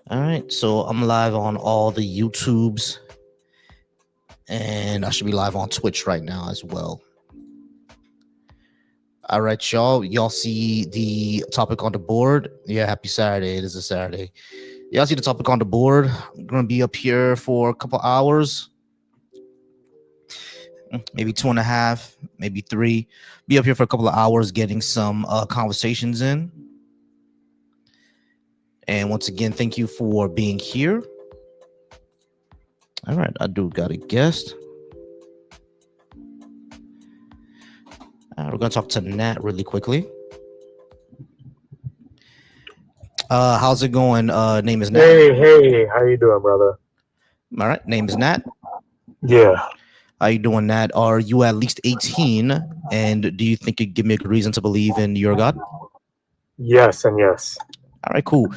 All right, so I'm live on all the YouTubes, and I should be live on Twitch right now as well. All right, y'all. Y'all see the topic on the board? Yeah, happy Saturday. It is a Saturday. Y'all see the topic on the board? I'm gonna be up here for a couple hours, maybe 2.5, maybe 3. Be up here for a couple of hours getting some conversations in. And once again, thank you for being here. All right, I do got a guest. We're gonna talk to Nat really quickly. How's it going? Name is Nat. Hey, how you doing, brother? All right, name is Nat. Yeah. How you doing, Nat? Are you at least 18? And do you think you give me a good reason to believe in your God? Yes and yes. All right, cool.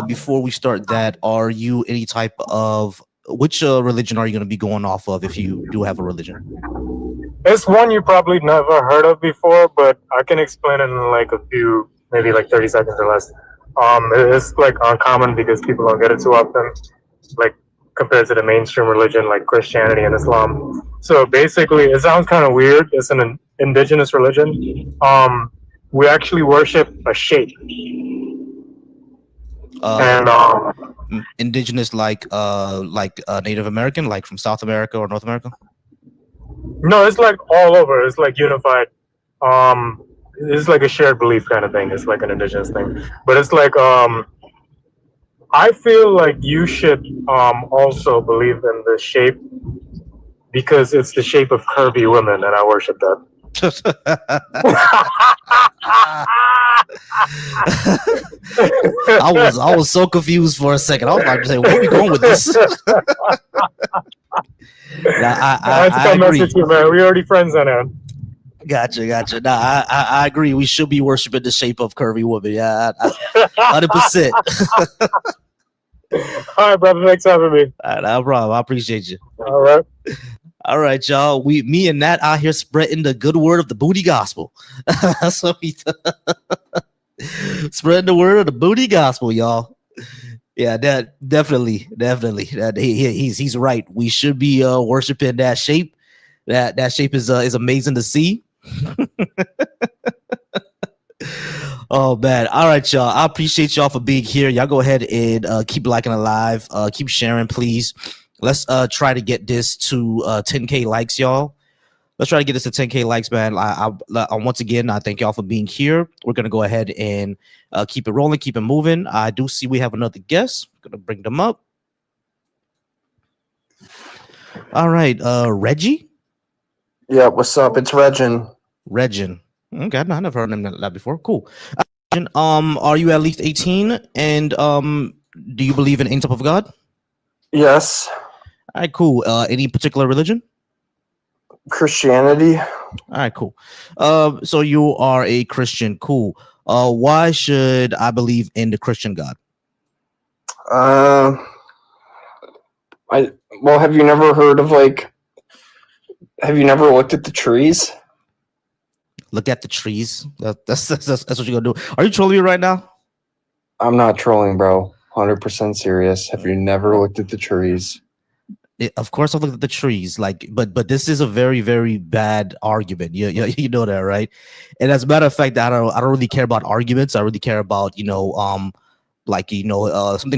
Before we start that, are you any type of which religion are you going to be going off of if you do have a religion? It's one you probably never heard of before, but I can explain it in like a few, maybe like 30 seconds or less. It's like uncommon because people don't get it too often, like compared to the mainstream religion like Christianity and Islam. So basically, it sounds kind of weird. It's an indigenous religion. We actually worship a shape. And indigenous like Native American, like from South America or North America? No, it's like all over. It's like unified. It's like a shared belief kind of thing. It's like an indigenous thing, but it's like I feel like you should also believe in the shape because it's the shape of curvy women, and I worship that. I was so confused for a second. I was like, "Where are we going with this?" I agree. With you, man. We're already friends on that. Gotcha. No, I agree. We should be worshiping the shape of curvy woman. Yeah, 100%. All right, brother. Thanks for having me. No problem. I appreciate you. All right, y'all. Me and Nat out here spreading the good word of the booty gospel. So spreading the word of the booty gospel, y'all. Yeah, that definitely. He's right. We should be worshiping that shape. That shape is amazing to see. Oh man. All right, y'all. I appreciate y'all for being here. Y'all go ahead and keep liking it live. Keep sharing, please. Let's try to get this to 10K likes, y'all. Let's try to get this to 10K likes, man. I once again, I thank y'all for being here. We're gonna go ahead and keep it rolling, keep it moving. I do see we have another guest. I'm gonna bring them up. All right, Reggie. Yeah, what's up? It's Regin. Okay, I never heard him that before. Cool. Are you at least 18? And do you believe in any type of God? Yes. All right, cool. Any particular religion? Christianity. All right, cool. So you are a Christian. Cool. Why should I believe in the Christian God? Have you never heard of have you never looked at the trees? Look at the trees. That's what you're gonna do. Are you trolling me right now? I'm not trolling, bro. 100% serious. Have you never looked at the trees? Of course, I've looked at the trees. But this is a very, very bad argument. You know that, right? And as a matter of fact, I don't really care about arguments. I really care about something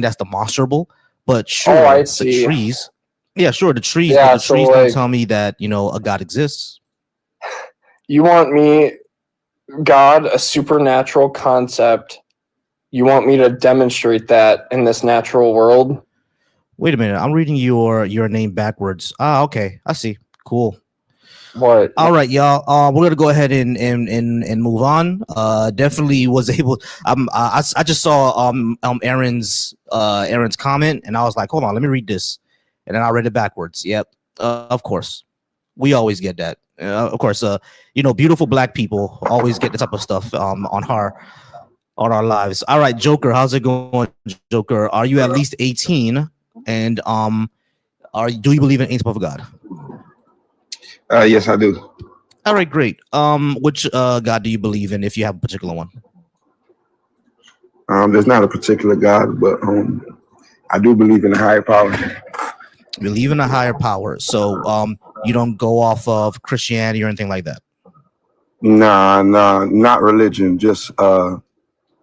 that's demonstrable. But sure, I see. The trees. Yeah, sure, the trees. Yeah, but the trees don't tell me that a God exists. You want me, God, a supernatural concept. You want me to demonstrate that in this natural world? Wait a minute. I'm reading your name backwards. Ah, okay. I see. Cool. What? All right, y'all. We're gonna go ahead and move on. Definitely was able. I just saw Aaron's comment, and I was like, hold on, let me read this, and then I read it backwards. Yep. Of course, we always get that. Of course, beautiful black people always get the type of stuff on our lives. All right, Joker, how's it going, Joker? Are you at least 18? And do you believe in any type of God? Yes, I do. All right, great. Which God do you believe in, if you have a particular one? There's not a particular God, but I do believe in a higher power. Believe in a higher power. So you don't go off of Christianity or anything like that. Nah, not religion. Just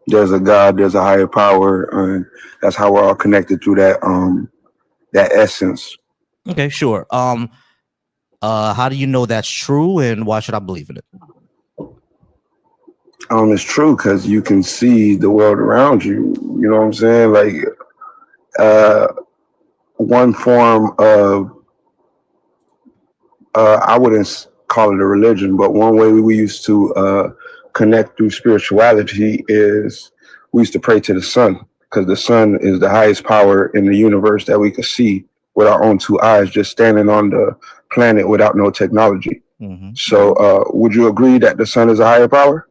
there's a God, there's a higher power, and that's how we're all connected through that essence. Okay, sure. How do you know that's true, and why should I believe in it? It's true because you can see the world around you. You know what I'm saying? Like one form of I wouldn't call it a religion, but one way we used to connect through spirituality is we used to pray to the sun because the sun is the highest power in the universe that we could see with our own two eyes, just standing on the planet without no technology. Mm-hmm. So would you agree that the sun is a higher power?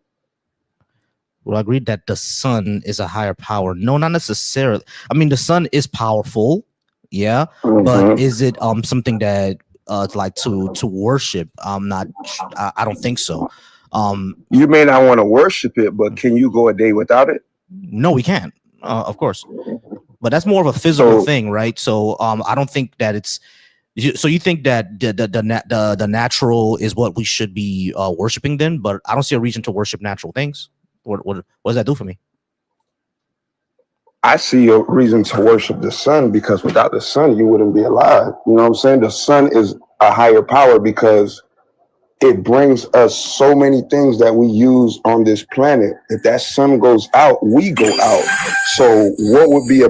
Well, I agree that the sun is a higher power. No, not necessarily. I mean, the sun is powerful, yeah, but is it something that it's like to worship? I'm not. I don't think so. You may not want to worship it, but can you go a day without it? No, we can't. Of course, but that's more of a physical thing, right? So I don't think that it's. So you think that the natural is what we should be worshiping then? But I don't see a reason to worship natural things. What does that do for me? I see a reason to worship the sun because without the sun, you wouldn't be alive. You know what I'm saying? The sun is a higher power because it brings us so many things that we use on this planet. If that sun goes out, we go out. So what would be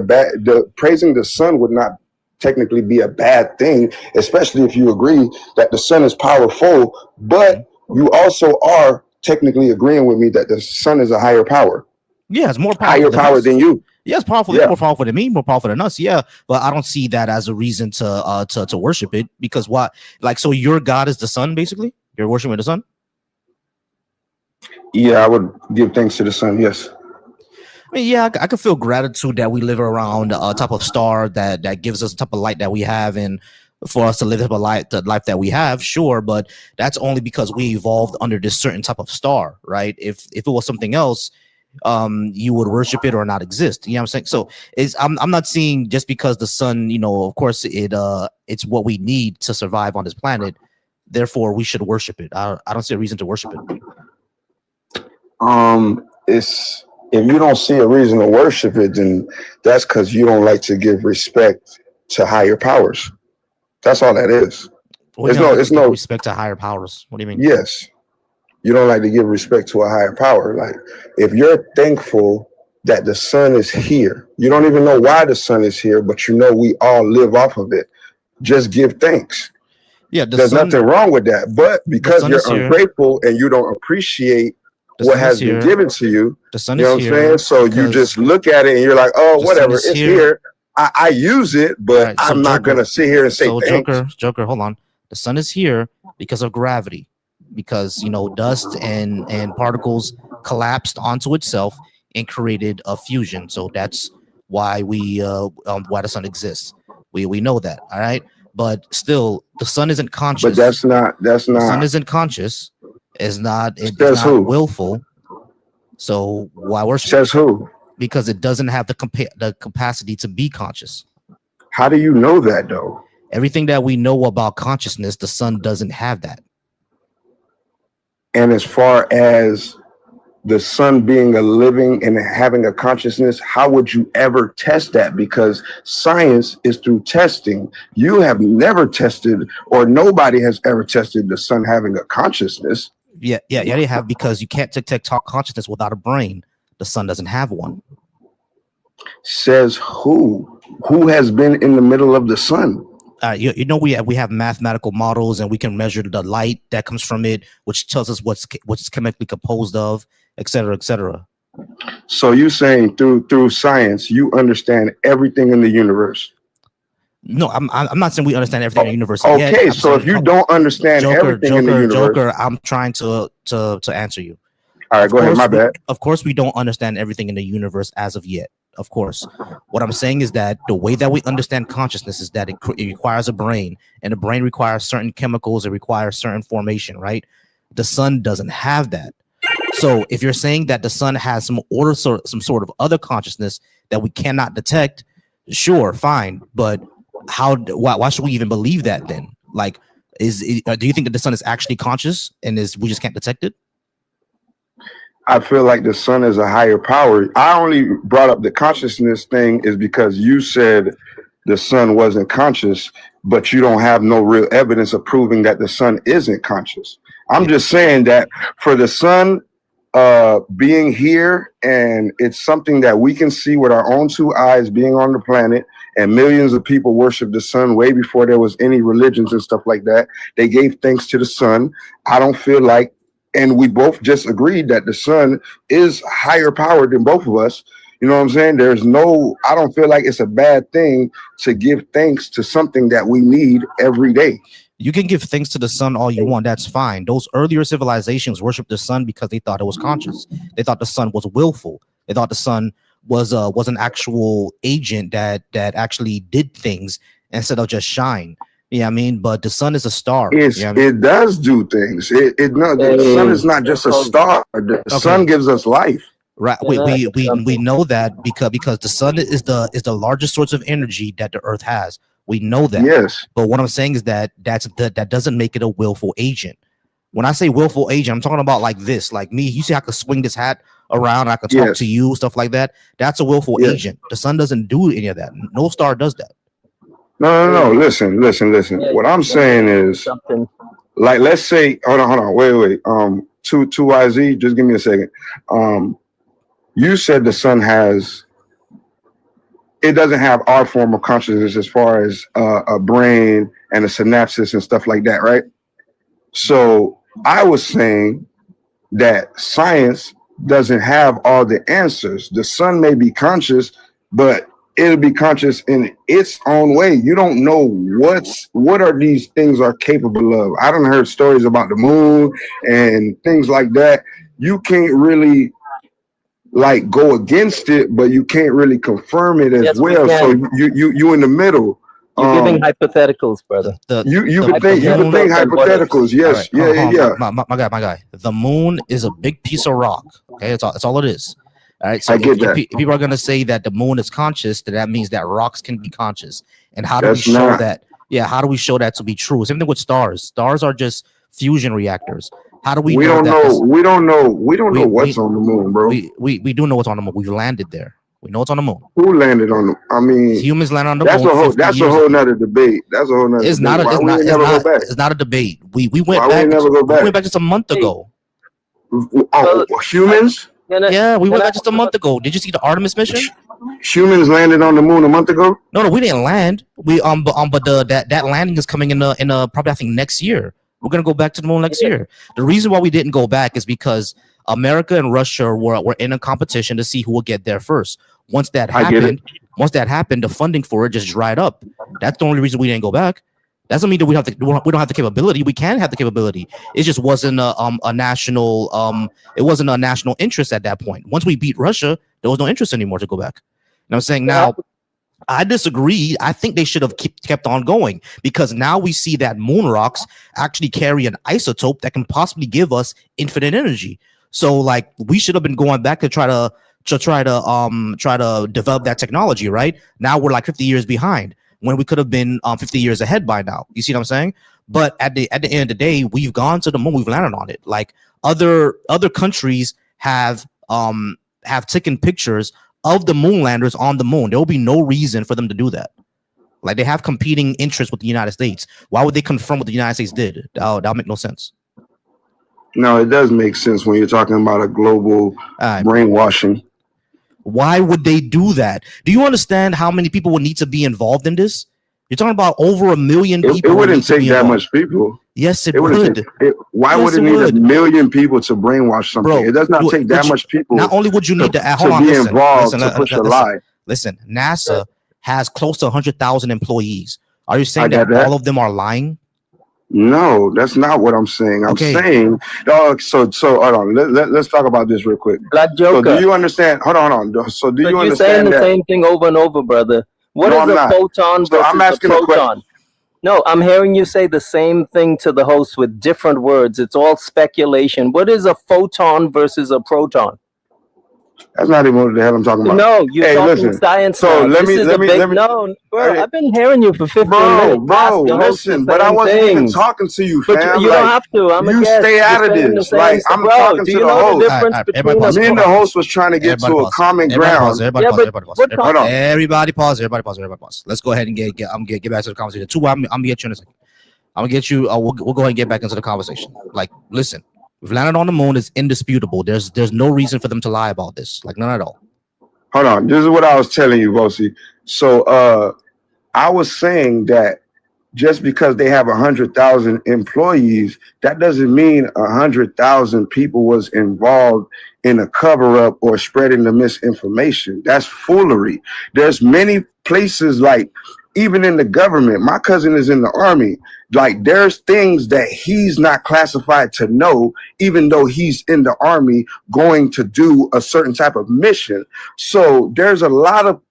praising the sun would not technically be a bad thing, especially if you agree that the sun is powerful, but you also are technically agreeing with me that the sun is a higher power. Yeah, it's more powerful than you. Yeah, it's powerful. Yeah. It's more powerful than me, more powerful than us. Yeah, but I don't see that as a reason to worship it because what? Like, so your God is the sun, basically. You're worshiping the sun. Yeah, I would give thanks to the sun. Yes. I mean, yeah, I can feel gratitude that we live around a type of star that gives us the type of light that we have, and for us to live the life that we have, sure, but that's only because we evolved under this certain type of star, right? If it was something else, you would worship it or not exist. You know what I'm saying? So I'm not seeing just because the sun, you know, of course it's what we need to survive on this planet, therefore we should worship it. I don't see a reason to worship it. It's if you don't see a reason to worship it, then that's because you don't like to give respect to higher powers. That's all that is. It's no respect to higher powers. What do you mean? Yes. You don't like to give respect to a higher power. Like if you're thankful that the sun is here, you don't even know why the sun is here, but you know we all live off of it. Just give thanks. Yeah, there's nothing wrong with that. But because you're ungrateful and you don't appreciate what has been given to you, the sun you know what I'm saying? So you just look at it and you're like, oh, whatever, it's here. I use it, but I'm not gonna sit here and say thanks. Joker, hold on. The sun is here because of gravity. Because you know dust and particles collapsed onto itself and created a fusion. So that's why why the sun exists. We know that, all right. But still, the sun isn't conscious. But that's not. The sun isn't conscious. It's not willful. So why worship? Says who? Because it doesn't have the capacity to be conscious. How do you know that though? Everything that we know about consciousness, the sun doesn't have that. And as far as the sun being a living and having a consciousness, how would you ever test that? Because science is through testing. You have never tested, or nobody has ever tested the sun having a consciousness. Yeah, they have, because you can't talk consciousness without a brain. The sun doesn't have one. Says who? Who has been in the middle of the sun? You know, we have mathematical models, and we can measure the light that comes from it, which tells us what's chemically composed of, et cetera, et cetera. So you saying through science, you understand everything in the universe? No, I'm not saying we understand everything in the universe. Okay, so if you don't understand everything in the universe, Joker, I'm trying to answer you. All right, go ahead. My bad. Of course, we don't understand everything in the universe as of yet. Of course, what I'm saying is that the way that we understand consciousness is that it requires a brain, and the brain requires certain chemicals. It requires certain formation, right? The sun doesn't have that. So if you're saying that the sun has some sort of other consciousness that we cannot detect, Sure, fine, but why should we even believe that then? Like, do you think that the sun is actually conscious and we just can't detect it? I feel like the sun is a higher power. I only brought up the consciousness thing is because you said the sun wasn't conscious, but you don't have no real evidence of proving that the sun isn't conscious. I'm just saying that for the sun being here, and it's something that we can see with our own two eyes being on the planet, and millions of people worship the sun way before there was any religions and stuff like that. They gave thanks to the sun. I don't feel like, and we both just agreed that the sun is higher powered than both of us. You know what I'm saying? I don't feel like it's a bad thing to give thanks to something that we need every day. You can give thanks to the sun all you want. That's fine. Those earlier civilizations worshiped the sun because they thought it was conscious. They thought the sun was willful. They thought the sun was an actual agent that actually did things instead of just shine. Yeah, I mean, but the sun is a star. It does do things. The sun is not just a star. The sun gives us life. Right. We know that because the sun is the largest source of energy that the earth has. We know that. Yes. But what I'm saying is that that doesn't make it a willful agent. When I say willful agent, I'm talking about like this, like me. You see, I could swing this hat around. I could talk to you, stuff like that. That's a willful agent. The sun doesn't do any of that. No star does that. No. Listen. What I'm saying is, like, let's say, hold on. Wait. 2YZ, just give me a second. You said the sun it doesn't have our form of consciousness as far as a brain and a synapses and stuff like that, right? So I was saying that science doesn't have all the answers. The sun may be conscious, but it'll be conscious in its own way. You don't know what are these things are capable of. I done heard stories about the moon and things like that. You can't really like go against it, but you can't really confirm it as well. So you in the middle. You're giving hypotheticals, brother. You can think hypotheticals. Yes, right. Yeah. My guy. The moon is a big piece of rock. Okay, that's all it is. All right. So if people are gonna say that the moon is conscious, then that means that rocks can be conscious. And how do we show that? Yeah, how do we show that to be true? Same thing with stars. Stars are just fusion reactors. How do we? We don't know what's on the moon, bro. We do know what's on the moon. We've landed there. We know it's on the moon. Who landed on the? I mean, humans landed on the moon. That's a whole nother debate. That's a whole nother. It's not. It's not a debate. We went back. We went back just a month ago. Humans? Yeah, we went back just a month ago. Did you see the Artemis mission? Humans landed on the moon a month ago. No, we didn't land. But that landing is coming in probably I think next year. We're gonna go back to the moon next year. The reason why we didn't go back is because America and Russia were in a competition to see who will get there first. Once that happened, the funding for it just dried up. That's the only reason we didn't go back. Doesn't mean that we don't have the capability. We can have the capability. It just wasn't a national it wasn't a national interest at that point. Once we beat Russia, there was no interest anymore to go back. And I'm saying now, I disagree. I think they should have kept on going because now we see that moon rocks actually carry an isotope that can possibly give us infinite energy. So like we should have been going back to try to develop that technology. Right now we're like 50 years behind when we could have been 50 years ahead by now. You see what I'm saying? But at the end of the day, we've gone to the moon. We've landed on it. Like other countries have taken pictures of the moon landers on the moon. There will be no reason for them to do that. Like they have competing interests with the United States. Why would they confirm what the United States did? That'll make no sense. No, it does make sense when you're talking about a global brainwashing. Why would they do that? Do you understand how many people would need to be involved in this? You're talking about over 1 million people. It wouldn't take that much people. Yes, it would. Why would it need 1 million people to brainwash something? Bro, it does not take that much people. Not only would you need to be involved to push a lie. Listen, NASA has close to 100,000 employees. Are you saying that all of them are lying? No, that's not what I'm saying. I'm saying, so hold on. Let's talk about this real quick. Black Joker. So do you understand? Hold on. So do you understand? You're saying the same thing over and over, brother. What is a photon versus a proton? No, I'm hearing you say the same thing to the host with different words. It's all speculation. What is a photon versus a proton? That's not even what the hell I'm talking about. No, you're talking listen. science. So now. let me. No, bro. I've been hearing you for 15 minutes. Bro, listen. But I wasn't even talking to you, fam. But you don't have to. I'm you a guest. stay out of this. Like I'm talking to the host. Me and the host was trying to get to a common ground. Everybody pause. Let's go ahead and get back to the conversation. Two, I'm gonna get you in a second. I'm gonna get you. We'll go ahead and get back into the conversation. Like, listen, we've landed on the moon is indisputable. There's no reason for them to lie about this. Like, none at all. Hold on. This is what I was telling you, Bosi. So I was saying that just because they have 100,000 employees, that doesn't mean 100,000 people was involved in a cover-up or spreading the misinformation. That's foolery. There's many places, like even in the government. My cousin is in the army. Like, there's things that he's not classified to know, even though he's in the army going to do a certain type of mission. So there's a lot of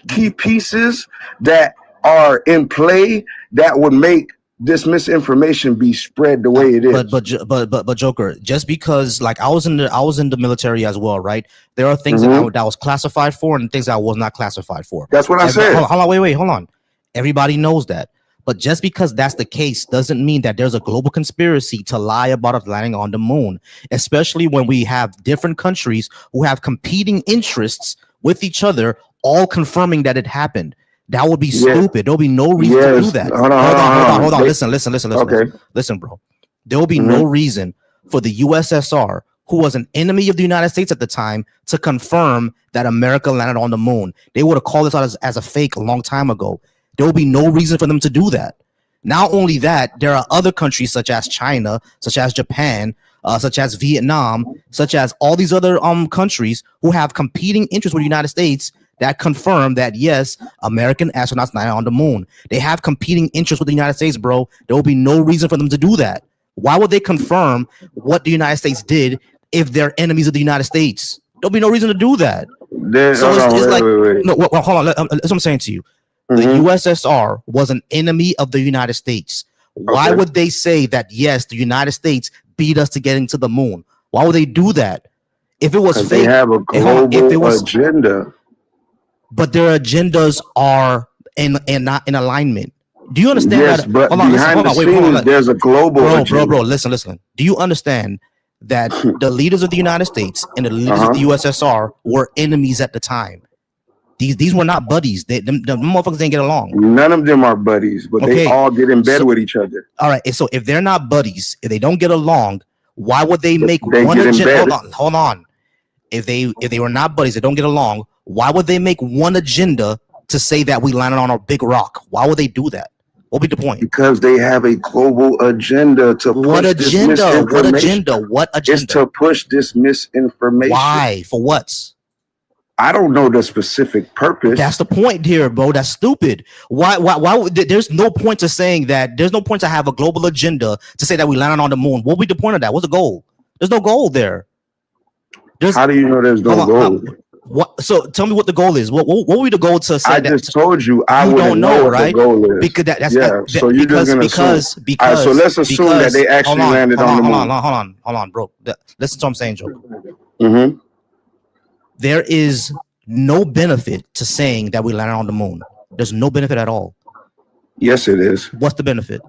key pieces that are in play that would make this misinformation be spread the way it is. But Joker, just because, like, I was in the military as well, right? There are things that I was classified for and things that I was not classified for. That's what I said. Hold on, wait, hold on. Everybody knows that. But just because that's the case doesn't mean that there's a global conspiracy to lie about us landing on the moon, especially when we have different countries who have competing interests with each other, all confirming that it happened. That would be stupid. There'll be no reason to do that. Hold on. Listen. Okay. Listen, bro. There will be no reason for the USSR, who was an enemy of the United States at the time, to confirm that America landed on the moon. They would have called this out as a fake a long time ago. There will be no reason for them to do that. Not only that, there are other countries such as China, such as Japan, such as Vietnam, such as all these other countries who have competing interests with the United States that confirm that, yes, American astronauts landed on the moon. They have competing interests with the United States, bro. There will be no reason for them to do that. Why would they confirm what the United States did if they're enemies of the United States? There'll be no reason to do that. Wait. No, hold on. That's what I'm saying to you. The USSR was an enemy of the United States. Why would they say that, yes, the United States beat us to get into the moon? Why would they do that? If it was fake, they have a global agenda. But their agendas are not in alignment. Do you understand? Yes, but behind the scenes, there's a global agenda. Bro, listen. Do you understand that the leaders of the United States and the leaders of the USSR were enemies at the time? These were not buddies. The motherfuckers didn't get along. None of them are buddies, but they all get in bed with each other. All right. So if they're not buddies, if they don't get along, why would they make one agenda? Hold on. If they were not buddies, they don't get along, why would they make one agenda to say that we landed on a big rock? Why would they do that? What would be the point? Because they have a global agenda to push What agenda? What agenda? It's to push this misinformation. Why? For what? I don't know the specific purpose. That's the point here, bro. That's stupid. Why there's no point to saying that. There's no point to have a global agenda to say that we landed on the moon. What would be the point of that? What's the goal? There's no goal there. How do you know there's no goal? What? So tell me what the goal is. What would be the goal to say I that? I just told you I don't know what the goal is. Because that's so you're just gonna assume. Because so let's assume that they actually landed on the moon. Hold on, bro. Listen to what I'm saying, Joe. There is no benefit to saying that we landed on the moon. There's no benefit at all. Yes, it is. What's the benefit?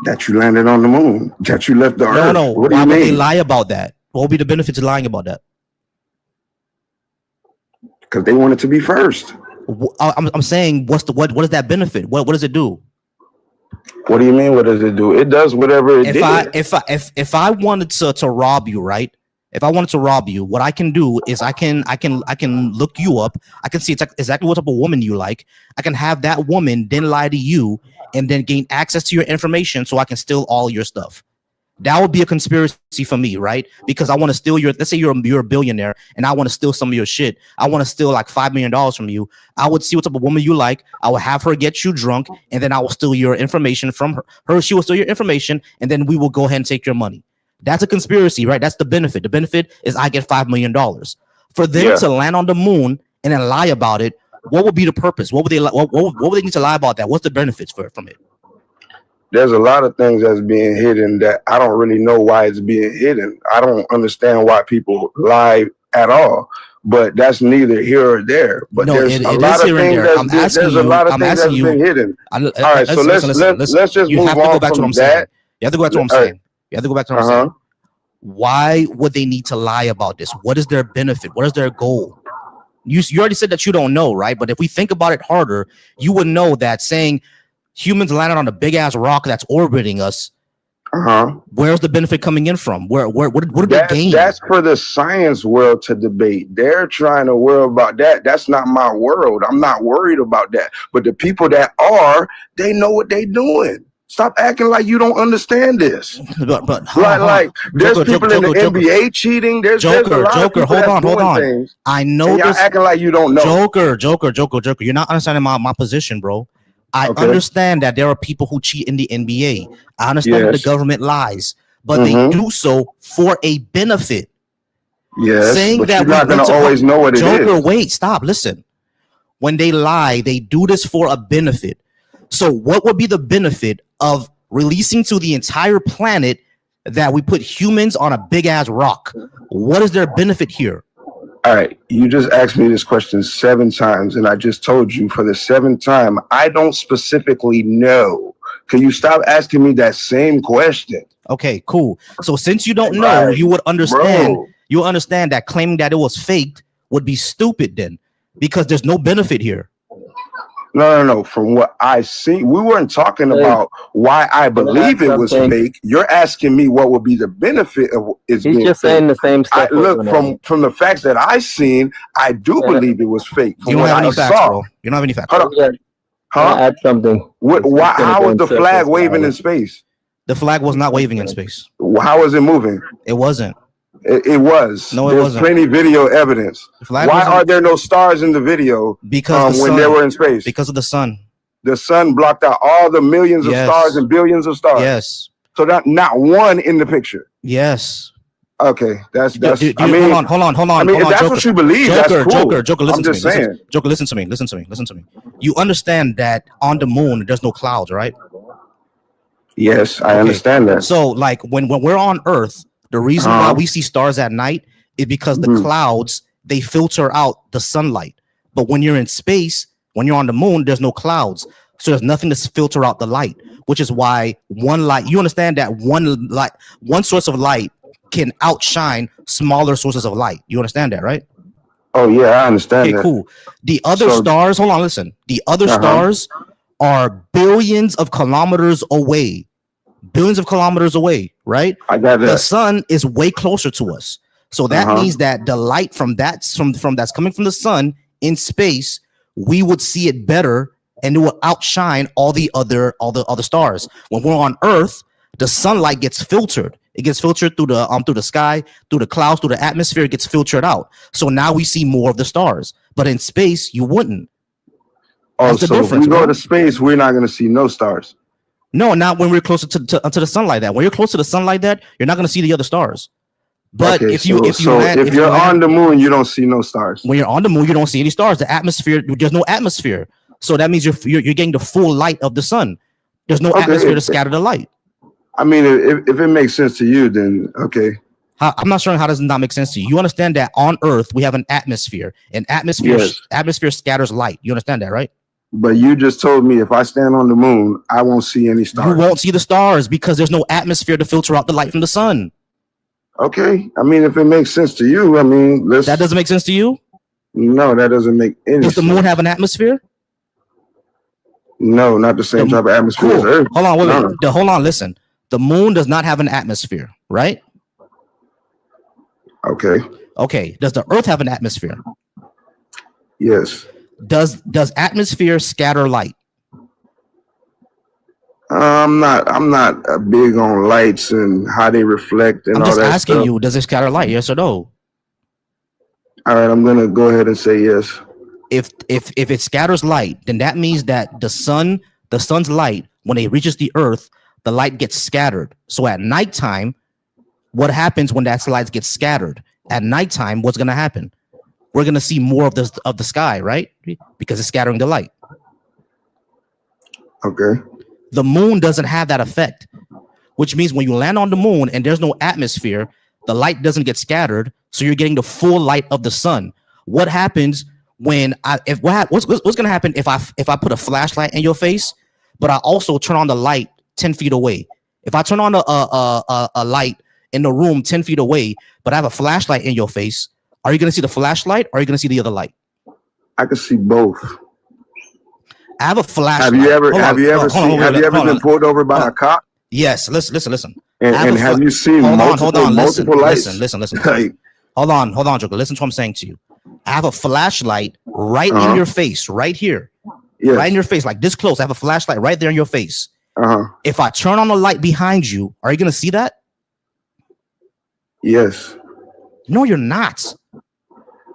That you landed on the moon. That you left the Earth. No. Why would they lie about that? What would be the benefit to lying about that? Because they want it to be first. I'm saying, what is that benefit? What does it do? What do you mean? What does it do? It does whatever it did. If I wanted to rob you, right? If I wanted to rob you, what I can do is I can look you up. I can see exactly what type of woman you like. I can have that woman then lie to you and then gain access to your information so I can steal all your stuff. That would be a conspiracy for me, right? Because I want to steal let's say you're a billionaire and I want to steal some of your shit. I want to steal like $5 million from you. I would see what type of woman you like. I will have her get you drunk and then I will steal your information from her. She will steal your information and then we will go ahead and take your money. That's a conspiracy, right? That's the benefit. The benefit is I get $5 million. For them to land on the moon and then lie about it, what would be the purpose? What would they need to lie about that? What's the benefits from it? there's a lot of things that's being hidden that I don't really know why it's being hidden. I don't understand why people lie at all. But that's neither here or there. But there's a lot of things that's there's a lot of things that's been hidden. All right, so let's just move on from that. You have to go back to what I'm saying. You have to go back to what I'm saying. Why would they need to lie about this? What is their benefit? What is their goal? You already said that you don't know, right? But if we think about it harder, you would know that saying humans landed on a big ass rock that's orbiting us. Where's the benefit coming in from? What did they gain? That's for the science world to debate. They're trying to worry about that. That's not my world. I'm not worried about that. But the people that are, they know what they're doing. Stop acting like you don't understand this. But there's people in the NBA cheating. There's a lot of people hold on. Things, I know this. Acting like you don't know. Joker. You're not understanding my position, bro. I understand that there are people who cheat in the NBA. I understand that the government lies, but they do so for a benefit. Yes, saying but that you're not going to always know what it is. Joker, wait, stop, listen. When they lie, they do this for a benefit. So what would be the benefit of releasing to the entire planet that we put humans on a big ass rock? What is their benefit here? All right, you just asked me this question 7 times, and I just told you for the 7th time, I don't specifically know. Can you stop asking me that same question? Okay, cool. So since you don't know, you would understand. Bro. You understand that claiming that it was faked would be stupid then, because there's no benefit here. No. From what I see, we weren't talking about why I believe it was fake. You're asking me what would be the benefit of it. He's just saying the same stuff. Look, from the facts that I seen, I do believe it was fake. You don't have any facts, bro. You don't have any facts. Add something. How was the flag waving in space? The flag was not waving in space. How was it moving? It wasn't. It was. No, There's plenty of video evidence. Why are there no stars in the video? Because when they were in space. Because of the sun. The sun blocked out all the millions of stars and billions of stars. Yes. So not one in the picture. Yes. Okay, that's. Hold on. I mean, if that's what you believe, that's cool. Joker, listen to me. Joker, listen to me. Listen to me. You understand that on the moon there's no clouds, right? Yes, I understand that. So, like when we're on Earth, the reason why we see stars at night is because the clouds, they filter out the sunlight. But when you're in space, when you're on the moon, there's no clouds. So there's nothing to filter out the light, which is why you understand that one source of light can outshine smaller sources of light. You understand that, right? Oh yeah, I understand that. Cool. The other stars, hold on, listen. The other stars are billions of kilometers away. Right? I got that. The sun is way closer to us. So that means that the light from that's coming from the sun in space, we would see it better and it will outshine all the other stars. When we're on Earth, the sunlight gets filtered. It gets filtered through the sky, through the clouds, through the atmosphere. It gets filtered out. So now we see more of the stars. But in space, you wouldn't. Oh, so if we go to space, we're not going to see no stars. No, not when we're closer to the sun like that. When you're close to the sun like that, you're not going to see the other stars. But if you're on the moon, you don't see no stars. When you're on the moon, you don't see any stars. The atmosphere, there's no atmosphere. So that means you're getting the full light of the sun. There's no atmosphere to scatter the light. I mean, if it makes sense to you, then okay. I'm not sure how does it not make sense to you. You understand that on Earth we have an atmosphere, and atmosphere scatters light. You understand that, right? But you just told me if I stand on the moon, I won't see any stars. You won't see the stars because there's no atmosphere to filter out the light from the sun. Okay. I mean, if it makes sense to you, I mean, that doesn't make sense to you? No, that doesn't make any sense. Does the moon have an atmosphere? No, not the same type of atmosphere as Earth. Hold on, wait. Hold on, listen. The moon does not have an atmosphere, right? Okay. Does the Earth have an atmosphere? Yes. Does atmosphere scatter light? I'm not big on lights and how they reflect and all that stuff. I'm just asking you, does it scatter light? Yes or no? All right, I'm gonna go ahead and say yes. If it scatters light, then that means that the sun's light, when it reaches the Earth, the light gets scattered. So at nighttime, what happens when that light gets scattered? At nighttime, what's gonna happen? We're gonna see more of the sky, right? Because it's scattering the light. Okay. The moon doesn't have that effect, which means when you land on the moon and there's no atmosphere, the light doesn't get scattered, so you're getting the full light of the sun. What happens when what's going to happen if I put a flashlight in your face, but I also turn on the light 10 feet away? If I turn on a light in the room 10 feet away, but I have a flashlight in your face, are you going to see the flashlight or are you going to see the other light? I can see both. I have a flashlight. Have you ever been pulled over by a cop? Yes. Listen. And have you seen multiple lights? Listen. Hold on, Joker. Listen to what I'm saying to you. I have a flashlight right in your face, right here. Yes. Right in your face, like this close. I have a flashlight right there in your face. If I turn on the light behind you, are you going to see that? Yes. No, you're not.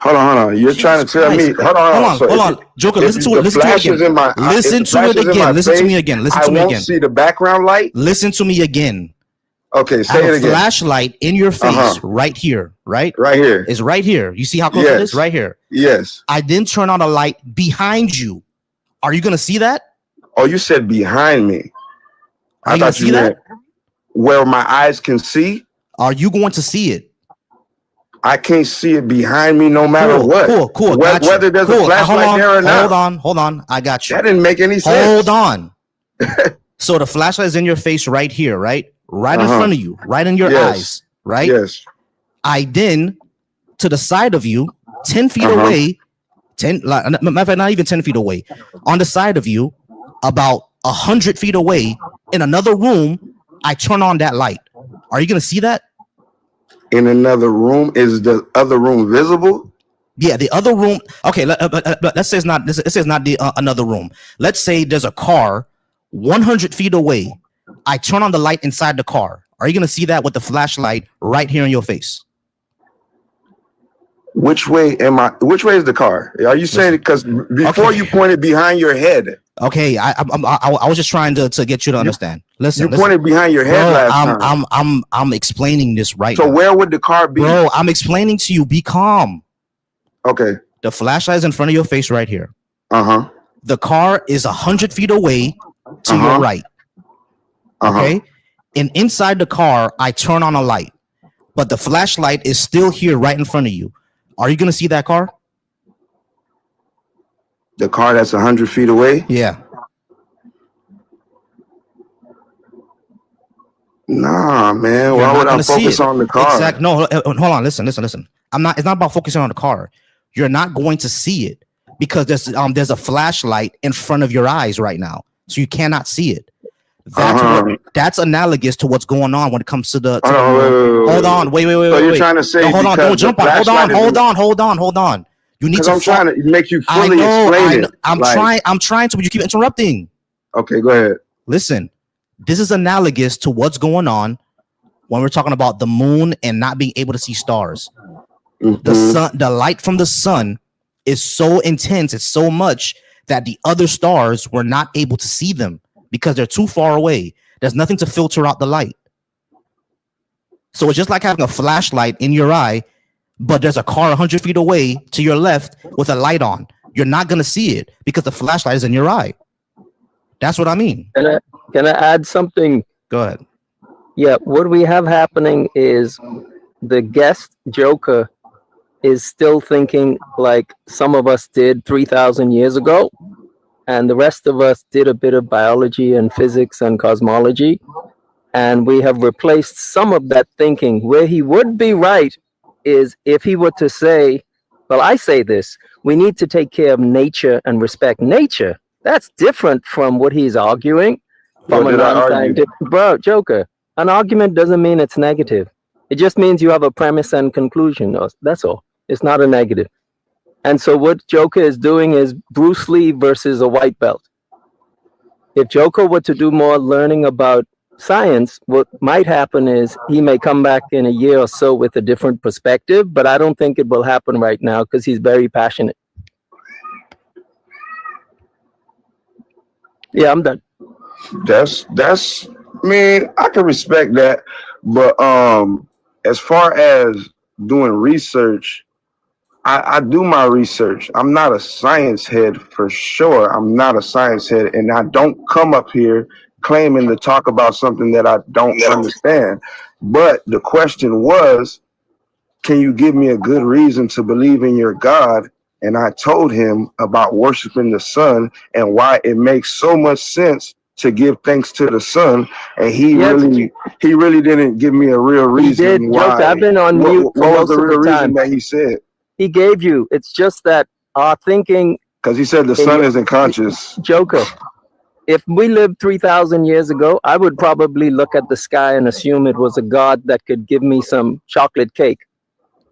Hold on. You're trying to tell me. Hold on. Joker, listen to it again. Listen to me again. I won't see the background light. Listen to me again. Okay, say it again. Flashlight in your face, right here, right? Right here. It's right here. You see how close it is? Right here. Yes. I then turn on a light behind you. Are you going to see that? Oh, you said behind me. Are you going to see that? Where my eyes can see? Are you going to see it? I can't see it behind me no matter what. Cool. Whether there's a flashlight there or not. Hold on. I got you. That didn't make any sense. Hold on. So the flashlight is in your face right here, right? Right in front of you, right in your eyes, right? Yes. I then, to the side of you, 10 feet away, not even 10 feet away, on the side of you, about 100 feet away, in another room, I turn on that light. Are you going to see that? In another room? Is the other room visible? Yeah, the other room. Okay, let's say it's not. This is not the another room. Let's say there's a car 100 feet away. I turn on the light inside the car. Are you going to see that with the flashlight right here in your face? Which way am I? Which way is the car? Are you saying because before you pointed behind your head? Okay, I was just trying to get you to understand. Listen, pointed behind your head last time. I'm explaining this right now. So where would the car be? Bro, I'm explaining to you. Be calm. Okay. The flashlight is in front of your face right here. The car is 100 feet away to your right. Okay. And inside the car, I turn on a light, but the flashlight is still here right in front of you. Are you going to see that car? The car that's 100 feet away? Yeah. Nah, man. Why would I focus on the car? Exactly. No, hold on. Listen. It's not about focusing on the car. You're not going to see it because there's a flashlight in front of your eyes right now, so you cannot see it. That's analogous to what's going on when it comes to the. Hold on, wait. So you're trying to say? No, hold on, don't jump on. Hold on. You need to. I'm trying to make you fully explain it. I'm trying to, but you keep interrupting. Okay, go ahead. Listen, this is analogous to what's going on when we're talking about the moon and not being able to see stars. The sun, the light from the sun is so intense, it's so much that the other stars were not able to see them because they're too far away. There's nothing to filter out the light. So it's just like having a flashlight in your eye, but there's a car 100 feet away to your left with a light on. You're not going to see it because the flashlight is in your eye. That's what I mean. Can I add something? Go ahead. Yeah, what we have happening is the guest Joker is still thinking like some of us did 3,000 years ago, and the rest of us did a bit of biology and physics and cosmology, and we have replaced some of that thinking. Where he would be right is if he were to say, well, I say this, we need to take care of nature and respect nature. That's different from what he's arguing. From a non-scientific, bro, Joker, an argument doesn't mean it's negative. It just means you have a premise and conclusion. That's all. It's not a negative. And so what Joker is doing is Bruce Lee versus a white belt. If Joker were to do more learning about science, what might happen is he may come back in a year or so with a different perspective, but I don't think it will happen right now because he's very passionate. Yeah, I'm done. That's I mean, I can respect that, but as far as doing research, I do my research. I'm not a science head for sure. I'm not a science head, and I don't come up here claiming to talk about something that I don't understand. But the question was, can you give me a good reason to believe in your God? And I told him about worshiping the sun and why it makes so much sense to give thanks to the sun. And he really didn't give me a real reason did, why. Joker. I've been on mute for what was most the of real the time. reason that he said? He gave you. It's just that our thinking. Because he said the sun isn't conscious. Joker, if we lived 3,000 years ago, I would probably look at the sky and assume it was a god that could give me some chocolate cake.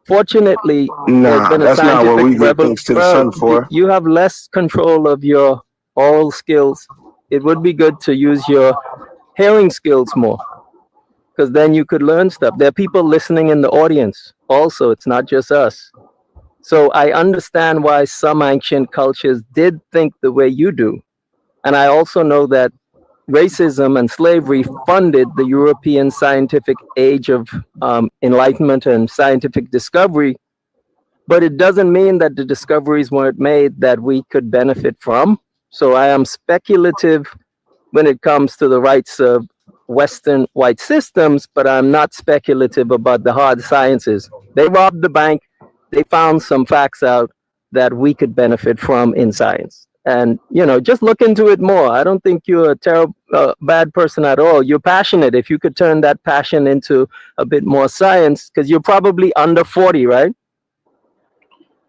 Fortunately, there's been a that's not what we scientific give thanks to the sun for. You have less control of your oral skills. It would be good to use your hearing skills more, because then you could learn stuff. There are people listening in the audience also. It's not just us. So I understand why some ancient cultures did think the way you do. And I also know that racism and slavery funded the European scientific age of enlightenment and scientific discovery. But it doesn't mean that the discoveries weren't made that we could benefit from. So I am speculative when it comes to the rights of Western white systems, but I'm not speculative about the hard sciences. They robbed the bank. They found some facts out that we could benefit from in science. And, just look into it more. I don't think you're a terrible, bad person at all. You're passionate. If you could turn that passion into a bit more science, because you're probably under 40, right?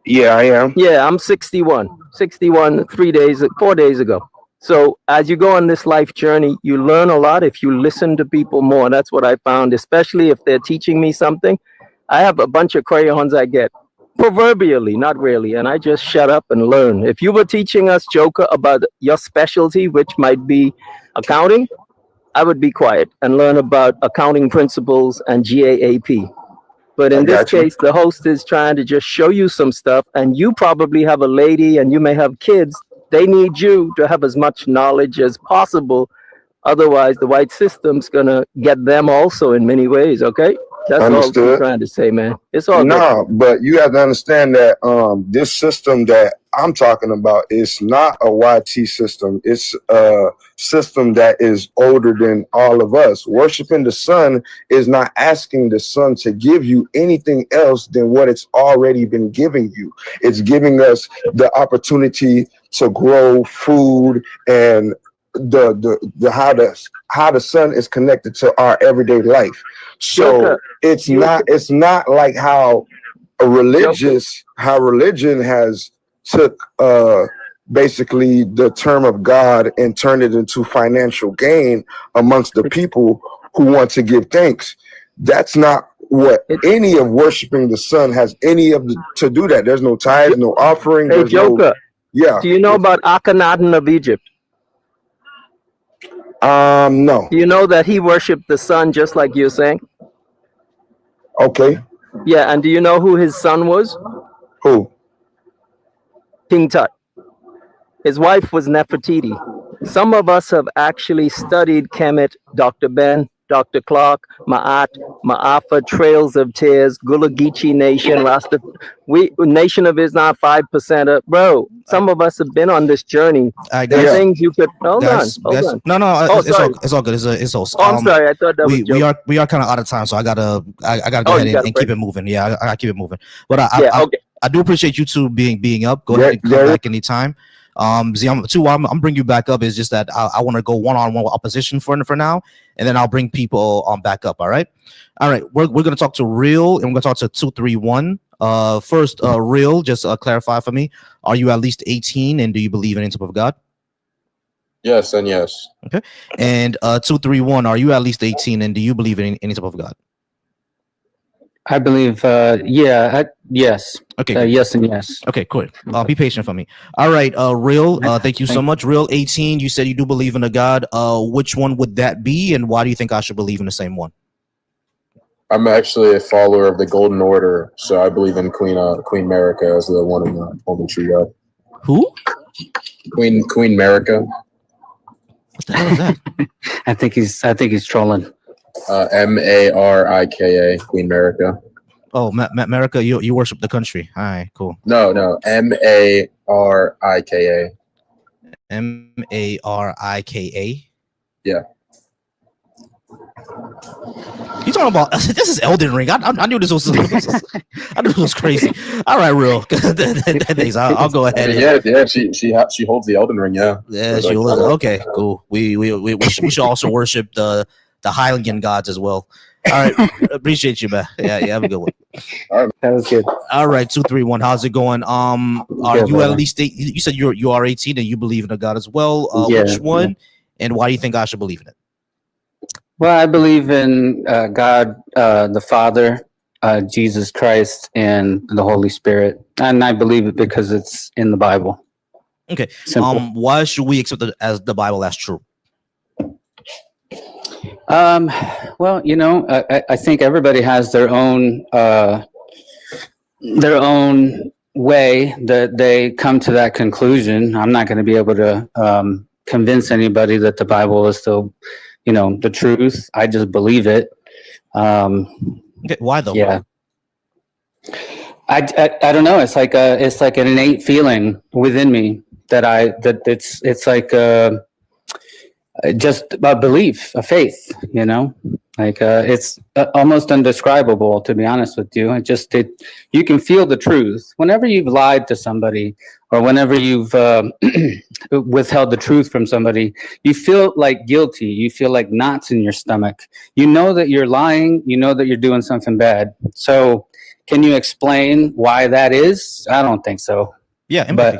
Yeah, I am. Yeah, I'm 61. 61 4 days ago. So as you go on this life journey, you learn a lot if you listen to people more. That's what I found, especially if they're teaching me something. I have a bunch of crayons I get, proverbially, not really, and I just shut up and learn. If you were teaching us, Joker, about your specialty, which might be accounting, I would be quiet and learn about accounting principles and GAAP. But in this case, the host is trying to just show you some stuff, and you probably have a lady and you may have kids. They need you to have as much knowledge as possible. Otherwise, the white system's going to get them also in many ways, okay? That's all I'm trying to say, man. It's all good. But you have to understand that this system that I'm talking about is not a YT system. It's a system that is older than all of us. Worshiping the sun is not asking the sun to give you anything else than what it's already been giving you. It's giving us the opportunity to grow food and how the sun is connected to our everyday life. So it's not like how religion has took basically the term of God and turned it into financial gain amongst the people who want to give thanks. That's not what any of worshiping the sun has to do that. There's no tithes, no offering. Hey, Joker. Do you know about Akhenaten of Egypt? No. Do you know that he worshipped the sun just like you're saying? Okay. Yeah, and do you know who his son was? Who? King Tut. His wife was Nefertiti. Some of us have actually studied Kemet, Dr. Ben, Dr. Clark, Ma'at, Ma'afa, Trails of Tears, Gullah Geechee Nation, Rasta, Nation of Islam, 5%. Bro, some of us have been on this journey. There are things you could hold on. No, it's all good. It's all. Oh, I'm sorry. I thought that was we are kind of out of time, so I gotta go ahead and keep it moving. Yeah, I gotta keep it moving. But I do appreciate you two being up. Go ahead and come back anytime. I'm bring you back up. Is just that I want to go one-on-one with opposition for now, and then I'll bring people back up. All right. We're gonna talk to Real, and we're gonna talk to 231. First, Real, just clarify for me. Are you at least 18, and do you believe in any type of God? Yes and yes. Okay. And 231, are you at least 18, and do you believe in any type of God? I believe, yes. Okay. Yes and yes. Okay, cool. Be patient for me. All right, Real, thank you so much. Real 18, you said you do believe in a God. Which one would that be, and why do you think I should believe in the same one? I'm actually a follower of the Golden Order, so I believe in Queen America as the one in the only true God. Who? Queen America. What the hell is that? I think he's trolling. Marika, Queen America. Oh, America, you worship the country. All right, cool. No, Marika. Marika. Yeah. You talking about this is Elden Ring? I knew this was I knew this was crazy. All right, real. I'll go ahead. Yeah. She holds the Elden Ring. Yeah. Yeah, she was okay. Cool. We should also worship the Hylian gods as well. All right, appreciate you, man. Yeah, have a good one. That was good. All right, 231. How's it going? Are Good, you brother. at least you said you are 18 and you believe in a God as well? Yeah, Which one? And why do you think I should believe in it? Well, I believe in God, the Father, Jesus Christ, and the Holy Spirit, and I believe it because it's in the Bible. Okay. Simple. Why should we accept it as the Bible as true? Well, I think everybody has their own way that they come to that conclusion. I'm not going to be able to convince anybody that the Bible is still, the truth. I just believe it. Okay, why though? Yeah. I don't know. It's like an innate feeling within me that it's like just a belief, a faith, it's almost indescribable, to be honest with you. You can feel the truth whenever you've lied to somebody or whenever you've withheld the truth from somebody. You feel like guilty. You feel like knots in your stomach. You know that you're lying. You know that you're doing something bad. So can you explain why that is? I don't think so. Yeah, empathy.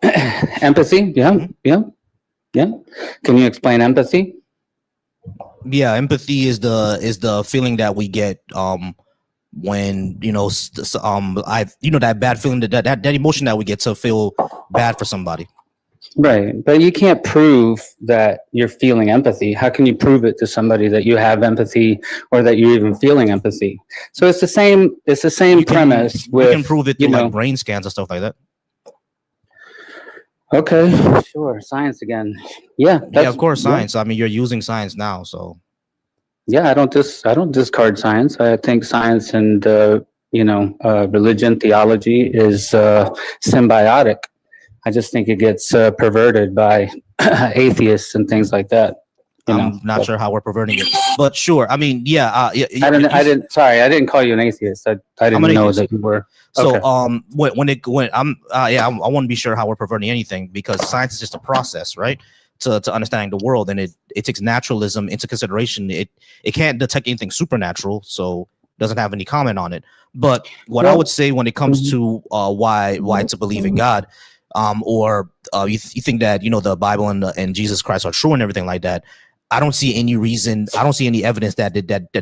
But empathy, yeah. Can you explain empathy? Yeah, empathy is the feeling that we get when that bad feeling, that emotion that we get to feel bad for somebody. Right, but you can't prove that you're feeling empathy. How can you prove it to somebody that you have empathy or that you're even feeling empathy? So it's the same. It's the same premise. You can prove it through like brain scans and stuff like that. Okay, sure. Science again. Yeah, of course, science. I mean, you're using science now, so. Yeah, I don't discard science. I think science and religion, theology is symbiotic. I just think it gets perverted by atheists and things like that. I'm not sure how we're perverting it, but sure. I mean, yeah. I didn't. Sorry, I didn't call you an atheist. I didn't know that you were. So, okay. I want to be sure how we're perverting anything, because science is just a process, right? To understanding the world, and it takes naturalism into consideration. It can't detect anything supernatural, so doesn't have any comment on it. But what I would say when it comes to why to believe in God, or you think that the Bible and Jesus Christ are true and everything like that, I don't see any reason. I don't see any evidence that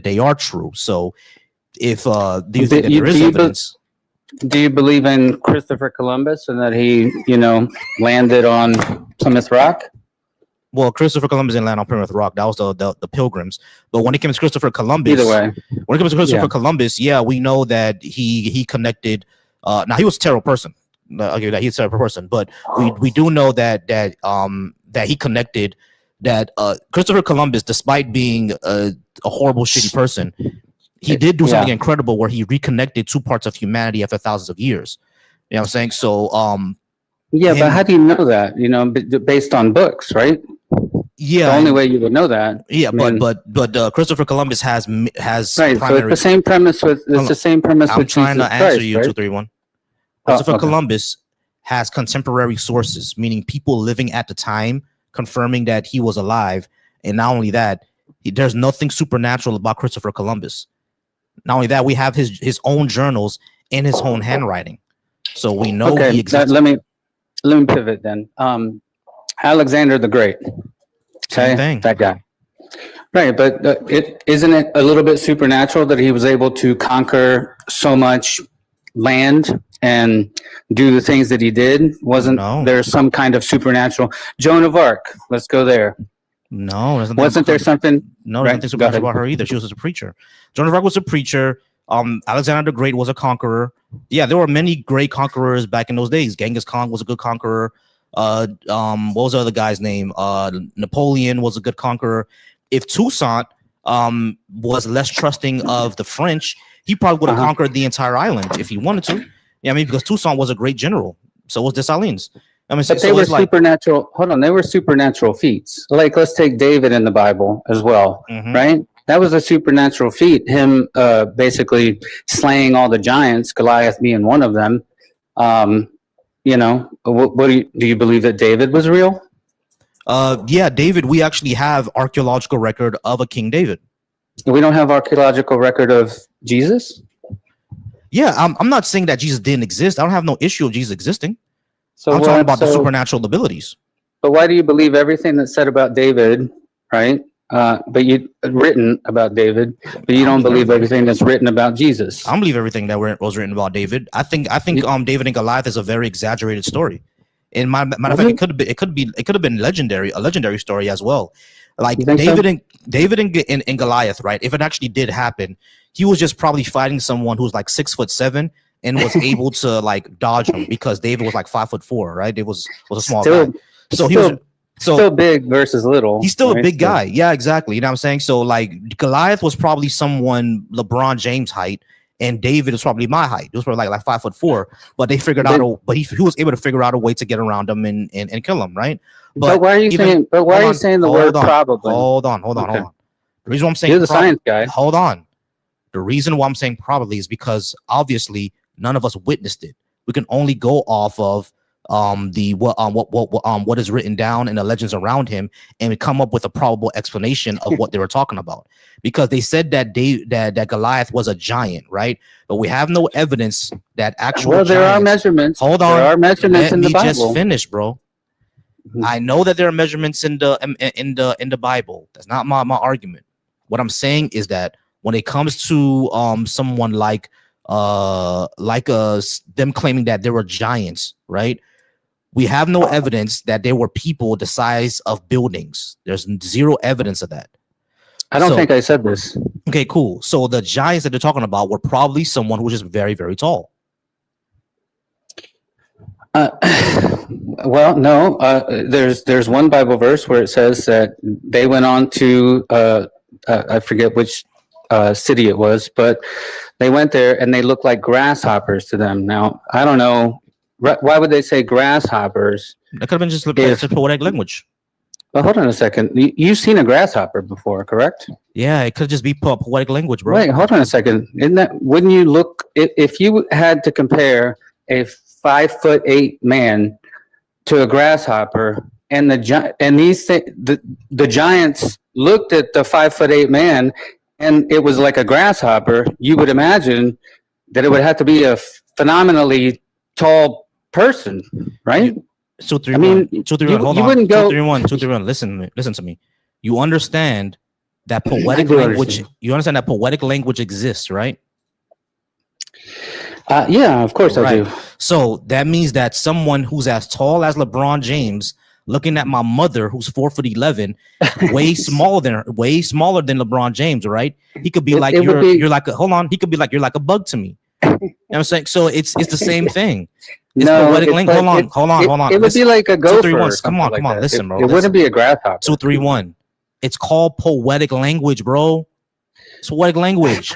they are true. So, if do you think that there is evidence? Do you believe in Christopher Columbus and that he, landed on Plymouth Rock? Well, Christopher Columbus didn't land on Plymouth Rock. That was the Pilgrims. But when it comes to Christopher Columbus, either way, when it comes to Christopher Columbus, we know that he connected. Now he was a terrible person. Okay, that he's a terrible person, but we do know that he connected. That Christopher Columbus, despite being a horrible, shitty person, he did do something incredible where he reconnected two parts of humanity after thousands of years. You know what I'm saying? So, but how do you know that? Based on books, right? Yeah, the only way you would know that. Yeah, but Christopher Columbus has right. So it's the same premise with I'm trying to answer Christ, you, right? 231. Christopher Columbus has contemporary sources, meaning people living at the time confirming that he was alive, and not only that, there's nothing supernatural about Christopher Columbus. Not only that, we have his own journals in his own handwriting, so we know he exists. Let me pivot then. Alexander the Great. Okay, that guy. Right, but isn't it a little bit supernatural that he was able to conquer so much land and do the things that he did? Wasn't there some kind of supernatural? Joan of Arc, let's go there. No, wasn't there something? No, nothing supernatural about her either. She was just a preacher. Joan of Arc was a preacher. Alexander the Great was a conqueror. Yeah, there were many great conquerors back in those days. Genghis Khan was a good conqueror. What was the other guy's name? Napoleon was a good conqueror. If Toussaint was less trusting of the French, he probably would have conquered the entire island if he wanted to. Yeah, I mean, because Toussaint was a great general. So was Dessalines. I mean, But they so were it's like, supernatural. Hold on, they were supernatural feats. Like let's take David in the Bible as well, mhm. right? That was a supernatural feat. Him basically slaying all the giants, Goliath being one of them. You know, what do you believe that David was real? Yeah, David. We actually have archaeological record of a King David. We don't have archaeological record of Jesus. Yeah, I'm not saying that Jesus didn't exist. I don't have no issue of Jesus existing. So I'm what? talking about the So, supernatural abilities. but why do you believe everything that's said about David, right? But you written about David, but you I don't believe everything. everything that's written about Jesus. I don't believe everything that was written about David. I think David and Goliath is a very exaggerated story. In matter of fact, it could have been a legendary story as well. Like David and Goliath, right? If it actually did happen, he was just probably fighting someone who's like 6'7" and was able to like dodge him because David was like 5'4", right? It was a small guy. So he was still big versus little. He's still a big guy. Yeah, exactly. You know what I'm saying? So like Goliath was probably someone LeBron James height, and David was probably my height. It was probably like 5'4", but they figured out but he was able to figure out a way to get around him and kill him, right? But why are you saying the word probably? Hold on. The reason why I'm saying you're the science guy. Hold on. The reason why I'm saying probably is because obviously none of us witnessed it. We can only go off of what is written down in the legends around him, and we come up with a probable explanation of what they were talking about. Because they said that that Goliath was a giant, right? But we have no evidence that actual. Well, there are measurements. Hold on, there are measurements in the Bible. Just finish, bro. I know that there are measurements in the Bible. That's not my argument. What I'm saying is that when it comes to someone like us, them claiming that there were giants, right? We have no evidence that there were people the size of buildings. There's zero evidence of that. I don't think I said this. Okay, cool. So the giants that they're talking about were probably someone who was just very, very tall. Well, no. There's one Bible verse where it says that they went on to I forget which city it was, but they went there and they looked like grasshoppers to them. Now, I don't know. Why would they say grasshoppers? That could have been just a poetic language. But hold on a second. You've seen a grasshopper before, correct? Yeah, it could just be poetic language, bro. Wait, hold on a second. Wouldn't you look, if you had to compare a 5'8" man to a grasshopper, and the giants looked at the 5'8" man, and it was like a grasshopper, you would imagine that it would have to be a phenomenally tall person, right? 231. 231. Hold on. You wouldn't go 231. 231. Listen to me. You understand that poetic language. You understand that poetic language exists, right? Yeah, of course I do. So that means that someone who's as tall as LeBron James, looking at my mother who's 4'11", way smaller than LeBron James, right? He could be like you're like a, hold on. He could be like you're like a bug to me. You know what I'm saying? So it's the same thing. It's poetic language. Hold on. It would be like a gopher. Come on. Listen, bro. It wouldn't be a grasshopper. 231. It's called poetic language, bro. It's poetic language.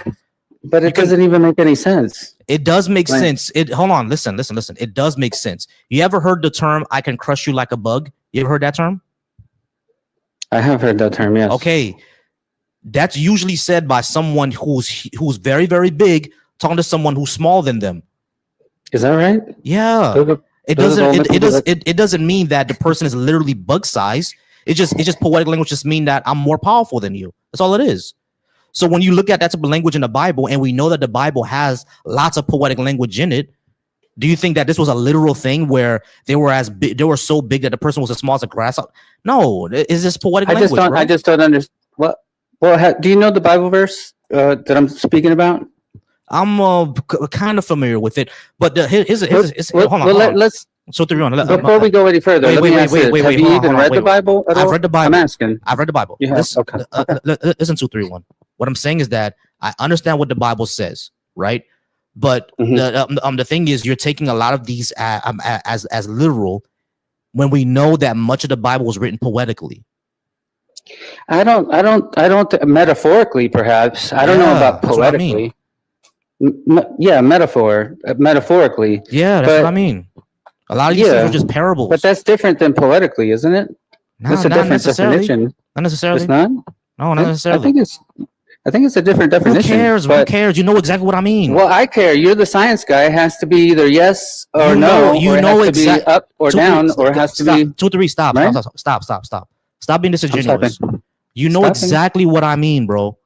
But it doesn't even make any sense. It does make sense. Hold on. Listen. It does make sense. You ever heard the term "I can crush you like a bug"? You ever heard that term? I have heard that term. Yes. Okay. That's usually said by someone who's very, very big talking to someone who's smaller than them. Is that right? Yeah. It doesn't mean that the person is literally bug size. It's just poetic language. Just mean that I'm more powerful than you. That's all it is. So when you look at that type of language in the Bible, and we know that the Bible has lots of poetic language in it, do you think that this was a literal thing where they were so big that the person was as small as a grasshopper? No, it's just poetic language. I just don't understand. Well, do you know the Bible verse that I'm speaking about? I'm kind of familiar with it, but here's hold on. Let's. So before we go any further, wait. Have you even read the Bible at all? I've read the Bible. I'm asking. I've read the Bible. Listen, okay. Listen, 231. What I'm saying is that I understand what the Bible says, right? But the thing is, you're taking a lot of these as literal when we know that much of the Bible was written poetically. I don't metaphorically, perhaps. I don't know about poetically. Yeah, metaphorically. Yeah, that's what I mean. A lot of these things were just parables. But that's different than poetically, isn't it? No, That's a not different necessarily. definition. Not necessarily. It's not? No, not necessarily. I think it's a different Who definition. cares? Who cares? You know exactly what I mean. Well, I care. You're the science guy. It has to be either yes or You no. know- you or it know has to be exact- up or down, or it has to be. 2 3. Stop. Right? Stop being disingenuous. stopping. You know Stopping. exactly what I mean, bro.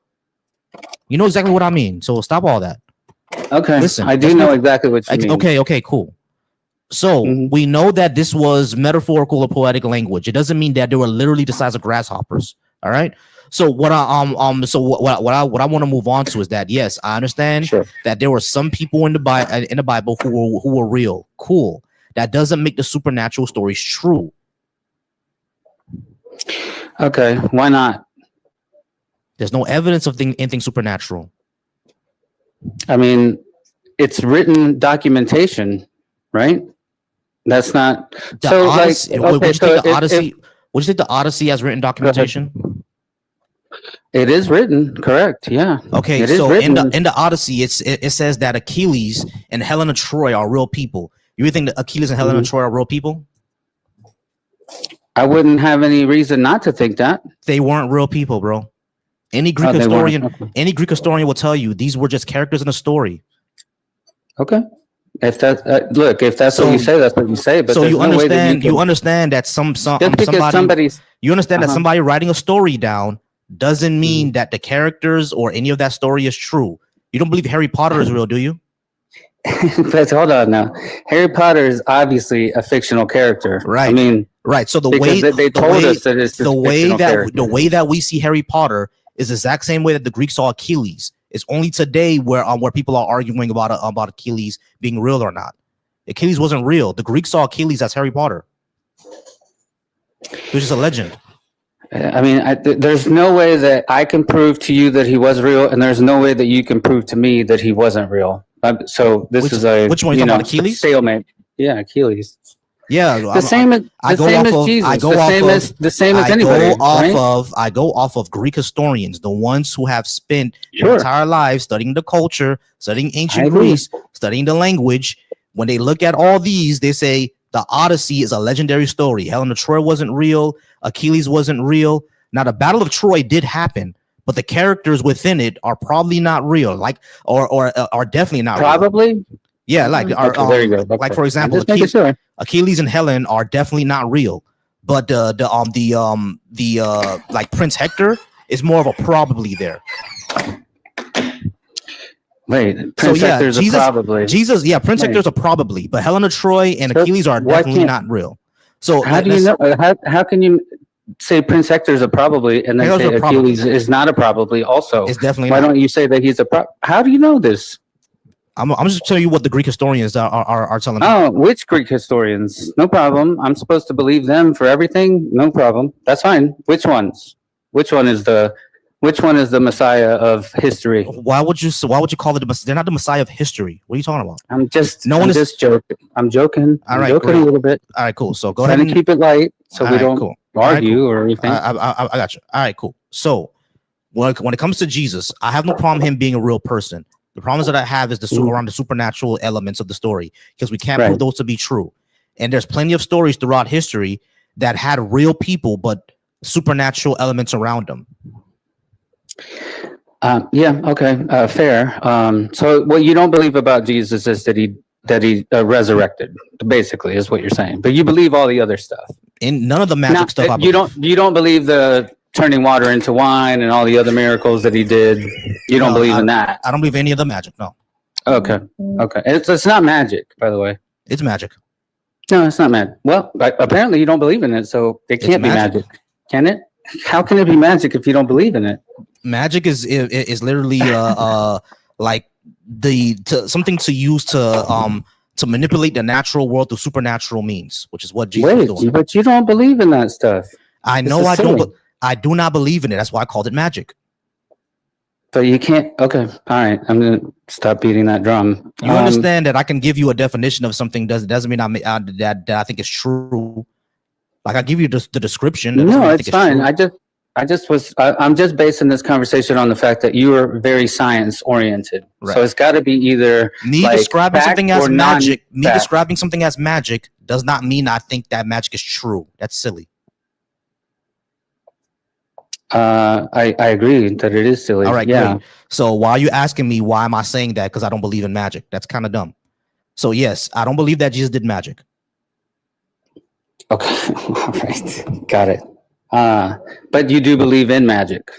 You know exactly what I mean. So stop all that. Okay. Listen, I do let's know move- exactly what you mean. Okay, cool. So Mhm. we know that this was metaphorical or poetic language. It doesn't mean that they were literally the size of grasshoppers. All right. So what I what I want to move on to is that yes, I understand Sure. that there were some people in the Bible who were real. Cool. That doesn't make the supernatural stories true. Okay. Why not? There's no evidence of anything supernatural. I mean, it's written documentation, right? That's not. The so, Odyssey, like, would okay, you so think the if- Odyssey? Would you think the Odyssey has written documentation? It is written, correct? Yeah. Okay, It is so written. in the Odyssey, it says that Achilles and Helen of Troy are real people. You really think that Achilles and Helen of Troy are real people? I wouldn't have any reason not to think that. They weren't real people, bro. Any Greek Oh, they weren't. historian, Okay. any Greek historian will tell you these were just characters in a story. Okay. If that look, if that's So- what you say, that's what you say. But So there's you no way that understand. can- You understand that just because somebody. somebody's You understand that Uh-huh. somebody writing a story down doesn't mean that the characters or any of that story is true. You don't believe Harry Potter is real, do you? but hold on now. Harry Potter is obviously a fictional character. Right. I mean, Right. So the because way they the told way- us that it's the way fictional that character. the way that we see Harry Potter is the exact same way that the Greeks saw Achilles. It's only today where people are arguing about Achilles being real or not. Achilles wasn't real. The Greeks saw Achilles as Harry Potter. It was just a legend. I mean, there's no way that I can prove to you that he was real, and there's no way that you can prove to me that he wasn't real. So this Which- is a which one you talking about, Achilles? stalemate. Yeah, Achilles. Yeah, The same as I go off of- Jesus. I go the off same of- as the same as I anybody. right? go off of Greek historians, the ones who have spent their Sure. entire lives studying the culture, studying I ancient agree. Greece, studying the language. When they look at all these, they say the Odyssey is a legendary story. Helen of Troy wasn't real. Achilles wasn't real. Now, the Battle of Troy did happen, but the characters within it are probably not real. Or are definitely not real. Probably. Yeah, like Okay, there you go. Okay. like for example, I'm just making sure. Achilles and Helen are definitely not real, but the like Prince Hector is more of a probably there. Wait, Prince yeah, Hector's a Jesus- probably. Jesus, yeah, Prince Right. Hector's a probably, but Helen of Troy and So Achilles are why definitely can't- not real. So How do you know? How can you say Prince Hector's a probably and then Hector's say a probably. Achilles is not a probably also? It's definitely Why not. don't you say that he's a pro? How do you know this? I'm just telling you what the Greek historians are telling me. Oh, which Greek historians? No problem. I'm supposed to believe them for everything. No problem. That's fine. Which ones? Which one is the Messiah of history? Why would you call it they're not the Messiah of history? What are you talking about? I'm just No one I'm is- just joking. I'm joking. All I'm right, joking great. a little bit. All right, cool. So go ahead Trying and to keep it light so All we right, don't cool. All right, argue or anything. I got you. All right, cool. So when it comes to Jesus, I have no problem him being a real person. The problems that I have is around the supernatural elements of the story because we can't Right. prove those to be true. And there's plenty of stories throughout history that had real people but supernatural elements around them. Yeah. Okay. Fair. So what you don't believe about Jesus is that he resurrected, basically, is what you're saying. But you believe all the other stuff. And none of the magic Now, stuff. I you believe. don't. You don't believe the turning water into wine and all the other miracles that he did. You don't No, believe in that. I don't believe any of the magic. No, Okay. Okay. It's not magic, by the way. it's magic. No, it's not magic. Well, apparently you don't believe in it, so it It's can't be magic. magic. Can it? How can it be magic if you don't believe in it? Magic is literally like something to use to manipulate the natural world through supernatural means, which is what Jesus is Wait, doing. but you don't believe in that stuff. I this know is I don't. silly. I do not believe in it. That's why I called it magic. So you can't. Okay. All right. I'm gonna stop beating that drum. You understand that I can give you a definition of something doesn't mean that I think is true. Like I give you the description. that doesn't mean No, I it's think fine. true. I just I'm just basing this conversation on the fact that you are very science oriented. Right. So it's got to be either me like describing fact something as or magic. Me non-fact. describing something as magic does not mean I think that magic is true. That's silly. I agree that it is silly. All right, yeah. great. So why are you asking me why am I saying that? Because I don't believe in magic. That's kind of dumb. So yes, I don't believe that Jesus did magic. Okay. All right. Got it. But you do believe in magic?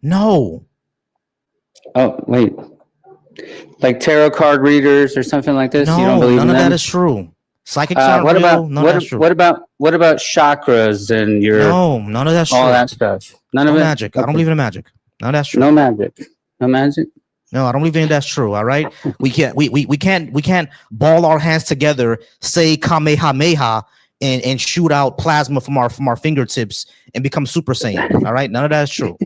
No. Oh, wait. Like tarot card readers or something like this? You don't No, believe none in of them? that is true. Psychics aren't What real. about None of that's true. what about chakras and your No, none of that's true. all that stuff? None No of it. magic. I don't believe in magic. None of that's true. No magic. No magic. No, I don't believe any of that's true. All right. We can't ball our hands together, say Kamehameha, and shoot out plasma from our fingertips and become Super Saiyan. All right. None of that is true.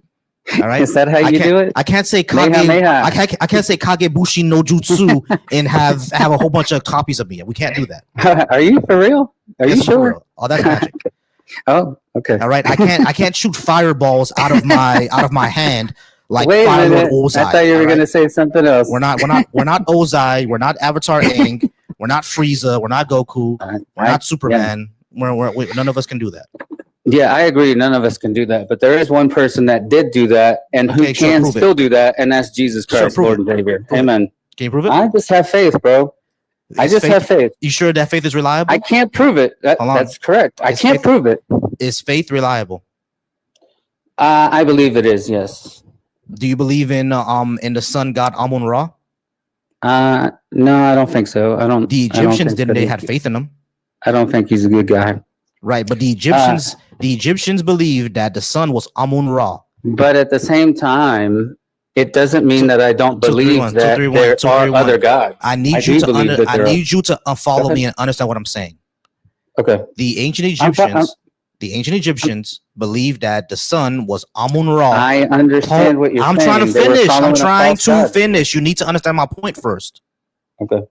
All right. Is that how you do it? I can't say Kage. Kamehameha. I can't say Kagebushi no Jutsu and have a whole bunch of copies of me. We can't do that. Are you for real? Are you Yes, for sure? real. Oh, that's magic. Oh, okay. All right. I can't shoot fireballs out of my hand like Wait a Fire Lord minute. Ozai. I thought you were all right? gonna say something else. We're not Ozai. We're not Avatar Aang. We're not Frieza. We're not Goku. We're not Superman. We none of us can do that. Yeah, I agree. None of us can do that, but there is one person that did do that, and who Okay, sure, can prove it. still do that, and that's Jesus Sure, Christ, prove Lord it. and Savior. Prove it. Amen. Can you prove it? I just have faith, bro. I Is just faith- have faith. You sure that faith is reliable? I can't prove it. Hold on. That's correct. I Is can't faith- prove it. Is faith reliable? I believe it is. Yes. Do you believe in the sun god Amun Ra? No, I don't think so. I don't. The I don't Egyptians think didn't. that They had faith in him, I don't think he's a good guy. right? But the Egyptians believed that the sun was Amun Ra. But at the same time, it doesn't mean that I don't believe 231, that 231, there are 231. other gods. I need I you do to believe that I there are- need you to follow Go me and understand what I'm saying. Okay. The ancient I'm- Egyptians believed that the sun was Amun Ra. I understand what you're I'm saying. trying to They were finish. following I'm a trying false to god. finish. You need to understand my point first. Okay.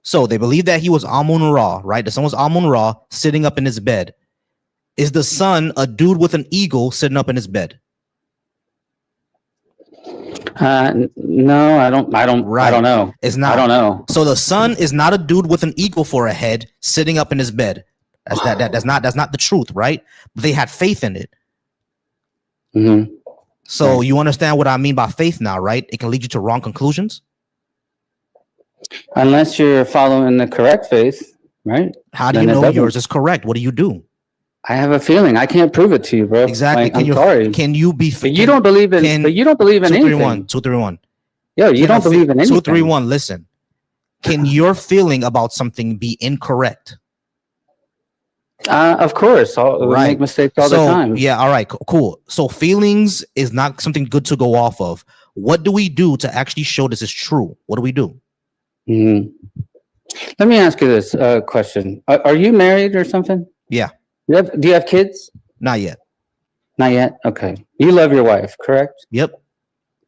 So they believe that he was Amun Ra, right? The sun was Amun Ra sitting up in his bed. Is the sun a dude with an eagle sitting up in his bed? No, I don't. Right. I don't know. It's not. I don't know. So the sun is not a dude with an eagle for a head sitting up in his bed. That's not the truth, right? But they had faith in it. Mm-hmm. So you understand what I mean by faith now, right? It can lead you to wrong conclusions. Unless you're following the correct faith, right? How do Then you it know doesn't. yours is correct? What do you do? I have a feeling. I can't prove it to you, bro. Exactly. Like, I'm sorry. Can you be? But you don't believe in. But you don't believe in anything. 231. Yo, you don't believe in anything. 231. Listen. Can your feeling about something be incorrect? Of course. We Right. make mistakes all the time. Yeah. All right. Cool. So feelings is not something good to go off of. What do we do to actually show this is true? What do we do? Mhm. Let me ask you this question: Are you married or something? Yeah. Do you have kids? Not yet. Not yet. Okay. You love your wife, correct? Yep.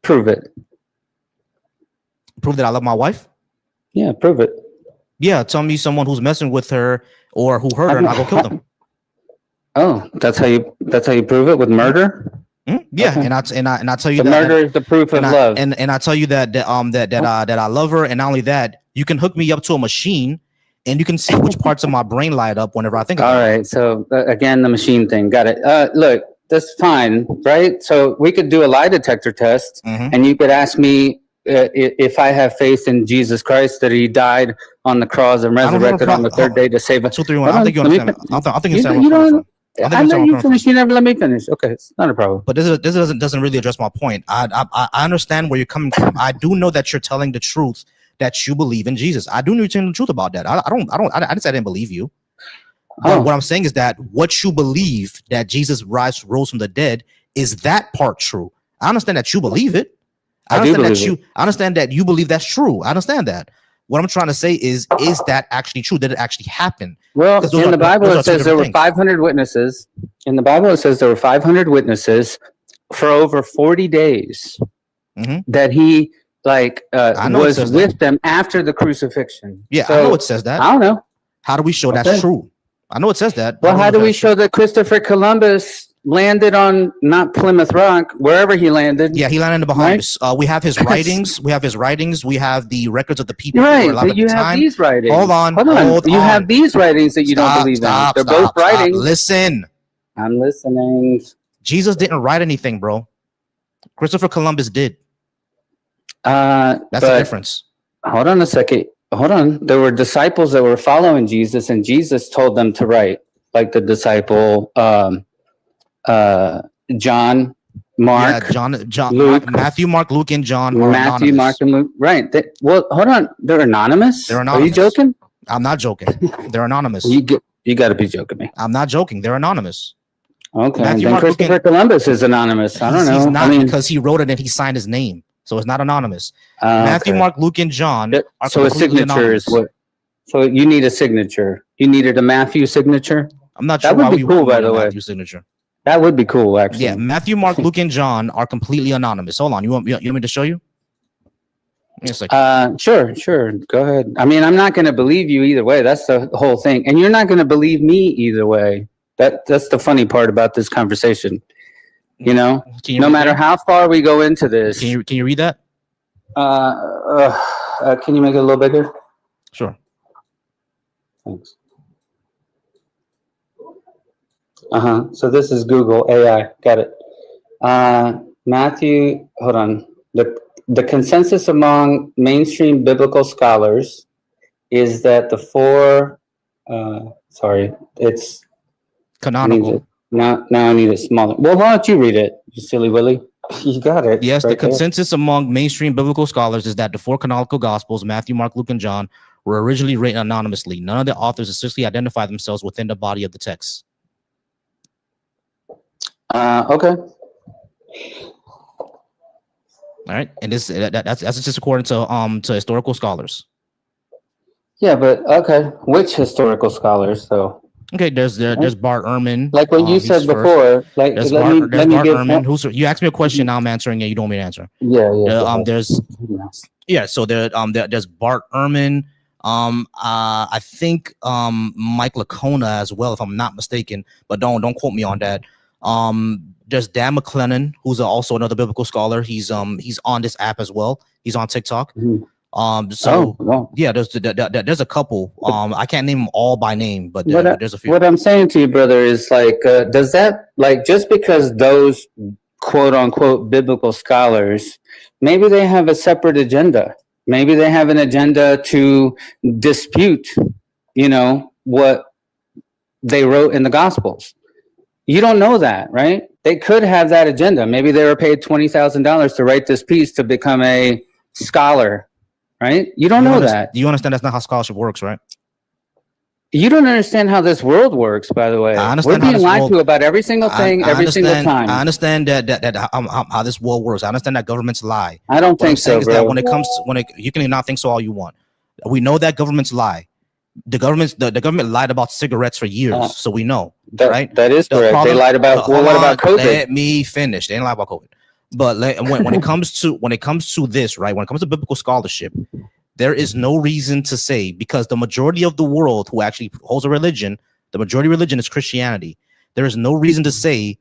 Prove it. Prove that I love my wife? Yeah, prove it. Yeah. Tell me someone who's messing with her or who hurt her, and I'll go kill them. Oh, that's how you prove it with murder. Yeah, Okay. and I tell you The that murder is the proof of and love. I tell you that I love her, and not only that, you can hook me up to a machine, and you can see which parts of my brain light up whenever I think about All it. right. So again, the machine thing. Got it. Look, that's fine, right? So we could do a lie detector test, Mhm. and you could ask me if I have faith in Jesus Christ that He died on the cross and don't have a resurrected on the problem. third day to save us. 231. I don't think you Hold on, understand. I think you You understand don't. where I'm coming from. I think I you let understand you where I'm coming finish. You never let me finish. Okay, it's not a problem. But this doesn't really address my point. I understand where you're coming from. I do know that you're telling the truth that you believe in Jesus. I do know you're telling the truth about that. I didn't say I didn't believe you. But Oh. what I'm saying is that what you believe that Jesus rose from the dead is that part true. I understand that you believe it. I do understand that believe I understand that you believe that's true. I understand that. What I'm trying to say is that actually true? Did it actually happen? Well, 'Cause those in are- the Bible those are it two says there were different things. 500 witnesses. In the Bible it says there were 500 witnesses for over 40 days Mhm. that He I know it was says with them after the crucifixion. Yeah, So, I know it says that. I don't know. How do we show Okay. that's true? I know it says that. Well, how do we that's show that Christopher Columbus landed on not Plymouth Rock, wherever he landed. Yeah, he landed in the Bahamas. We have his writings. We have the records of the people who were Right, alive but at you the have time. these writings. Hold on. You have these writings that you don't believe in. They're both writings. Listen. I'm listening. Jesus didn't write anything, bro. Christopher Columbus did. That's the difference. Hold on a second. Hold on. There were disciples that were following Jesus, and Jesus told them to write, like the disciple John, Mark, John, Luke, Matthew, Mark, Luke, and John are Matthew, anonymous. Mark, and Luke. Right. Well, hold on. They're anonymous. They're anonymous. Are you joking? I'm not joking. They're anonymous. You got to be joking me. I'm not joking. They're anonymous. Okay. Matthew, then Mark, Christopher Luke, Columbus is anonymous. I don't know. He's not, because he wrote it and he signed his name, so it's not anonymous. Matthew, okay. Mark, Luke, and John are so a signature anonymous. is what. So you need a signature. You needed a Matthew signature. I'm not sure. That would be cool, by the way. Matthew signature. That would be cool, actually. Yeah, Matthew, Mark, Luke, and John are completely anonymous. Hold on, you want me to show you? Sure. Go ahead. I mean, I'm not going to believe you either way. That's the whole thing, and you're not going to believe me either way. That's the funny part about this conversation. You know, no matter how far we go into this. Can you read that? Can you make it a little bigger? Sure. Thanks. So this is Google AI. Got it. Matthew, hold on. The consensus among mainstream biblical scholars is that the four. It's canonical. Now I need it smaller. Well, why don't you read it, you silly Willy? You got it. Yes, right the consensus among mainstream biblical scholars is that the four canonical gospels, Matthew, Mark, Luke, and John, were originally written anonymously. None of the authors essentially identify themselves within the body of the text. Okay. All right, and that's just according to historical scholars. Yeah, but okay, which historical scholars though? Okay, there's Bart Ehrman. Like when you said before, like there's let Bart me give Ehrman. You asked me a question, now I'm answering it. You don't want me to answer. Yeah. So there's Bart Ehrman. I think Mike Lacona as well, if I'm not mistaken, but don't quote me on that. There's Dan McLennan, who's also another biblical scholar. He's on this app as well. He's on TikTok. Mm-hmm. Yeah, there's a couple. I can't name them all by name, but there's a few. What I'm saying to you, brother, is like, does that, like, just because those quote unquote biblical scholars, maybe they have a separate agenda. Maybe they have an agenda to dispute, what they wrote in the Gospels. You don't know that, right? They could have that agenda. Maybe they were paid $20,000 to write this piece to become a scholar, right? You don't know that. You understand that's not how scholarship works, right? You don't understand how this world works, by the way. I understand. We're being lied to about every single thing, every single time. I understand how this world works. I understand that governments lie. I don't think so, bro. That when it comes to you can not think so all you want. We know that governments lie. The government lied about cigarettes for years, so we know, right? That is correct. They lied about. Well, what about COVID? Let me finish. They didn't lie about COVID. But when it comes to this, right? When it comes to biblical scholarship, there is no reason to say, because the majority of the world who actually holds a religion, the majority religion is Christianity. There is no reason to say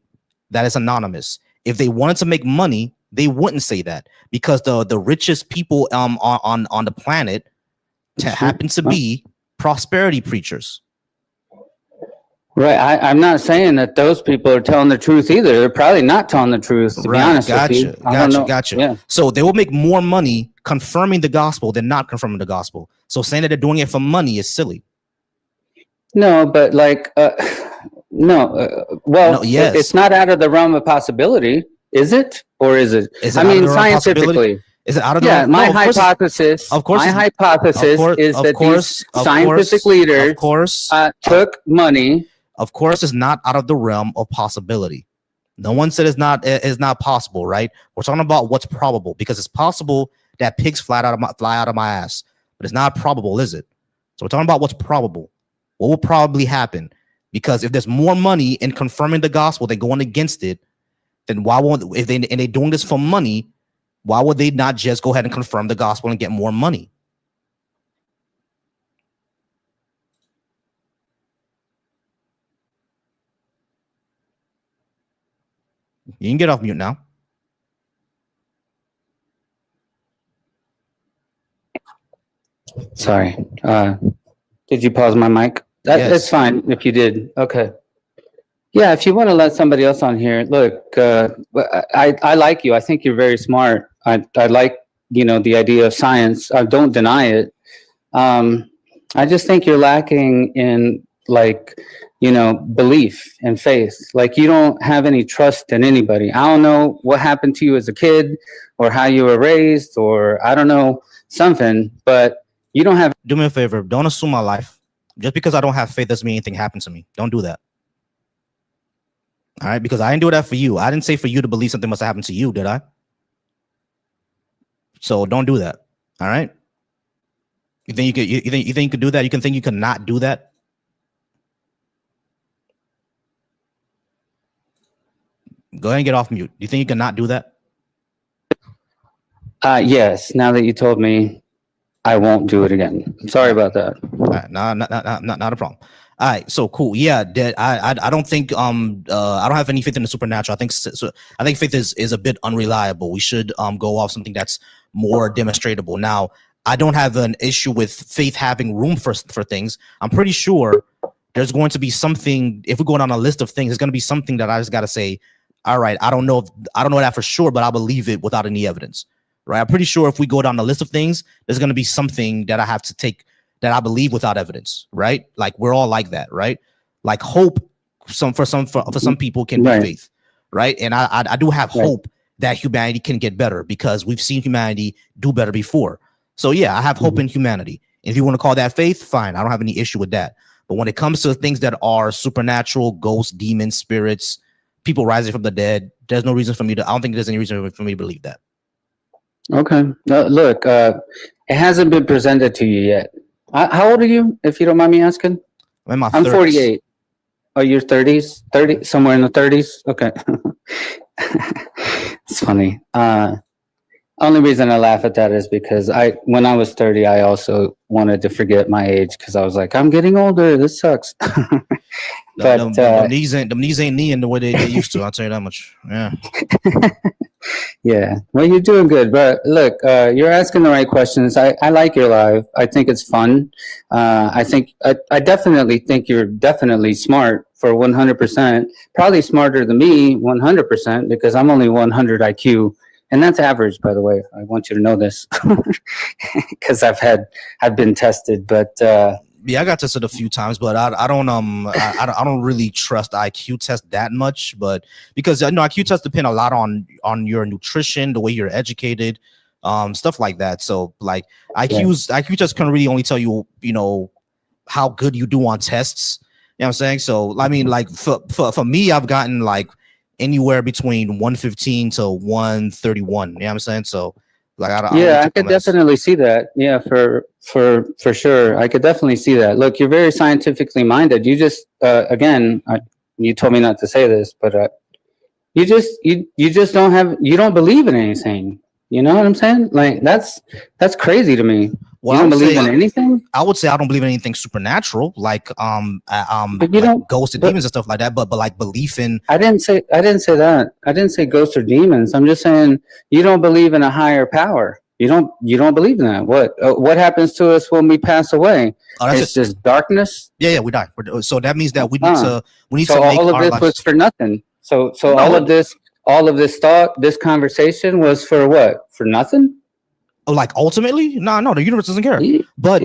that it's anonymous. If they wanted to make money, they wouldn't say that, because the richest people on the planet happen to be prosperity preachers. Right. I'm not saying that those people are telling the truth either. They're probably not telling the truth, to be honest with you. Gotcha. Yeah. So they will make more money confirming the gospel than not confirming the gospel. So saying that they're doing it for money is silly. No, but like, yes. It's not out of the realm of possibility, is it? Or is it? I mean, scientifically. Is it out of the realm? My hypothesis is that these scientific leaders took money. Of course, it's not out of the realm of possibility. No one said it's not possible, right? We're talking about what's probable, because it's possible that pigs fly out of my ass, but it's not probable, is it? So we're talking about what's probable. What will probably happen? Because if there's more money in confirming the gospel than going against it, then why won't, if they're doing this for money, why would they not just go ahead and confirm the gospel and get more money? You can get off mute now. Sorry. Did you pause my mic? Yes. That's fine if you did. Okay. Yeah, if you want to let somebody else on here, look, I like you. I think you're very smart. I like, the idea of science. I don't deny it. I just think you're lacking in belief and faith. Like you don't have any trust in anybody. I don't know what happened to you as a kid or how you were raised or I don't know something, but you don't have. Do me a favor. Don't assume my life. Just because I don't have faith doesn't mean anything happened to me. Don't do that. All right, because I didn't do that for you. I didn't say for you to believe something must have happened to you, did I? So don't do that. All right. You think you think you could do that? You can think you could not do that? Go ahead and get off mute. You think you can not do that? Yes. Now that you told me, I won't do it again. Sorry about that. Not a problem. All right, so cool. Yeah, I don't think I don't have any faith in the supernatural. I think faith is a bit unreliable. We should go off something that's more demonstrable. Now, I don't have an issue with faith having room for things. I'm pretty sure there's going to be something. If we go down a list of things, there's going to be something that I just got to say, all right, I don't know that for sure, but I believe it without any evidence. Right? I'm pretty sure if we go down the list of things, there's going to be something that I have to take that I believe without evidence, right? Like we're all like that, right? Like hope for some people can be faith, right? And I do have hope that humanity can get better because we've seen humanity do better before. So yeah, I have hope in humanity. And if you want to call that faith, fine. I don't have any issue with that. But when it comes to things that are supernatural, ghosts, demons, spirits, people rising from the dead, there's no reason for me to. I don't think there's any reason for me to believe that. Okay. Look, it hasn't been presented to you yet. How old are you, if you don't mind me asking? I'm in my 30s. I'm 48. Oh, you're 30s? 30, somewhere in the 30s? Okay. It's funny. Only reason I laugh at that is because when I was 30, I also wanted to forget my age because I was like, I'm getting older. This sucks. But the knees ain't kneeing the way they used to. I'll tell you that much. Yeah. Yeah. Well, you're doing good. But look, you're asking the right questions. I like your live. I think it's fun. I definitely think you're definitely smart for 100%. Probably smarter than me 100% because I'm only 100 IQ. And that's average, by the way. I want you to know this because I've been tested, but yeah, I got tested a few times, but I don't really trust IQ test that much, but because IQ tests depend a lot on your nutrition, the way you're educated, stuff like that. So like IQ tests can really only tell you how good you do on tests. You know what I'm saying? So I mean, like for me, I've gotten like anywhere between 115 to 131. You know what I'm saying? So like I could definitely see that. Yeah, for sure. I could definitely see that. Look, you're very scientifically minded. You just again, you told me not to say this, but you just don't believe in anything. You know what I'm saying? Like that's crazy to me. Well, you don't believe in anything? I would say I don't believe in anything supernatural, like but you don't, ghosts and demons and stuff like that. But like belief in. I didn't say that. I didn't say ghosts or demons. I'm just saying you don't believe in a higher power. You don't believe in that. What happens to us when we pass away? It's just darkness. Yeah, we die. So that means that we need to make all of this was for nothing. So no, all of this thought, this conversation was for what? For nothing? Like ultimately, no, the universe doesn't care. But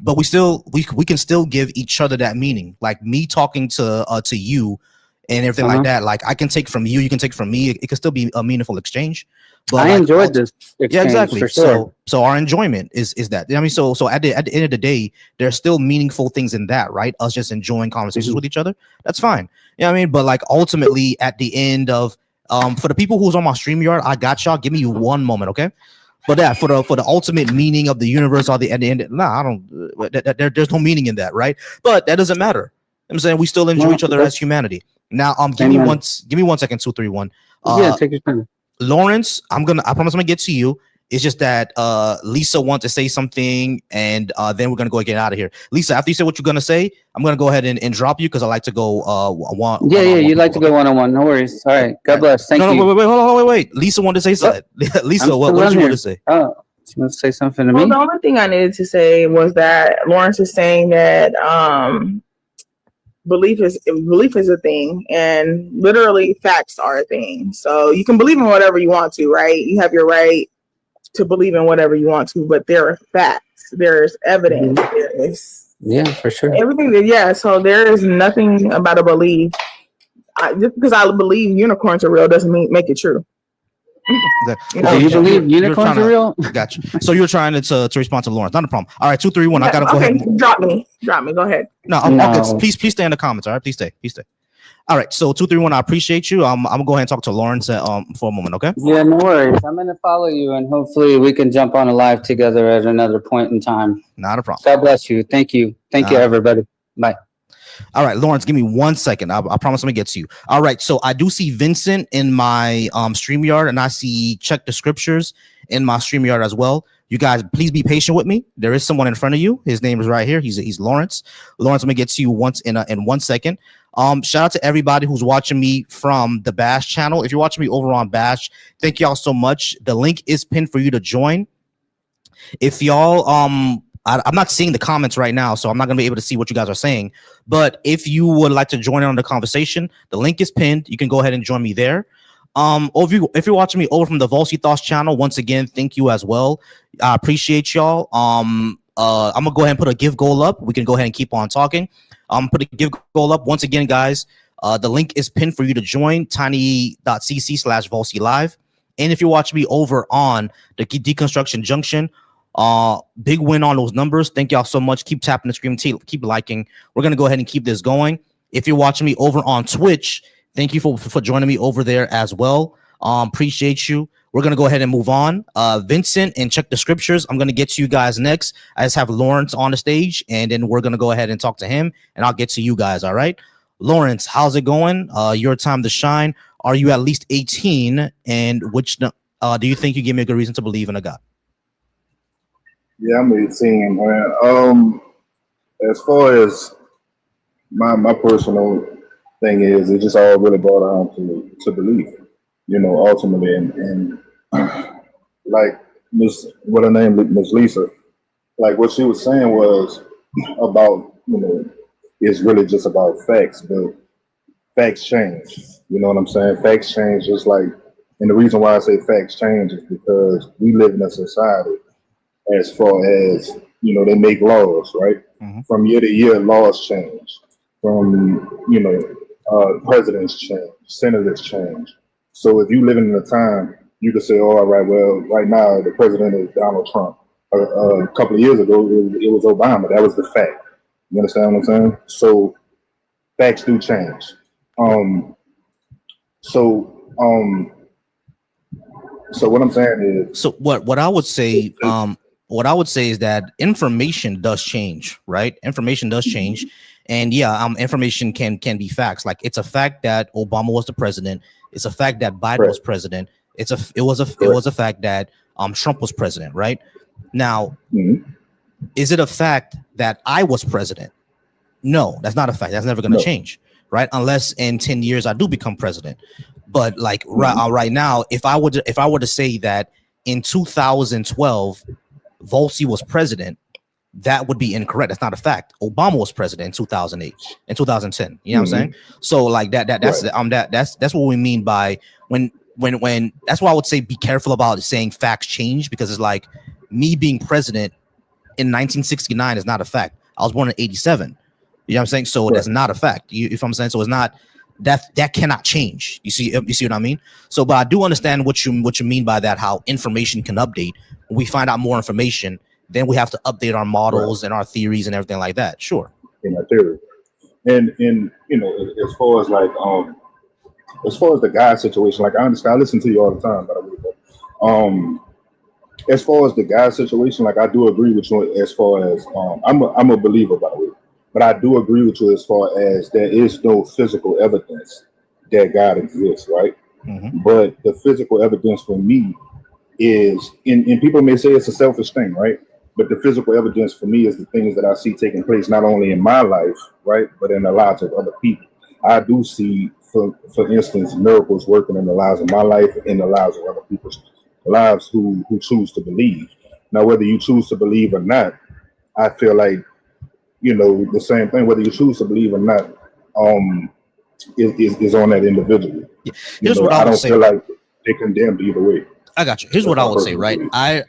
but we can still give each other that meaning. Like me talking to you and everything like that. Like I can take from you, you can take from me. It can still be a meaningful exchange. But I enjoyed this exchange. Yeah, exactly. For sure. So our enjoyment is that. I mean, so at the end of the day, there's still meaningful things in that, right? Us just enjoying conversations with each other. That's fine. You know what I mean? But like ultimately at the end of for the people who's on my StreamYard, I got y'all. Give me one moment, okay? But yeah, for the ultimate meaning of the universe, or the end, I don't. There's no meaning in that, right? But that doesn't matter. I'm saying we still enjoy each other as humanity. Now, give me one second. 231. Yeah, take your time. Lawrence, I promise I'm gonna get to you. It's just that Lisa wants to say something, and then we're gonna go get out of here. Lisa, after you say what you're gonna say, I'm gonna go ahead and drop you because I like to go Yeah, you like to go one-on-one. No worries. All right. God bless. Thank you. No, wait, hold on, wait. Lisa wanted to say something. Lisa, what did you want to say? Oh, you want to say something to me? Well, the only thing I needed to say was that Lawrence is saying that belief is a thing, and literally facts are a thing. So you can believe in whatever you want to, right? You have your right to believe in whatever you want to, but there are facts, there's evidence, there is for sure everything. So there is nothing about a belief. Just because I believe unicorns are real doesn't make it true. Do you believe unicorns are real? Gotcha. So you're trying to respond to Lawrence. Not a problem. All right, 2, 3, 1. I gotta go ahead. Drop me. Go ahead. No. Okay. Please stay in the comments. All right, please stay. All right, so 2, 3, 1. I appreciate you. I'm gonna go ahead and talk to Lawrence for a moment. Okay. Yeah, no worries. I'm gonna follow you, and hopefully we can jump on a live together at another point in time. Not a problem. God bless you. Thank you, everybody. Bye. All right, Lawrence, give me 1 second. I promise I'm gonna get to you. All right, so I do see Vincent in my StreamYard, and I see Check the Scriptures in my StreamYard as well. You guys, please be patient with me. There is someone in front of you. His name is right here. He's Lawrence. Lawrence, I'm gonna get to you in 1 second. Shout out to everybody who's watching me from the B.A.A.S.H channel. If you're watching me over on B.A.A.S.H, thank y'all so much. The link is pinned for you to join. If y'all I'm not seeing the comments right now, so I'm not gonna be able to see what you guys are saying. But if you would like to join in on the conversation, the link is pinned. You can go ahead and join me there. If you're watching me over from the Volsy Thoughts channel, once again, thank you as well. I appreciate y'all. I'm gonna go ahead and put a give goal up. We can go ahead and keep on talking. Put a give goal up once again, guys. The link is pinned for you to join tiny.cc/Volsy Live. And if you're watching me over on the Deconstruction Junction, big win on those numbers. Thank y'all so much. Keep tapping the screen, keep liking. We're gonna go ahead and keep this going. If you're watching me over on Twitch, thank you for joining me over there as well. Appreciate you. We're gonna go ahead and move on. Vincent and Check the Scriptures. I'm gonna get to you guys next. I just have Lawrence on the stage, and then we're gonna go ahead and talk to him, and I'll get to you guys. All right, Lawrence, how's it going? Your time to shine. Are you at least 18? And which do you think you give me a good reason to believe in a God? Yeah, I'm 18, man. As far as my personal thing is, it just all really boiled down to belief, ultimately. And like what her name, Miss Lisa, like what she was saying was about, it's really just about facts, but facts change. You know what I'm saying? Facts change just like, and the reason why I say facts change is because we live in a society as far as, they make laws, right? Mm-hmm. From year to year, laws change. From, presidents change, senators change. So if you live in a time, you could say, oh, all right, well, right now the president is Donald Trump. A couple of years ago, it was Obama. That was the fact. You understand what I'm saying? So facts do change. So what I'm saying is, so what I would say, is that information does change, right? Information does change, and information can be facts. Like it's a fact that Obama was the president. It's a fact that Biden was president. It was a fact that Trump was president, right? Now, is it a fact that I was president? No, that's not a fact. That's never going to change, right? Unless in 10 years I do become president. But like right now, if I were to say that in 2012 Volsy was president, that would be incorrect. That's not a fact. Obama was president in 2008 and 2010. You know what I'm saying? So like that's what we mean by when that's why I would say be careful about saying facts change, because it's like me being president in 1969 is not a fact. I was born in 87. You know what I'm saying? So that's not a fact. You know what I'm saying? So it's not that cannot change. You see what I mean? So, but I do understand what you mean by that, how information can update. When we find out more information, then we have to update our models and our theories and everything like that. Sure. In our theory. And as far as like as far as the guy situation, like I understand, I listen to you all the time, by the way, but as far as the guy situation, like I do agree with you as far as I'm a believer, by the way. But I do agree with you as far as there is no physical evidence that God exists, right? Mm-hmm. But the physical evidence for me is, and people may say it's a selfish thing, right? But the physical evidence for me is the things that I see taking place, not only in my life, right, but in the lives of other people. I do see, for instance, miracles working in the lives of my life and in the lives of other people's lives who choose to believe. Now, whether you choose to believe or not, I feel like, the same thing, whether you choose to believe or not, is on that individual. Yeah. Here's what I I would don't say. feel like they're condemned either way. I got you. Here's That's what I my would say, personal right?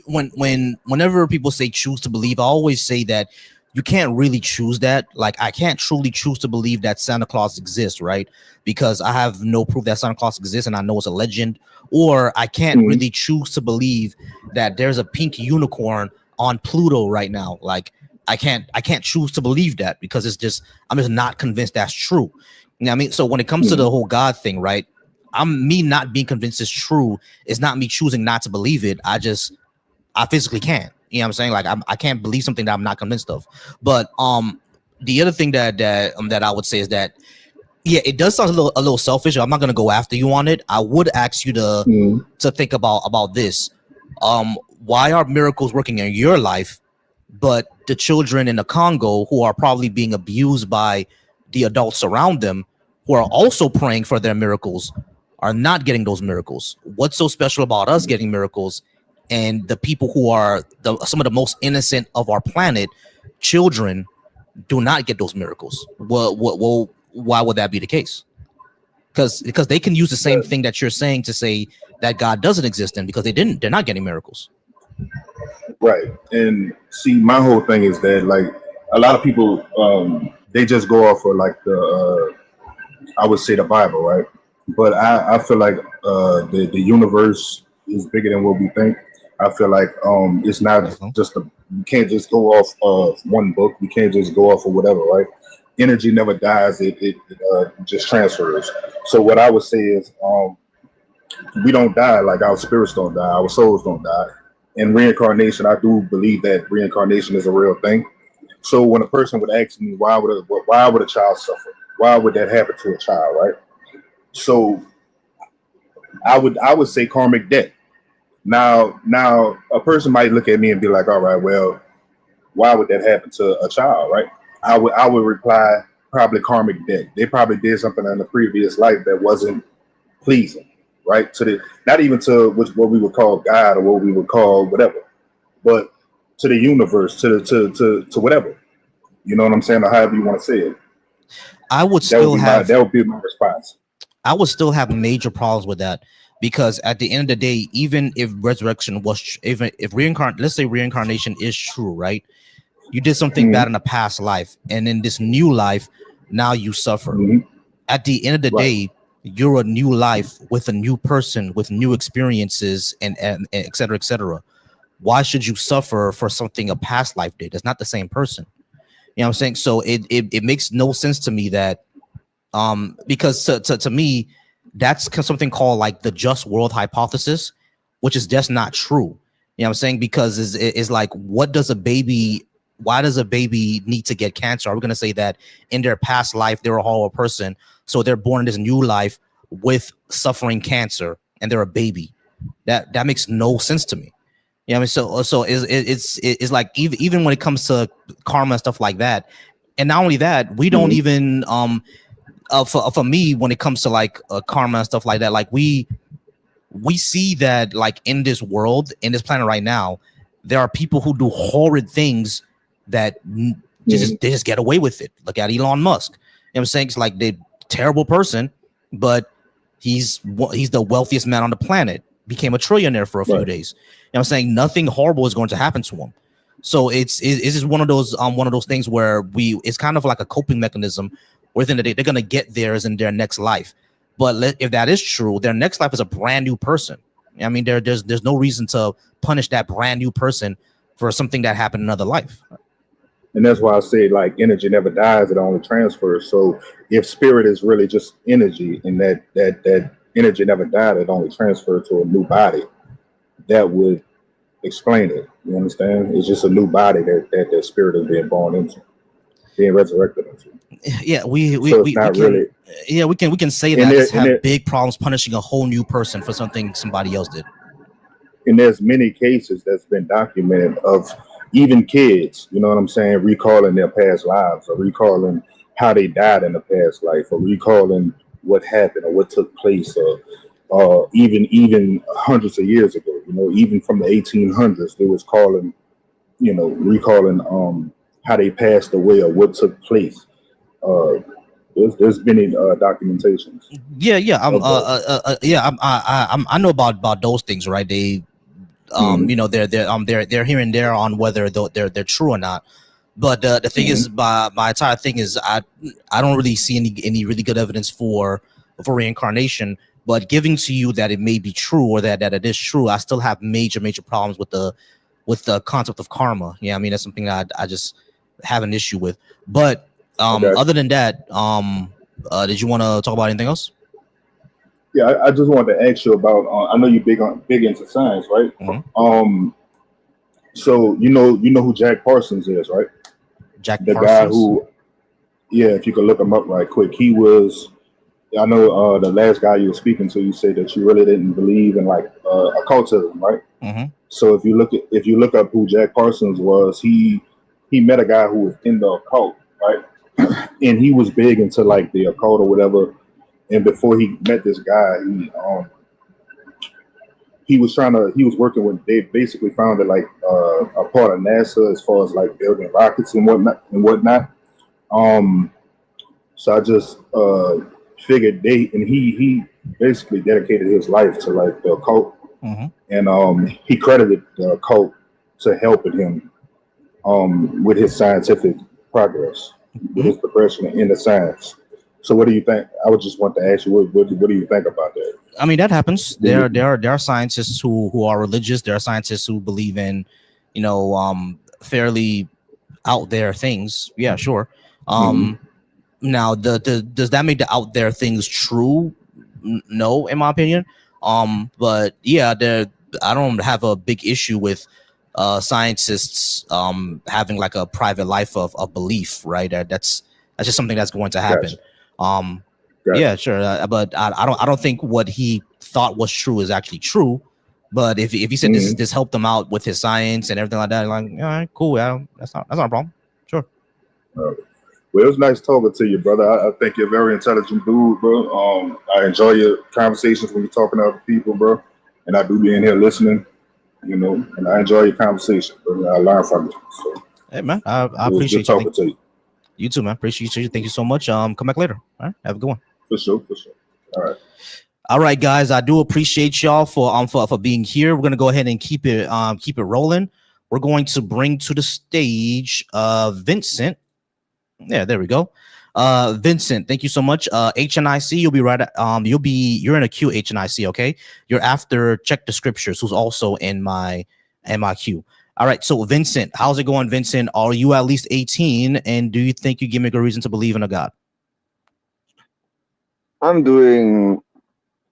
belief. Whenever people say choose to believe, I always say that you can't really choose that. Like, I can't truly choose to believe that Santa Claus exists, right? Because I have no proof that Santa Claus exists and I know it's a legend. Or I can't really choose to believe that there's a pink unicorn on Pluto right now. Like, I can't choose to believe that because I'm just not convinced that's true. You know what I mean? So when it comes to the whole God thing, right? Me not being convinced it's true. It's not me choosing not to believe it. I physically can't. You know what I'm saying? Like, I can't believe something that I'm not convinced of. But the other thing that I would say is that, yeah, it does sound a little selfish. I'm not gonna go after you on it. I would ask you to think about this. Why are miracles working in your life, but the children in the Congo who are probably being abused by the adults around them, who are also praying for their miracles, are not getting those miracles? What's so special about us getting miracles, and the people who are some of the most innocent of our planet, children, do not get those miracles? Why would that be the case? Because they can use the same thing that you're saying to say that God doesn't exist, and because they're not getting miracles. Right. And see, my whole thing is that, like, a lot of people, they just go off of like I would say the Bible, right? But I feel like the universe is bigger than what we think. I feel like it's not you can't just go off of one book. You can't just go off of whatever, right? Energy never dies. It just transfers. So what I would say is we don't die, like our spirits don't die, our souls don't die. And reincarnation, I do believe that reincarnation is a real thing. So when a person would ask me, why would a child suffer? Why would that happen to a child, right? So I would say karmic debt. Now a person might look at me and be like, all right, well, why would that happen to a child, right? I would reply, probably karmic debt. They probably did something in the previous life that wasn't pleasing, right? Not even to what we would call God or what we would call whatever, but to the universe, to whatever. You know what I'm saying? Or however you want to say it. That would be my response. I would still have major problems with that, because at the end of the day, even if resurrection was, even if let's say reincarnation is true, right? You did something bad in a past life, and in this new life, now you suffer. At the end of the day, you're a new life with a new person, with new experiences, and et cetera, et cetera. Why should you suffer for something a past life did? It's not the same person. You know what I'm saying? So it makes no sense to me that because to me, that's something called like the just world hypothesis, which is just not true. You know what I'm saying? Because it's like, why does a baby need to get cancer? Are we going to say that in their past life they were a horrible person, so they're born in this new life with suffering cancer and they're a baby? That makes no sense to me. You know what I mean? So it's like, even when it comes to karma and stuff like that, and not only that, we don't even for me, when it comes to like karma and stuff like that, like we see that like in this world, in this planet right now, there are people who do horrid things that they just get away with it. Look at Elon Musk. You know what I'm saying? It's like, the terrible person, but he's the wealthiest man on the planet. Became a trillionaire for a few days. You know what I'm saying? Nothing horrible is going to happen to him. So it's just one of those things where it's kind of like a coping mechanism. Within the day, they're gonna get theirs in their next life. But if that is true, their next life is a brand new person. I mean, there's no reason to punish that brand new person for something that happened in another life. And that's why I say, like, energy never dies; it only transfers. So if spirit is really just energy, and that energy never died, it only transferred to a new body, that would explain it. You understand? It's just a new body that spirit is being born into, being resurrected into. Yeah, we can say that have big problems punishing a whole new person for something somebody else did. and there's many cases that's been documented of even kids, you know what I'm saying, recalling their past lives, or recalling how they died in the past life, or recalling what happened or what took place, or even hundreds of years ago, you know, even from the 1800s, they was calling, you know, recalling how they passed away or what took place. There's many documentations. Yeah, yeah. Of Yeah. I know about those things, right? They, Mhm. you know, they're here and there on whether they're true or not. But the thing is, my entire thing is, I don't really see any really good evidence for reincarnation. But giving to you that it may be true, or that it is true, I still have major problems with the concept of karma. Yeah, I mean, that's something that I just have an issue with. But Okay. other than that, did you want to talk about anything else? Yeah, I just wanted to ask you about. I know you're big into science, right? Mhm. So you know who Jack Parsons is, right? Jack The Parsons? guy who, yeah, if you could look him up right quick, he was. I know the last guy you were speaking to, you said that you really didn't believe in like occultism, right? Mm-hmm. So if you look up who Jack Parsons was, he met a guy who was in the occult, right? And he was big into like the occult or whatever. And before he met this guy, he was working with, they basically founded like a part of NASA as far as like building rockets and whatnot. So I just figured he basically dedicated his life to like the occult, and he credited the occult to helping him with his scientific progress, with his progression in the science. So what do you think? I would just want to ask you, what do you think about that? I mean, that happens. There are scientists who are religious. There are scientists who believe in, you know, fairly out there things. Yeah, sure. Now, does that make the out there things true? No, in my opinion. But yeah, I don't have a big issue with scientists having like a private life of belief, right? That's just something that's going to happen. Gotcha. Yeah, sure. But I don't think what he thought was true is actually true. But if he said this helped him out with his science and everything like that, like, all right, cool. Yeah, that's not a problem. Sure. Well, it was nice talking to you, brother. I think you're a very intelligent dude, bro. I enjoy your conversations when you're talking to other people, bro. And I do be in here listening, you know, and I enjoy your conversation, bro. I learn from you. So, hey, man, I appreciate you. Talking to you. You too, man. Appreciate you. Thank you so much. Come back later. All right, have a good one. For sure. All right, guys. I do appreciate y'all for being here. We're gonna go ahead and keep it rolling. We're going to bring to the stage Vincent. Yeah, there we go. Vincent, thank you so much. HNIC, you'll be right. You're in a queue, HNIC. Okay, you're after Check the Scriptures, who's also in my queue. All right, so Vincent, how's it going, Vincent? Are you at least 18, and do you think you give me a good reason to believe in a God? I'm doing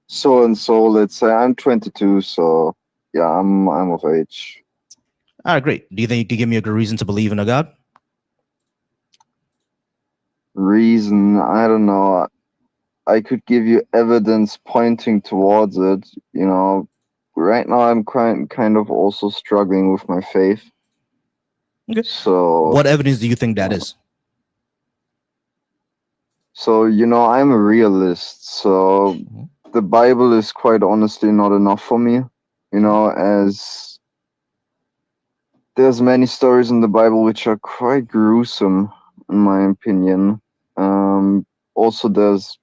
so and so. Let's say I'm 22, so yeah, I'm of age. All right, great. Do you think you could give me a good reason to believe in a God? Reason, I don't know. I could give you evidence pointing towards it. You know, right now I'm kind of also struggling with my faith. Okay. So, what evidence do you think that is? So, you know, I'm a realist. So, the Bible is quite honestly not enough for me. You know, as there's many stories in the Bible which are quite gruesome, in my opinion. Also, there's,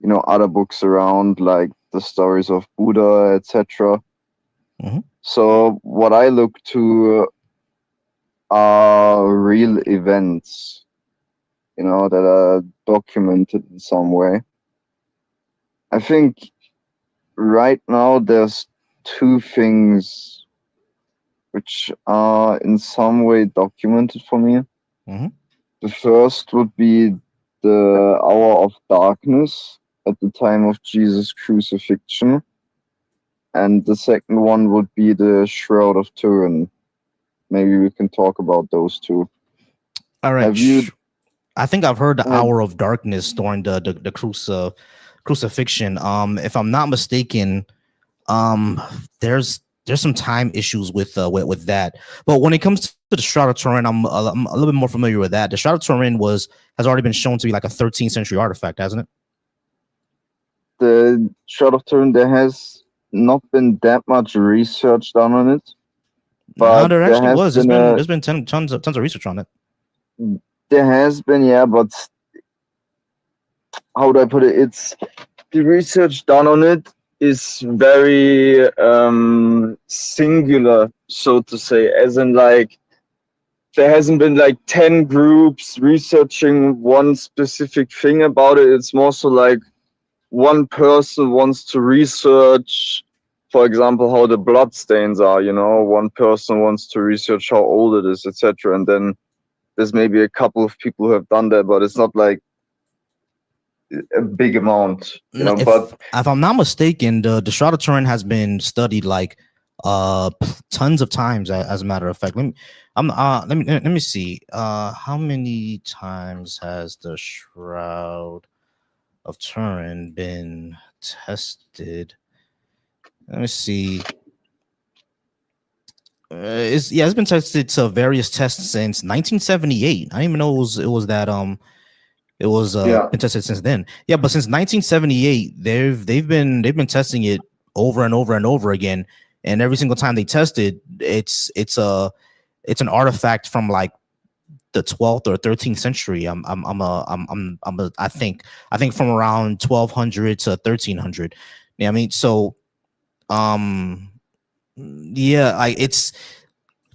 you know, other books around like the stories of Buddha, etc. So what I look to are real events, you know, that are documented in some way. I think right now there's two things which are in some way documented for me. The first would be the hour of darkness at the time of Jesus' crucifixion. And the second one would be the Shroud of Turin. Maybe we can talk about those two. All right. I think I've heard the hour of darkness during the crucifixion. If I'm not mistaken, there's there's some time issues with that. But when it comes to the Shroud of Turin, I'm a little bit more familiar with that. The Shroud of Turin has already been shown to be like a 13th century artifact, hasn't it? The Shroud of Turin, there has not been that much research done on it, No, but there there actually has was. been a There's been tons of research on it. there has been, yeah, but how would I put it? It's the research done on it is very singular, so to say, as in like there hasn't been like 10 groups researching one specific thing about it. It's more so like one person wants to research, for example, how the blood stains are, you know, one person wants to research how old it is, etc. And then there's maybe a couple of people who have done that, but it's not like a big amount, you know. But If I'm not mistaken, the Shroud of Turin has been studied like tons of times. As a matter of fact, let me see. How many times has the Shroud of Turin been tested? Let me see. It's been tested to various tests since 1978. I didn't even know it was that it was been tested since then. Yeah, but since 1978, they've been testing it over and over and over again, and every single time they test it, it's an artifact from like the 12th or 13th century. I think from around 1200 to 1300. Yeah, I mean, so yeah, like it's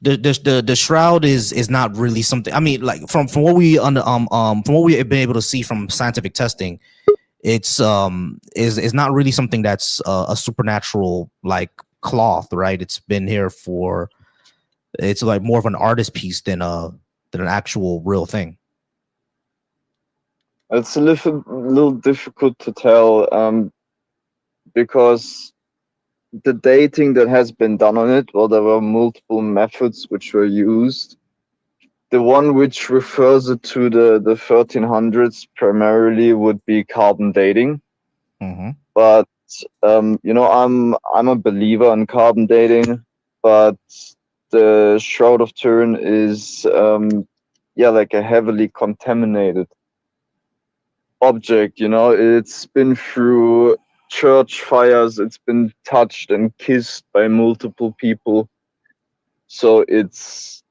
the shroud is not really something. I mean, like from what we from what we've been able to see from scientific testing, it's is not really something that's a supernatural like cloth, right? It's been here for it's like more of an artist piece than an actual real thing. it's a little difficult to tell because the dating that has been done on it, well, there were multiple methods which were used. The one which refers it to the 1300s primarily would be carbon dating. Mm-hmm. But you know, I'm a believer in carbon dating, but the Shroud of Turin is yeah, like a heavily contaminated object. You know, it's been through church fires, it's been touched and kissed by multiple people, so it's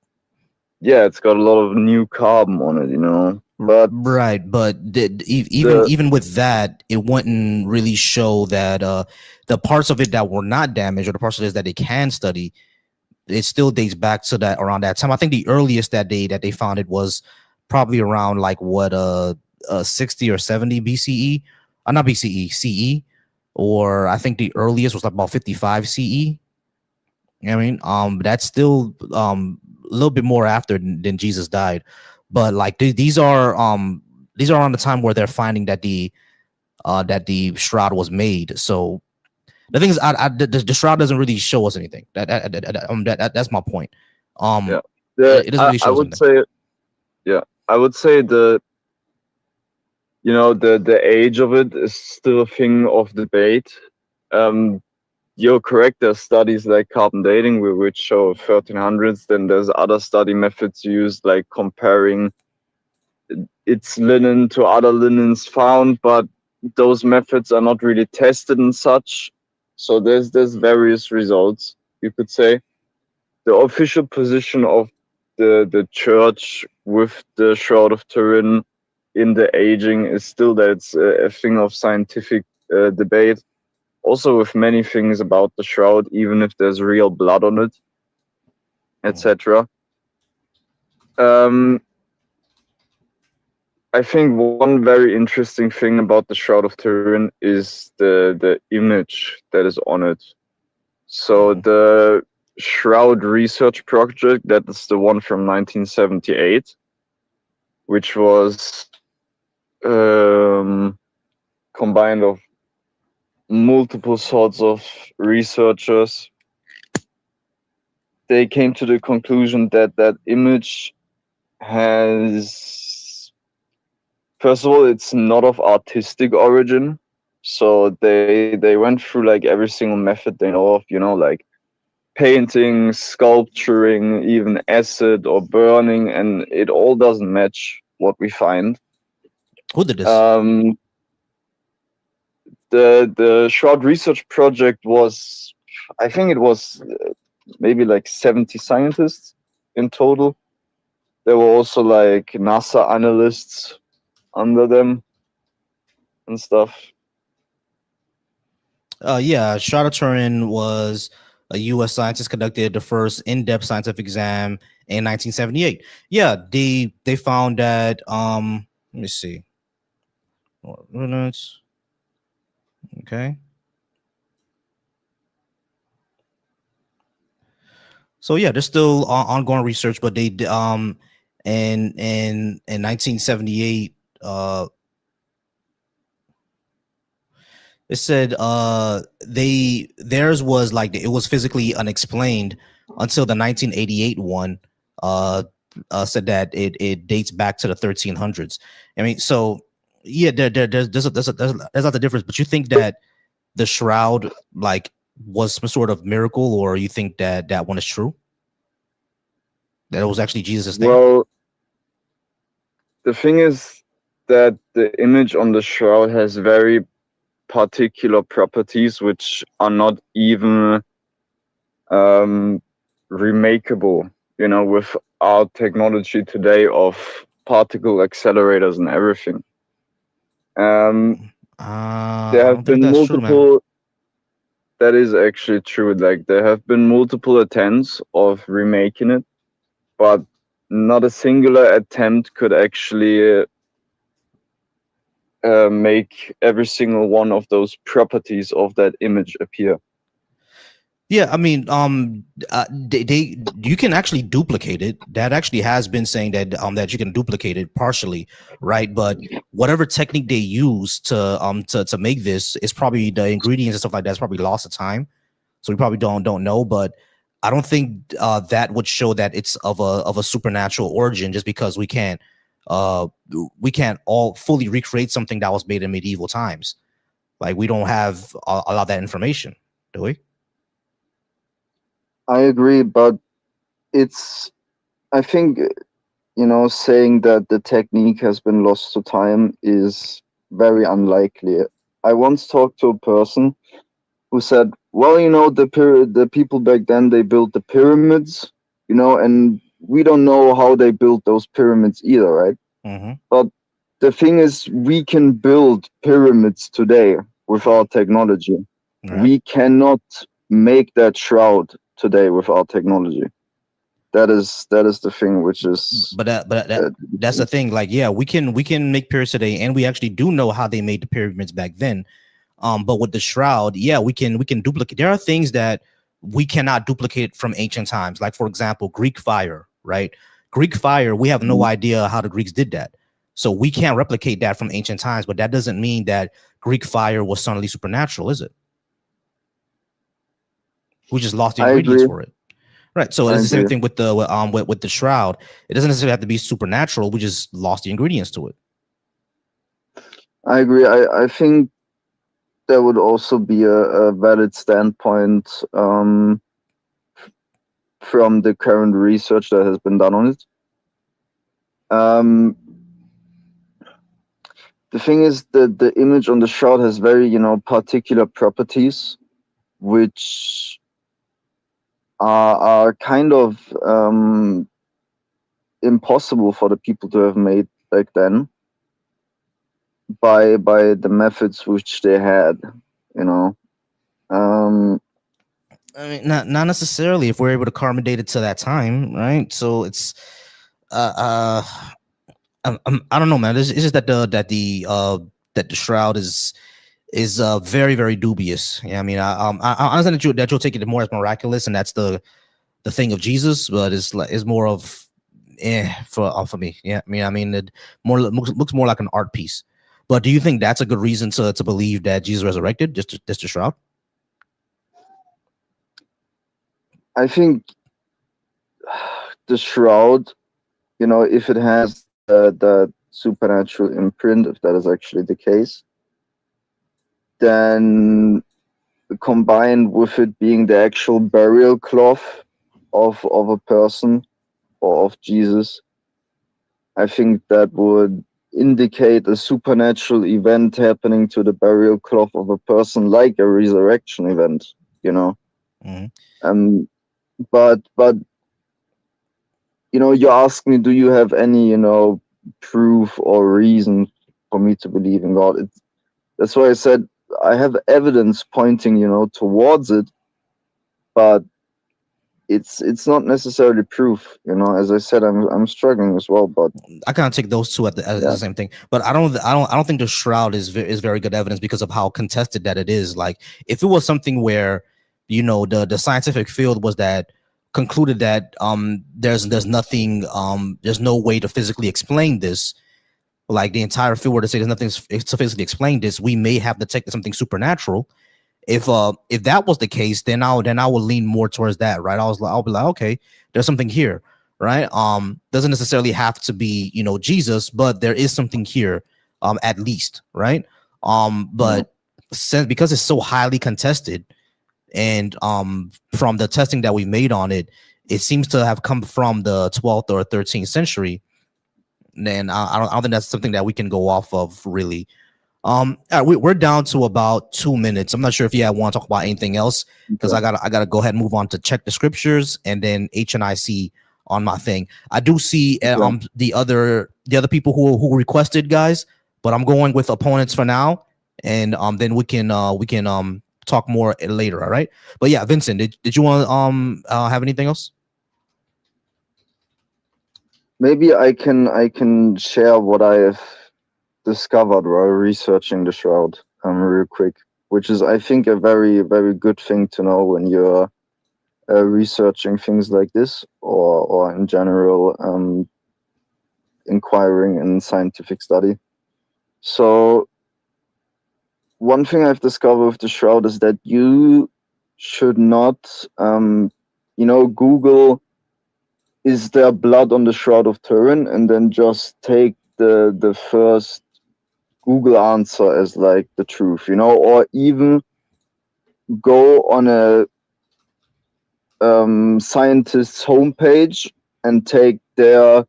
it's got a lot of new carbon on it, you know. But right, but even with that, it wouldn't really show that the parts of it that were not damaged or the parts of it that they can study, it still dates back to that around that time. I think the earliest that they found it was probably around like what 60 or 70 BCE, not BCE, CE, or I think the earliest was like about 55 CE. You know what I mean, that's still a little bit more after than Jesus died, but like these are around the time where they're finding that the shroud was made. So the thing is, the shroud doesn't really show us anything. That's my point. yeah, It doesn't really I show us would anything. say, yeah, I would say the you know the age of it is still a thing of debate. Um, you're correct. There's studies like carbon dating which show 1300s. Then there's other study methods used like comparing its linen to other linens found, but those methods are not really tested and such. So there's various results, you could say. The official position of the church with the Shroud of Turin in the aging is still that it's a thing of scientific debate. Also, with many things about the shroud, even if there's real blood on it, etc. I think one very interesting thing about the Shroud of Turin is the image that is on it. So the Shroud Research Project, that is the one from 1978, which was combined of multiple sorts of researchers. They came to the conclusion that that image has, first of all, it's not of artistic origin. So they went through like every single method they know of, you know, like painting, sculpturing, even acid or burning, and it all doesn't match what we find. Who did this? The Shroud Research Project was, I think it was maybe like 70 scientists in total. There were also like NASA analysts under them and stuff. Yeah, Shroud of Turin was a U.S. scientist conducted the first in-depth scientific exam in 1978. Yeah, they found that let me see. Okay. So yeah, there's still ongoing research, but they in 1978 it said theirs was like it was physically unexplained until the 1988 one said that it dates back to the 1300s. I mean, so yeah, there's not the difference. But you think that the shroud like was some sort of miracle, or you think that that one is true? That it was actually Jesus' thing? Well, the thing is that the image on the shroud has very particular properties which are not even remakeable, you know, with our technology today of particle accelerators and everything. There have been multiple. That is actually true. Like there have been multiple attempts of remaking it, but not a singular attempt could actually make every single one of those properties of that image appear. Yeah, I mean, you can actually duplicate it. That actually has been saying that that you can duplicate it partially, right? But whatever technique they use to make this is probably the ingredients and stuff like that's probably lost of time. So we probably don't know, but I don't think that would show that it's of a supernatural origin just because we can't all fully recreate something that was made in medieval times. Like we don't have a lot of that information, do we? I agree, but I think, you know, saying that the technique has been lost to time is very unlikely. I once talked to a person who said, well, you know, the people back then, they built the pyramids, you know, and we don't know how they built those pyramids either, right? Mm-hmm. But the thing is, we can build pyramids today with our technology. Right. We cannot make that shroud today with our technology. That is the thing, which is. But that's the thing. Like, yeah, we can make pyramids today, and we actually do know how they made the pyramids back then. But with the shroud, yeah, we can duplicate. There are things that we cannot duplicate from ancient times. Like, for example, Greek fire, right? Greek fire, we have no idea how the Greeks did that. So we can't replicate that from ancient times, but that doesn't mean that Greek fire was suddenly supernatural, is it? We just lost the ingredients for it. Right. So it's the same thing with the shroud. It doesn't necessarily have to be supernatural. We just lost the ingredients to it. I agree. I think there would also be a valid standpoint from the current research that has been done on it. The thing is that the image on the shroud has very, you know, particular properties, which are kind of impossible for the people to have made back then by the methods which they had, you know. I mean, not necessarily if we're able to carbon date it to that time, right? So it's I don't know, man. It's just that the shroud is very, very dubious. Yeah, I mean, I understand that you'll take it more as miraculous, and that's the thing of Jesus, but it's more of for me. Yeah, I mean, it looks more like an art piece. But do you think that's a good reason to believe that Jesus resurrected? Just the shroud? I think the shroud, you know, if it has the supernatural imprint, if that is actually the case, then combined with it being the actual burial cloth of a person or of Jesus, I think that would indicate a supernatural event happening to the burial cloth of a person, like a resurrection event, you know. Mhm. But you know, you ask me, do you have any, you know, proof or reason for me to believe in God? That's why I said I have evidence pointing, you know, towards it, but it's not necessarily proof, you know. As I said, I'm struggling as well, but I kind of take those two as yeah. the same thing, but I don't think the shroud is very good evidence because of how contested that it is. Like, if it was something where, you know, the scientific field was that concluded that there's nothing there's no way to physically explain this, like the entire field were to say there's nothing to physically explain this, we may have detected something supernatural. If that was the case, then I would lean more towards that, right? I'll be like, okay, there's something here, right? Doesn't necessarily have to be, you know, Jesus, but there is something here, at least, right? But since because it's so highly contested, and from the testing that we made on it, it seems to have come from the 12th or 13th century. Then I don't think that's something that we can go off of, really. All right, we're down to about 2 minutes. I'm not sure if you want to talk about anything else, because I gotta go ahead and move on to check the scriptures and then HNIC on my thing. I do see the other people who requested, guys, but I'm going with opponents for now, and then we can talk more later. All right, but yeah, Vincent, did you want to have anything else? Maybe I can share what I have discovered while researching the shroud real quick, which is, I think, a very, very good thing to know when you're researching things like this, or in general inquiring in scientific study. So one thing I've discovered with the shroud is that you should not you know, Google, is there blood on the Shroud of Turin, and then just take the first Google answer as like the truth, you know, or even go on a scientist's homepage and take their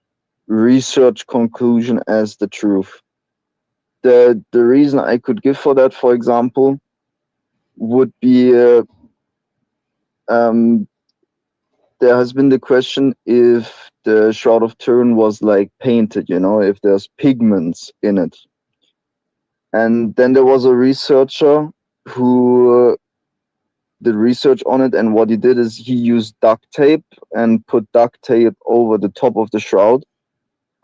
research conclusion as the truth. The reason I could give for that, for example, would be there has been the question if the Shroud of Turin was like painted, you know, if there's pigments in it. And then there was a researcher who did research on it, and what he did is he used duct tape and put duct tape over the top of the shroud,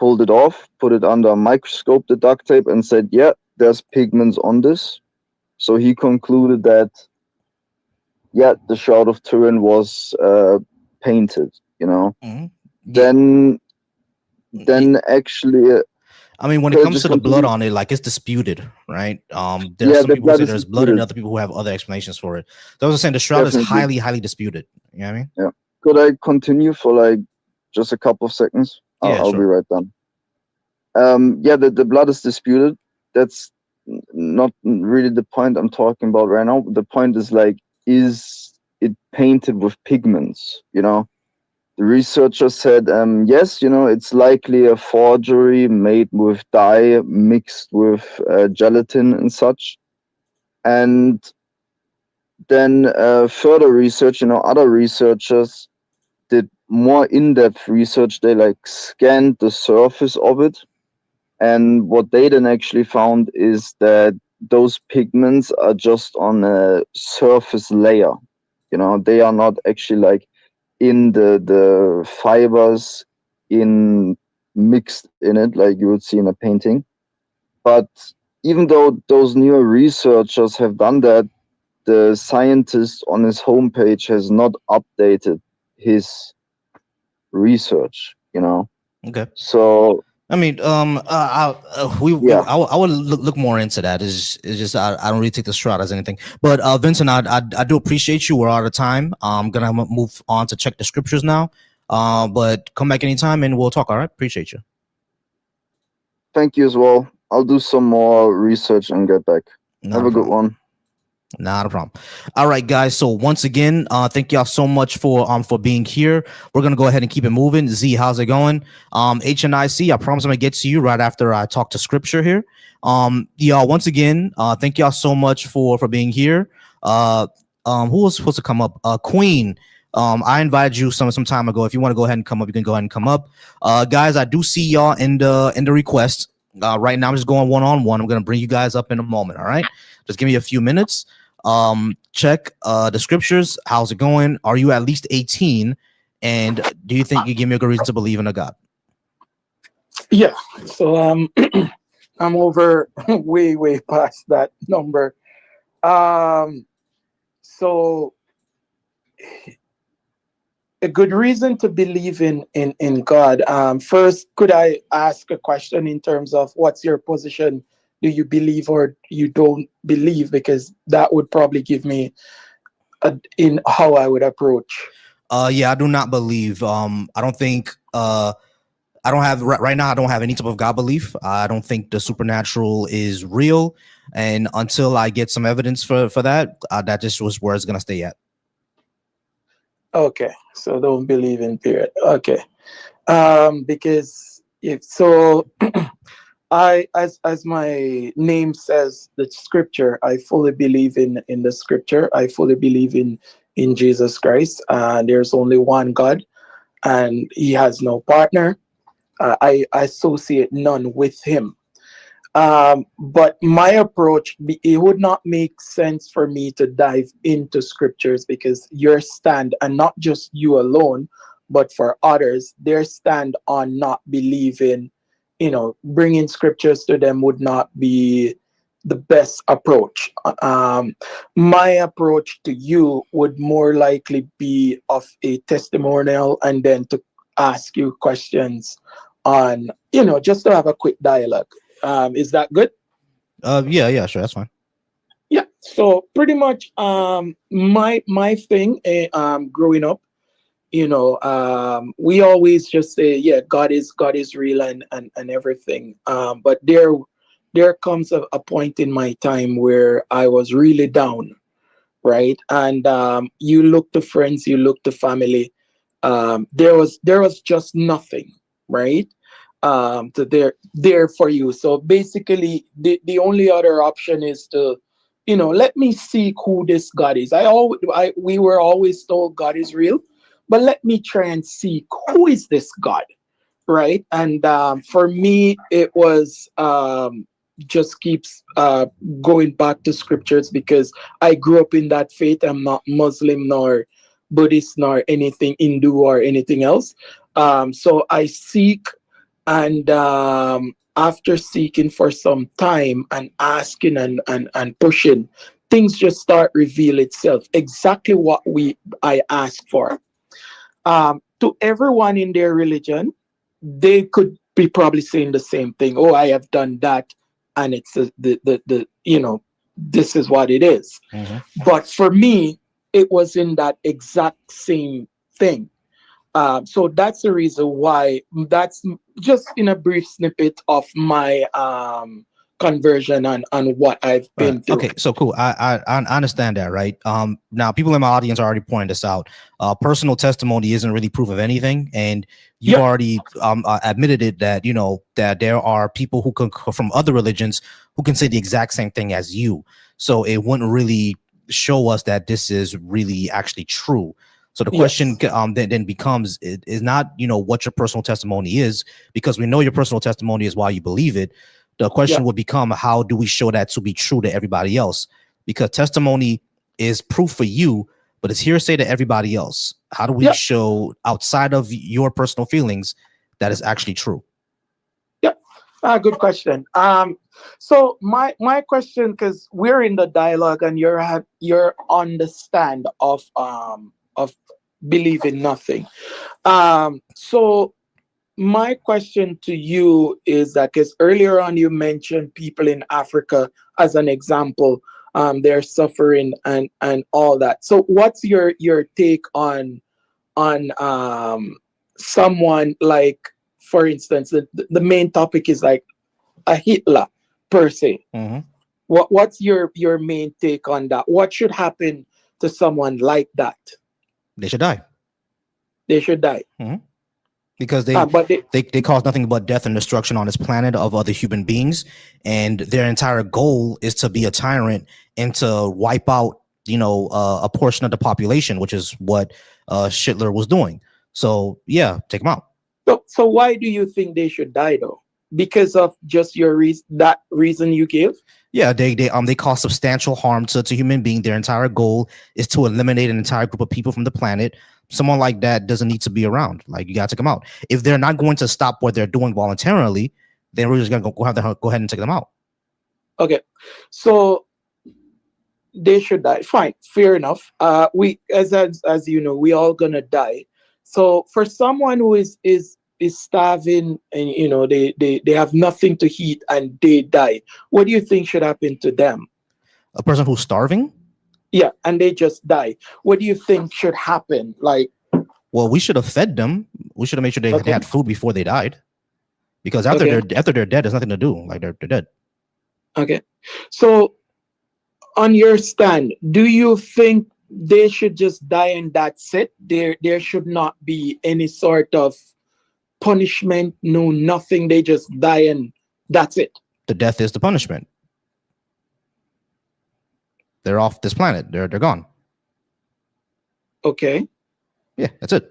pulled it off, put it under a microscope, the duct tape, and said, yeah, there's pigments on this. So he concluded that, yeah, the Shroud of Turin was painted, you know. Then actually I mean, when it comes to the blood on it, like, it's disputed, right? There's some people who say there's blood and other people who have other explanations for it. So I was saying the shroud is highly, highly disputed. You know what I mean? Yeah. Could I continue for like just a couple of seconds? I'll be right done. Yeah, the blood is disputed. That's not really the point I'm talking about right now. The point is, like, is it painted with pigments, you know? The researcher said, yes, you know, it's likely a forgery made with dye mixed with gelatin and such. And then further research, you know, other researchers did more in-depth research. They like scanned the surface of it. And what they then actually found is that those pigments are just on a surface layer. You know, they are not actually like in the fibers in mixed in it like you would see in a painting. But even though those newer researchers have done that, the scientist on his homepage has not updated his research, you know. Okay. So I mean, I would look more into that. It's just I don't really take the shroud as anything. But Vincent, I do appreciate you. We're out of time. I'm gonna move on to check the scriptures now. But come back anytime and we'll talk. All right, appreciate you. Thank you as well. I'll do some more research and get back. Have a good one. Not a problem. All right, guys. So once again, thank y'all so much for being here. We're gonna go ahead and keep it moving. Z, how's it going? H and I promise I'm gonna get to you right after I talk to scripture here. Y'all, once again, thank y'all so much for being here. Who was supposed to come up? Queen. I invited you some time ago. If you want to go ahead and come up, you can go ahead and come up. Guys, I do see y'all in the request. Right now, I'm just going one-on-one. I'm gonna bring you guys up in a moment. All right, just give me a few minutes. Check the scriptures. How's it going? Are you at least 18? And do you think you give me a good reason to believe in a God? Yeah. So I'm over way past that number. So a good reason to believe in God. First, could I ask a question in terms of what's your position? Do you believe or you don't believe? Because that would probably give me in how I would approach. Yeah, I do not believe. I don't think. I don't have right now. I don't have any type of God belief. I don't think the supernatural is real, and until I get some evidence for that, that just was where it's gonna stay at. Okay, so don't believe in period. Okay, because if so, I as my name says, the scripture. I fully believe in the scripture. I fully believe in Jesus Christ. There's only one God, and He has no partner. I associate none with Him. But my approach, it would not make sense for me to dive into scriptures because your stand, and not just you alone, but for others, their stand on not believing, bringing scriptures to them would not be the best approach. My approach to you would more likely be of a testimonial and then to ask you questions on, just to have a quick dialogue. Is that good? Yeah, sure, that's fine. Yeah. So pretty much, my thing, growing up, we always just say, yeah, God is real and everything. But there comes a point in my time where I was really down, right? And you look to friends, you look to family. There was just nothing, right? To there for you. So basically, the only other option is to, let me see who this God is. We were always told God is real, but let me try and see who is this God, right? And for me, it was just keeps going back to scriptures because I grew up in that faith. I'm not Muslim nor Buddhist nor anything Hindu or anything else. So I seek, and after seeking for some time and asking and pushing, things just start reveal itself exactly what I asked for. To everyone in their religion, they could be probably saying the same thing. Oh, I have done that, and it's the this is what it is. Mm-hmm. But for me, it was in that exact same thing. So that's the reason why. That's just in a brief snippet of my conversion and what I've been through. Okay, so cool. I understand that, right? Now people in my audience are already pointing this out. Personal testimony isn't really proof of anything, and you've already admitted it that that there are people who can from other religions who can say the exact same thing as you. So it wouldn't really show us that this is really actually true. So the question then becomes is not what your personal testimony is, because we know your personal testimony is why you believe it. The question would become, how do we show that to be true to everybody else? Because testimony is proof for you, but it's hearsay to everybody else. How do we show outside of your personal feelings that is actually true? Good question. So my question, because we're in the dialogue and you're on the stand of believing nothing. So my question to you is that, because earlier on you mentioned people in Africa as an example, they're suffering and all that. So what's your take on someone like, for instance, the main topic is like a Hitler per se. Mm-hmm. What's your main take on that? What should happen to someone like that? They should die. They should die. Because But they cause nothing but death and destruction on this planet of other human beings, and their entire goal is to be a tyrant and to wipe out, a portion of the population, which is what Hitler was doing. So yeah, take them out. so why do you think they should die though? Because of just your that reason you gave? Yeah, they cause substantial harm to human being. Their entire goal is to eliminate an entire group of people from the planet. Someone like that doesn't need to be around. Like, you gotta take them out. If they're not going to stop what they're doing voluntarily, then we're just gonna go ahead and take them out. Okay, so they should die. Fine, fair enough. We as you know, we all gonna die. So for someone who is starving and they have nothing to eat and they die, what do you think should happen to them? A person who's starving? Yeah, and they just die. What do you think should happen? Like, well, we should have fed them. We should have made sure they had food before they died. Because after they're dead, there's nothing to do. Like, they're dead. Okay. So on your stand, do you think they should just die and that's it? There should not be any sort of punishment, no nothing. They just die and that's it. The death is the punishment. They're off this planet. They're gone. Okay. Yeah, that's it.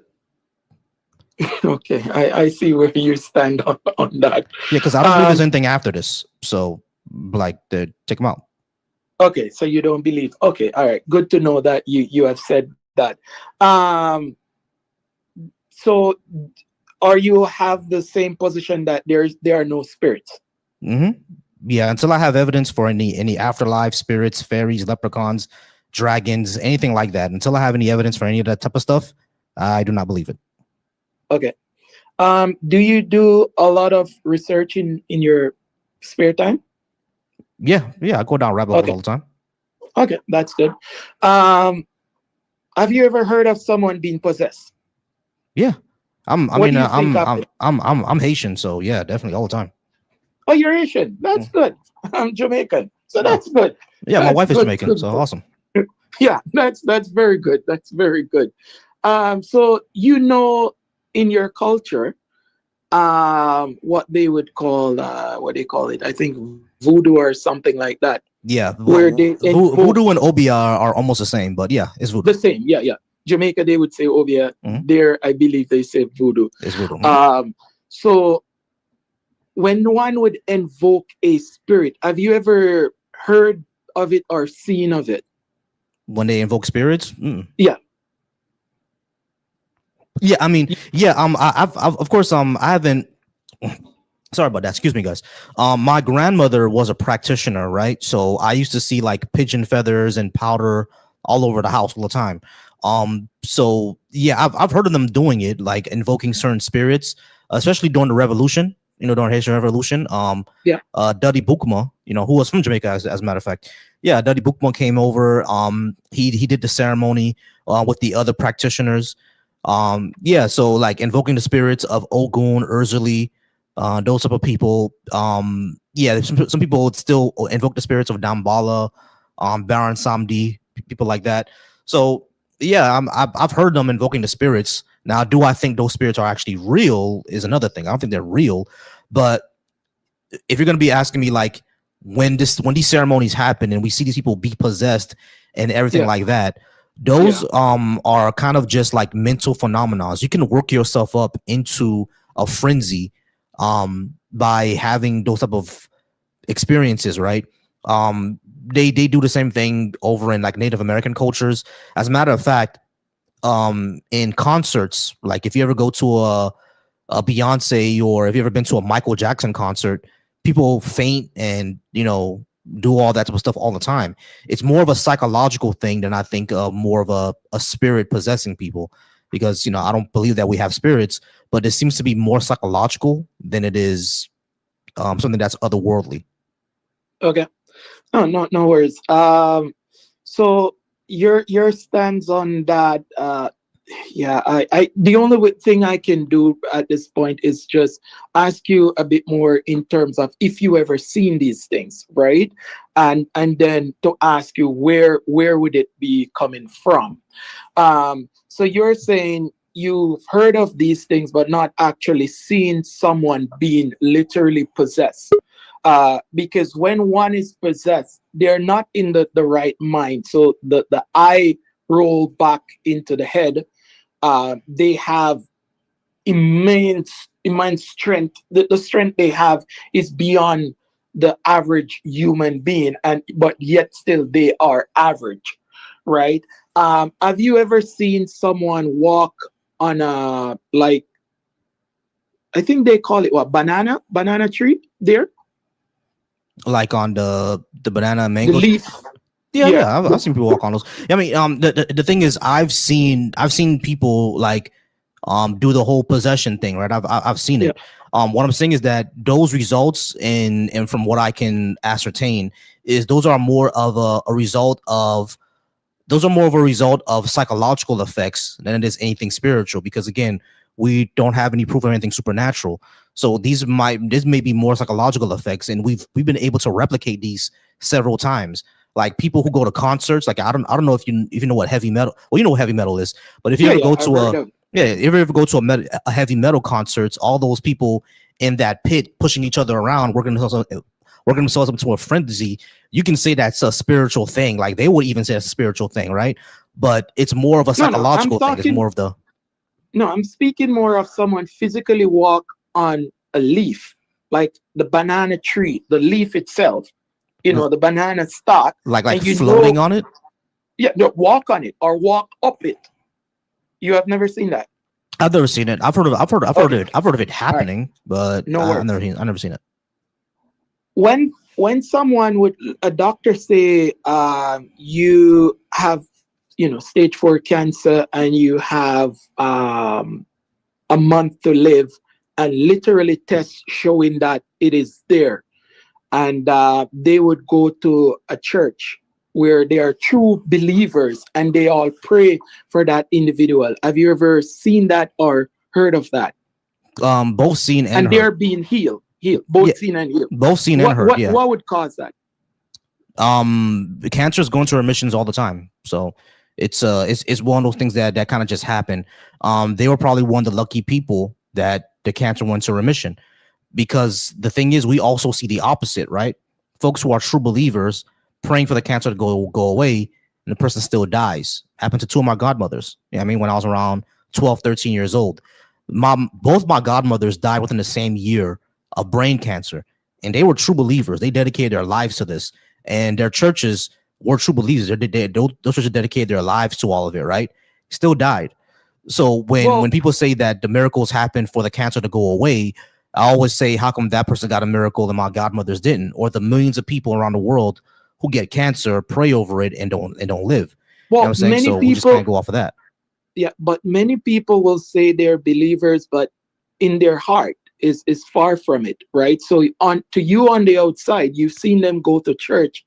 Okay, I see where you stand on that. Yeah, because I don't believe there's anything after this. So, like, take them out. Okay, so you don't believe. Okay, all right. Good to know that you have said that. So, or you have the same position that there are no spirits? Yeah, until I have evidence for any afterlife, spirits, fairies, leprechauns, dragons, anything like that. Until I have any evidence for any of that type of stuff, I do not believe it. Okay. Do you do a lot of research in your spare time? Yeah, I go down rabbit holes all the time. Okay, that's good. Have you ever heard of someone being possessed? Yeah, I'm Haitian, so yeah, definitely all the time. Oh, you're Haitian. That's good. I'm Jamaican, so that's good. Yeah, that's my wife is good, Jamaican, good, so good. awesome. Yeah, that's very good. That's very good. So in your culture, what they would call what they call it, I think voodoo or something like that. Yeah, where they voodoo and obia are almost the same, but yeah, it's voodoo. The same, yeah. Jamaica, they would say obia. There, I believe they say voodoo. It's voodoo. So when one would invoke a spirit, have you ever heard of it or seen of it? When they invoke spirits? Yeah. Yeah, I mean, yeah. I've of course, I haven't. Sorry about that. Excuse me, guys. My grandmother was a practitioner, right? So I used to see like pigeon feathers and powder all over the house all the time. So yeah, I've heard of them doing it, like invoking certain spirits, especially during the revolution. During Haitian Revolution. Duddy Boukma, who was from Jamaica, as a matter of fact. Yeah, Duddy Boukma came over. He did the ceremony with the other practitioners. Yeah, so like invoking the spirits of Ogun, Urzuli, those type of people. Yeah, some people would still invoke the spirits of Dambala, Baron Samdi, people like that. So yeah, I've heard them invoking the spirits. Now, do I think those spirits are actually real is another thing. I don't think they're real. But if you're gonna be asking me like when these ceremonies happen and we see these people be possessed and everything like that, those are kind of just like mental phenomena. You can work yourself up into a frenzy by having those type of experiences, right? They do the same thing over in like Native American cultures. As a matter of fact, in concerts, like if you ever go to a Beyonce, or if you ever been to a Michael Jackson concert, people faint and do all that type of stuff all the time. It's more of a psychological thing than I think more of a spirit possessing people, because I don't believe that we have spirits, but it seems to be more psychological than it is something that's otherworldly. Okay. No worries. So your stance on that, Yeah, I the only thing I can do at this point is just ask you a bit more in terms of if you ever seen these things, right? And then to ask you where would it be coming from? So you're saying you've heard of these things, but not actually seen someone being literally possessed. Because when one is possessed, they're not in the right mind. So the eye roll back into the head. They have immense strength. The strength they have is beyond the average human being, and but yet still they are average, right? Have you ever seen someone walk on a, like, I think they call it what, banana tree there, Like on the banana and the mango. leaf? Yeah, Yeah. yeah, I've seen people walk on those. I mean, the thing is, I've seen people like do the whole possession thing, right? I've seen Yeah. it. What I'm saying is that those results, and from what I can ascertain, is those are more of a result of psychological effects than it is anything spiritual. Because again, we don't have any proof of anything supernatural. So this may be more psychological effects, and we've been able to replicate these several times. Like people who go to concerts, like I don't know if you know what heavy metal. Well, you know what heavy metal is, but if you Yeah, ever yeah, go I've to heard of. if you ever go to a heavy metal concerts, all those people in that pit pushing each other around, working themselves up to a frenzy, you can say that's a spiritual thing. Like they would even say it's a spiritual thing, right? But it's more of a No, I'm psychological thing. It's talking. more of the No, I'm speaking more of someone physically walk on a leaf, like the banana tree, the leaf itself, the banana stalk, like and floating on it. yeah, no, walk on it or walk up it. You have never seen that? I've never seen it. Okay, I've heard of it all right, happening, but no I've worries. never seen it. When someone would, a doctor say, you have, stage 4 cancer and you have a month to live, and literally tests showing that it is there, and they would go to a church where they are true believers and they all pray for that individual. Have you ever seen that or heard of that? Both seen and And heard. they're being healed, Yeah, both seen and healed. both seen and What heard. what Yeah. what would cause that? Cancer is going to remissions all the time, so it's one of those things that kind of just happen. They were probably one of the lucky people that the cancer went to remission, because the thing is, we also see the opposite, right? Folks who are true believers praying for the cancer to go away, and the person still dies. Happened to two of my godmothers. Yeah, I mean, when I was around 12, 13 years old, both my godmothers died within the same year of brain cancer, and they were true believers. They dedicated their lives to this, and their churches were true believers. Those churches dedicated their lives to all of it, right? Still died. So when Well, people say that the miracles happen for the cancer to go away, I always say, how come that person got a miracle and my godmothers didn't? Or the millions of people around the world who get cancer, pray over it, and don't live. You know what I'm saying? many So we just can't people, go off of that. yeah, but many people will say they're believers, but in their heart is far from it, right? So on to you on the outside, you've seen them go to church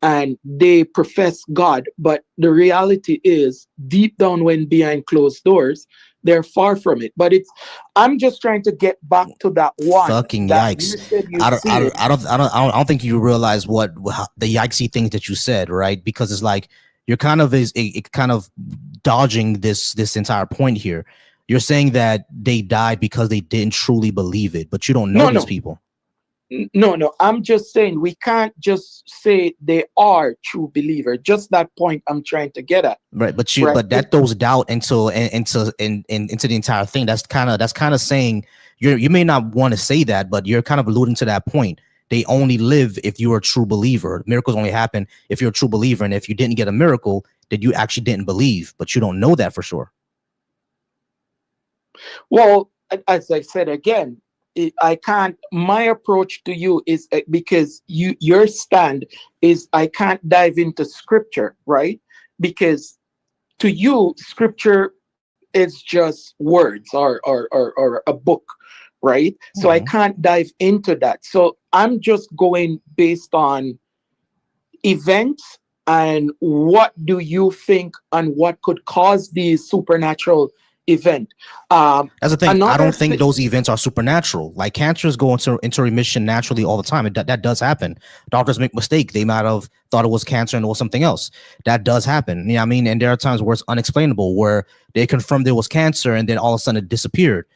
and they profess God, but the reality is deep down, when behind closed doors, they're far from it. But I'm just trying to get back to that one Fucking that yikes! you said you've I don't, I seen don't, it. I don't, I don't, I don't think you realize how the yikesy things that you said, right? Because it's like you're kind of kind of dodging this entire point here. You're saying that they died because they didn't truly believe it, but you don't know No, these no, people. no. I'm just saying we can't just say they are true believer. Just that point I'm trying to get at, Right, right? but that throws doubt into the entire thing. That's kind of saying you may not want to say that, but you're kind of alluding to that point. They only live if you're a true believer. Miracles only happen if you're a true believer, and if you didn't get a miracle, then you actually didn't believe, but you don't know that for sure. Well, as I said again, I can't. My approach to you is because your stand is I can't dive into scripture, right? Because to you, scripture is just words or a book, right? So I Mhm. can't dive into that. So I'm just going based on events and what do you think and what could cause these supernatural event? That's the thing. I Another don't think thi- those events are supernatural. Like cancers go into remission naturally all the time. That does happen. Doctors make mistakes. They might have thought it was cancer and it was something else. That does happen. You know what I mean? And there are times where it's unexplainable, where they confirmed it was cancer and then all of a sudden it disappeared.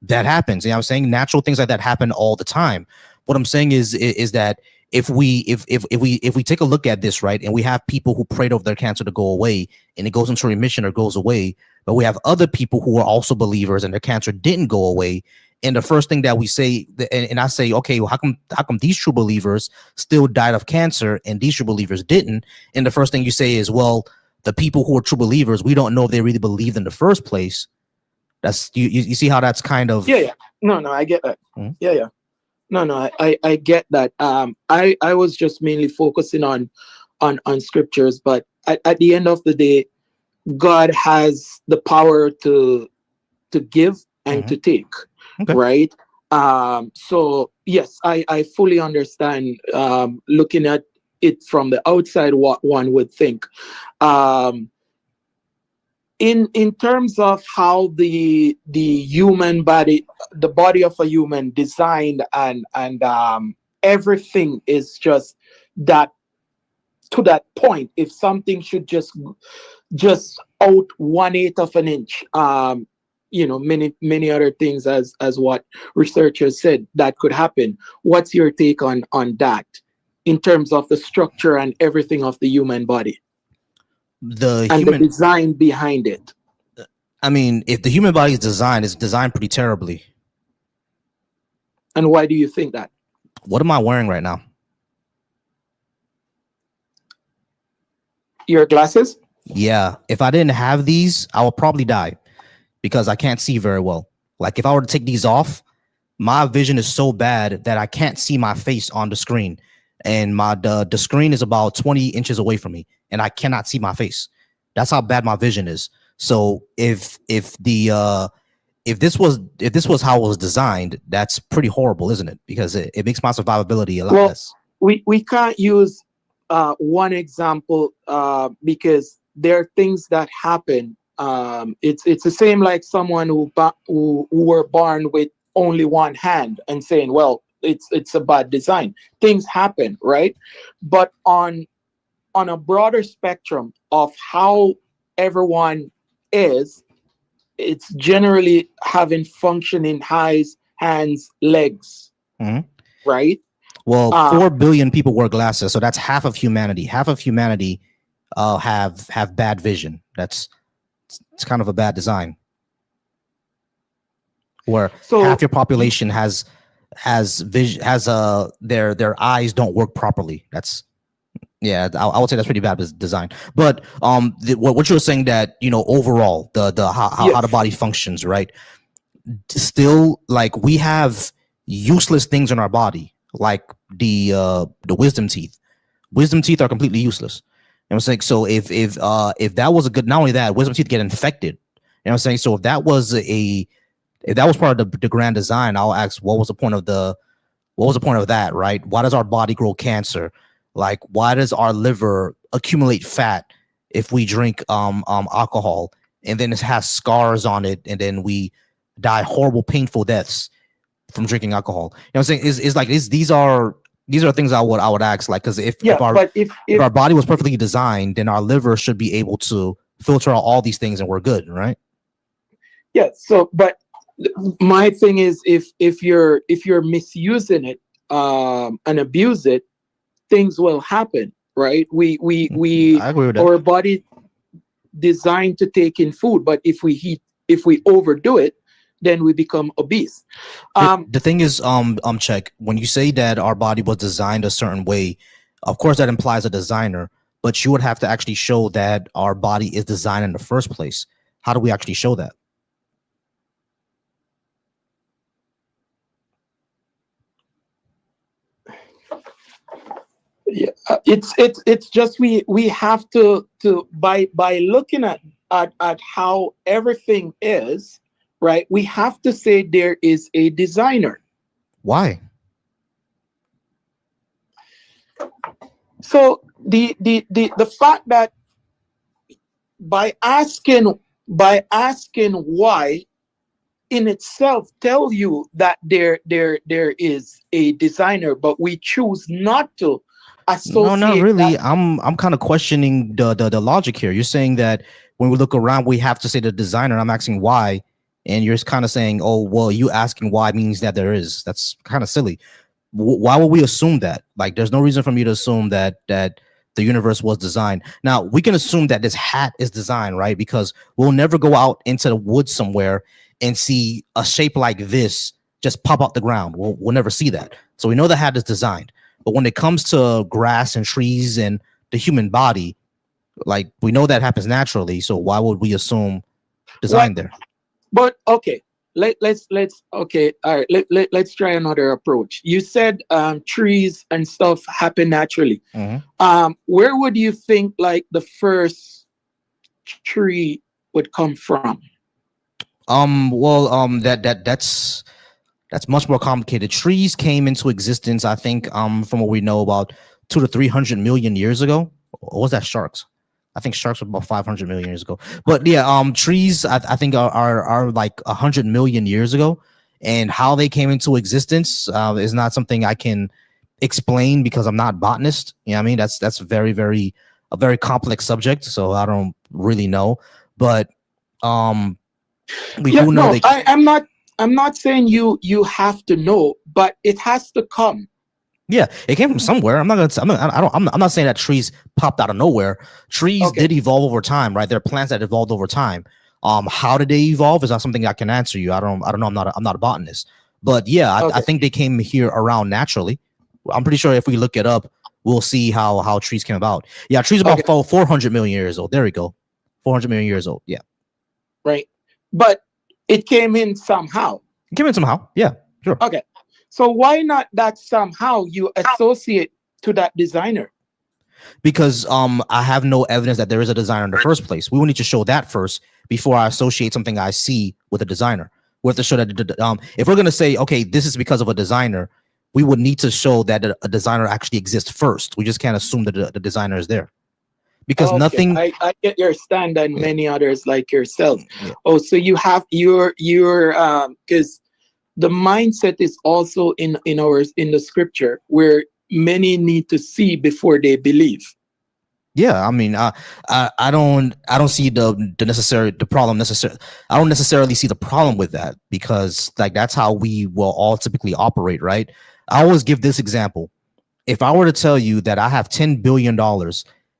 That happens. You know what I'm saying? Natural things like that happen all the time. What I'm saying is that if we take a look at this, right, and we have people who prayed over their cancer to go away and it goes into remission or goes away, but we have other people who are also believers and their cancer didn't go away. And the first thing that we say, and I say, okay, well, how come these true believers still died of cancer and these true believers didn't? And the first thing you say is, well, the people who are true believers, we don't know if they really believed in the first place. That's you see how that's kind of no, I get that. Mhm. No, I get that. I was just mainly focusing on scriptures, but at the end of the day, God has the power to give and to take, Okay. right? So yes, I fully understand. Looking at it from the outside, what one would think. In terms of how the human body, the body of a human designed, and everything is just that to that point. If something should just out 1/8 of an inch, many other things, as what researchers said that could happen. What's your take on that in terms of the structure and everything of the human body The and the human, design behind it? I mean, if the human body is designed, it's designed pretty terribly. And why do you think that? What am I wearing right now? Your glasses? Yeah, if I didn't have these, I would probably die because I can't see very well. Like if I were to take these off, my vision is so bad that I can't see my face on the screen, and the screen is about 20 inches away from me, and I cannot see my face. That's how bad my vision is. So if this was how it was designed, that's pretty horrible, isn't it? Because it makes my survivability a lot less. We can't use one example because there are things that happen. It's the same like someone who were born with only one hand and saying, well, it's a bad design. Things happen, right? But on a broader spectrum of how everyone is, it's generally having functioning eyes, hands, legs, Mhm. right? Well, 4 billion people wear glasses, so that's half of humanity. Half of humanity have bad vision. It's kind of a bad design. Where half your population has their eyes don't work properly. That's I would say that's pretty bad design. But what you were saying, that overall how the body functions, right? Still, like, we have useless things in our body, like the wisdom teeth. Wisdom teeth are completely useless. You know what I'm saying? So if that was a good, not only that, wisdom teeth get infected. You know what I'm saying? So if that was part of the grand design, I'll ask, what was the point of that, right? Why does our body grow cancer? Like, why does our liver accumulate fat if we drink alcohol, and then it has scars on it, and then we die horrible, painful deaths from drinking alcohol? You know what I'm saying? Is like these are things I would ask, like, because if our body was perfectly designed, then our liver should be able to filter out all these things and we're good, right? Yeah. So, but my thing is, if you're misusing it and abuse it, things will happen, right? We I agree with that. Our body designed to take in food, but if we overdo it, then we become obese. The thing is, check, when you say that our body was designed a certain way, of course that implies a designer, but you would have to actually show that our body is designed in the first place. How do we actually show that? Yeah, it's just we have to by looking at how everything is, right? We have to say there is a designer. Why? So the fact that by asking why in itself tell you that there is a designer, but we choose not to associate. No, not really. That. I'm kind of questioning the logic here. You're saying that when we look around, we have to say the designer. I'm asking why, and you're kind of saying, oh, well, you asking why means that there is. That's kind of silly. Why would we assume that? Like, there's no reason for me to assume that the universe was designed. Now, we can assume that this hat is designed, right? Because we'll never go out into the woods somewhere and see a shape like this just pop out the ground. We'll never see that. So we know the hat is designed. But when it comes to grass and trees and the human body, like, we know that happens naturally. So why would we assume design there? But okay, let's okay, all right. Let's try another approach. You said trees and stuff happen naturally. Where would you think like the first tree would come from? That's much more complicated. Trees came into existence, I think, from what we know, about 200 to 300 million years ago. Or was that sharks? I think sharks were about 500 million years ago. But yeah, trees, I think are like 100 million years ago. And how they came into existence is not something I can explain because I'm not a botanist. You know what I mean? That's a very complex subject. So I don't really know. But we do know. I'm not saying you have to know, but it has to come. Yeah, it came from somewhere. I'm not saying that trees popped out of nowhere. Trees did evolve over time, right? They're plants that evolved over time. How did they evolve is not something I can answer you. I don't know. I'm not a botanist, but yeah, I think they came here around naturally. I'm pretty sure if we look it up, we'll see how trees came about. Yeah, trees about 400 million years old. There we go, 400 million years old. Yeah, right. But it came in somehow. It came in somehow. Yeah, sure. Okay. So why not that somehow you associate to that designer? Because I have no evidence that there is a designer in the first place. We will need to show that first before I associate something I see with a designer. We have to show that if we're going to say, okay, this is because of a designer, we would need to show that a designer actually exists first. We just can't assume that the designer is there. Because nothing. I get your stand and many others like yourself. Yeah. Oh, so you have your because the mindset is also in the scripture where many need to see before they believe. Yeah, I mean, I don't see the problem necessarily. I don't necessarily see the problem with that because like that's how we will all typically operate, right? I always give this example. If I were to tell you that I have $10 billion,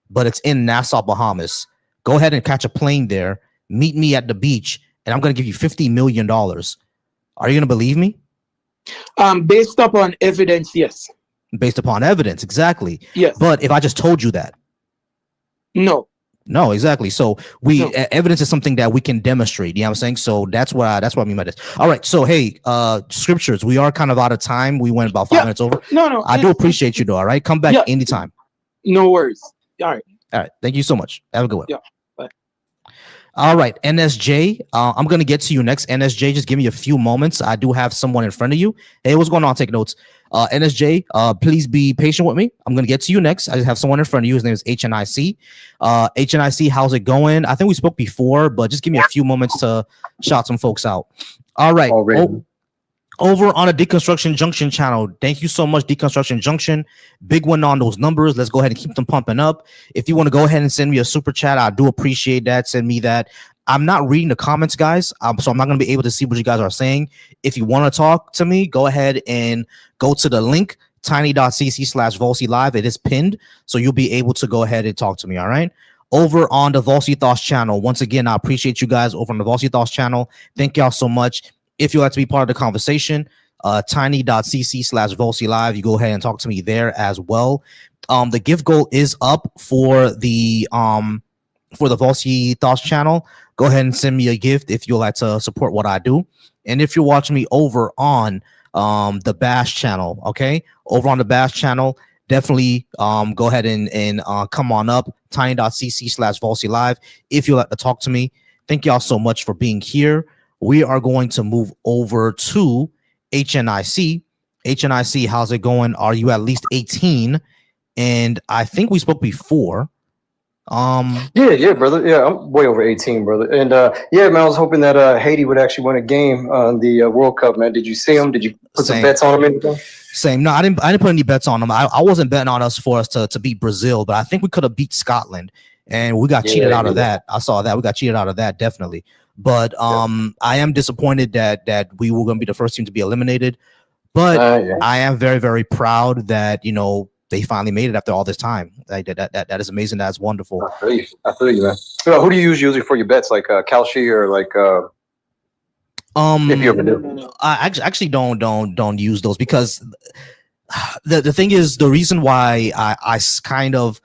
but it's in Nassau, Bahamas, go ahead and catch a plane there, meet me at the beach, and I'm going to give you $50 million. Are you going to believe me? Based upon evidence, yes. Based upon evidence, exactly. Yes. But if I just told you that? No. No, exactly. So evidence is something that we can demonstrate. You know what I'm saying? So that's what I mean by this. All right. So hey, scriptures, we are kind of out of time. We went about 5 minutes over. No. I do appreciate you though. All right. Come back anytime. No worries. All right. Thank you so much. Have a good one. Yeah. Bye. All right, NSJ, I'm going to get to you next. NSJ, just give me a few moments. I do have someone in front of you. Hey, what's going on? Take notes. NSJ, please be patient with me. I'm going to get to you next. I just have someone in front of you. His name is HNIC. HNIC, how's it going? I think we spoke before, but just give me a few moments to shout some folks out. All right. Over on a Deconstruction Junction channel. Thank you so much, Deconstruction Junction. Big one on those numbers. Let's go ahead and keep them pumping up. If you want to go ahead and send me a super chat, I do appreciate that. Send me that. I'm not reading the comments, guys, so I'm not going to be able to see what you guys are saying. If you want to talk to me, go ahead and go to the link, tiny.cc/Volsi Live. It is pinned, so you'll be able to go ahead and talk to me, all right? Over on the Volsi Thoughts channel, once again, I appreciate you guys over on the Volsi Thoughts channel. Thank y'all so much. If you'd like to be part of the conversation, tiny.cc/Volsi Live, you go ahead and talk to me there as well. The gift goal is up for the Volsi Thoughts channel. Go ahead and send me a gift if you'd like to support what I do. And if you're watching me over on the B.A.A.S.H channel, okay, over on the B.A.A.S.H channel, definitely go ahead and come on up, tiny.cc/Volsi Live if you'd like to talk to me. Thank y'all so much for being here. We are going to move over to HNIC. HNIC, how's it going? Are you at least 18 and I think we spoke before. Yeah, brother. Yeah, I'm way over 18, brother. And yeah, man, I was hoping that Haiti would actually win a game on the World Cup, man. Did you see him? Did you put some bets on him? Same. No, I didn't put any bets on them. I wasn't betting on us to beat Brazil, but I think we could have beat Scotland, and we got cheated out of that. I saw that we got cheated out of that, definitely. But I am disappointed that we were going to be the first team to be eliminated. But I am very, very proud that they finally made it after all this time. Like that is amazing. That's wonderful. I feel you, man. Who do you use usually for your bets, like Kalshi or like? If you ever do. I actually don't use those because the thing is, the reason why I kind of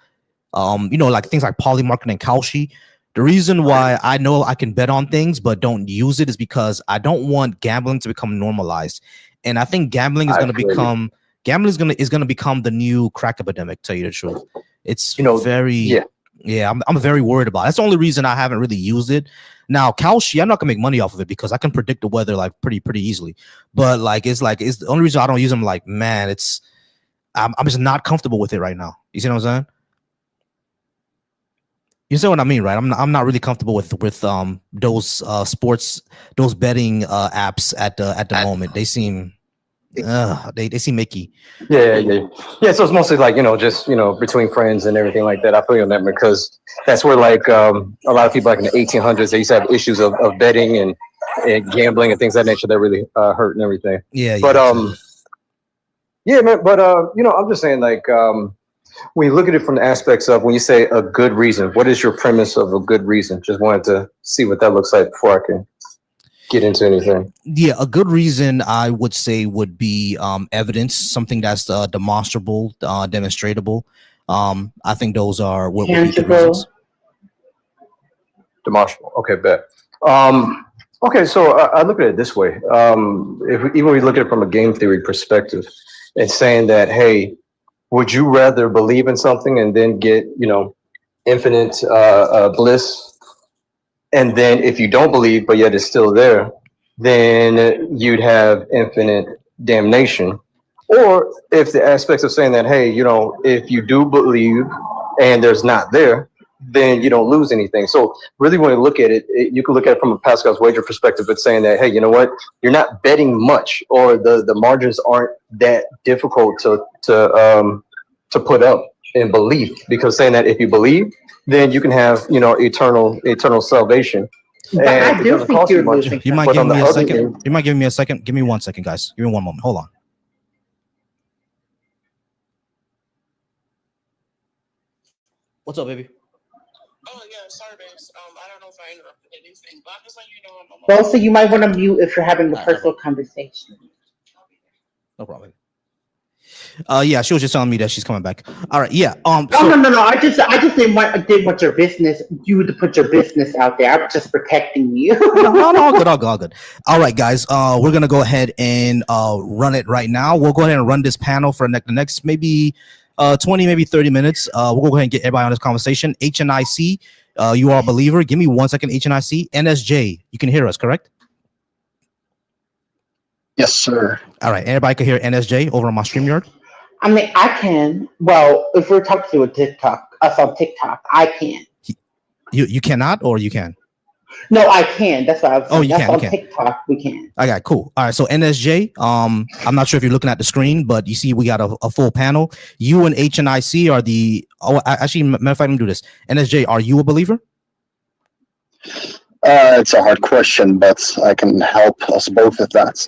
like things like Polymarket and Kalshi, the reason why I know I can bet on things but don't use it is because I don't want gambling to become normalized. And I think gambling is going to become the new crack epidemic. Tell you the truth, it's very I'm very worried about it. That's the only reason I haven't really used it. Now, Kalshi, I'm not gonna make money off of it because I can predict the weather like pretty easily. But it's the only reason I don't use them. Like, man, I'm just not comfortable with it right now. You see what I'm saying? You see what I mean, right? I'm not really comfortable with those sports, those betting apps at the moment. They seem they seem icky. Yeah. So it's mostly like just between friends and everything like that. I feel you on that because that's where like a lot of people like in the 1800s they used to have issues of betting and gambling and things of that nature that really hurt and everything. Yeah. But yeah, man. But I'm just saying like when you look at it from the aspects of when you say a good reason, what is your premise of a good reason? Just wanted to see what that looks like before I can get into anything. Yeah, a good reason I would say would be evidence, something that's demonstrable, demonstratable. I think those are what would be good reasons. Demonstrable. Okay, bet. Okay, so I look at it this way. Even we look at it from a game theory perspective, and saying that, hey, would you rather believe in something and then get infinite bliss? And then if you don't believe, but yet it's still there, then you'd have infinite damnation. Or if the aspects of saying that, hey, if you do believe and there's not there, then you don't lose anything. So really when you look at it, you can look at it from a Pascal's wager perspective. It's saying that, hey, you know what? You're not betting much, or the margins aren't that difficult to put up in belief, because saying that if you believe, then you can have eternal salvation. But I do think you're losing. You might give me a second. You might give me a second. Give me 1 second, guys. Give me one moment. Hold on. What's up, baby? Oh yeah, sorry, babes. I don't know if I interrupted anything, but I'm just letting you know I'm Well, so you might want to mute if you're having a personal conversation. No problem. Yeah, she was just telling me that she's coming back. All right, yeah. No. I just didn't want your business. You to put your business out there. I'm just protecting you. no, all good. All right, guys. We're gonna go ahead and run it right now. We'll go ahead and run this panel for the next maybe 20, maybe 30 minutes. We'll go ahead and get everybody on this conversation. HNIC, you are a believer. Give me 1 second. HNIC, NSJ. You can hear us, correct? Yes, sir. All right, everybody can hear NSJ over on my StreamYard. I mean, I can. Well, if we're talking to us on TikTok, I can. You cannot, or you can? No, I can. That's what I was saying. Oh, you can. On Okay. TikTok, we can. Okay, cool. All right, so NSJ, I'm not sure if you're looking at the screen, but you see we got a full panel. You and HNIC are the. Oh, actually, matter of fact, let me do this. NSJ, are you a believer? It's a hard question, but I can help us both with that.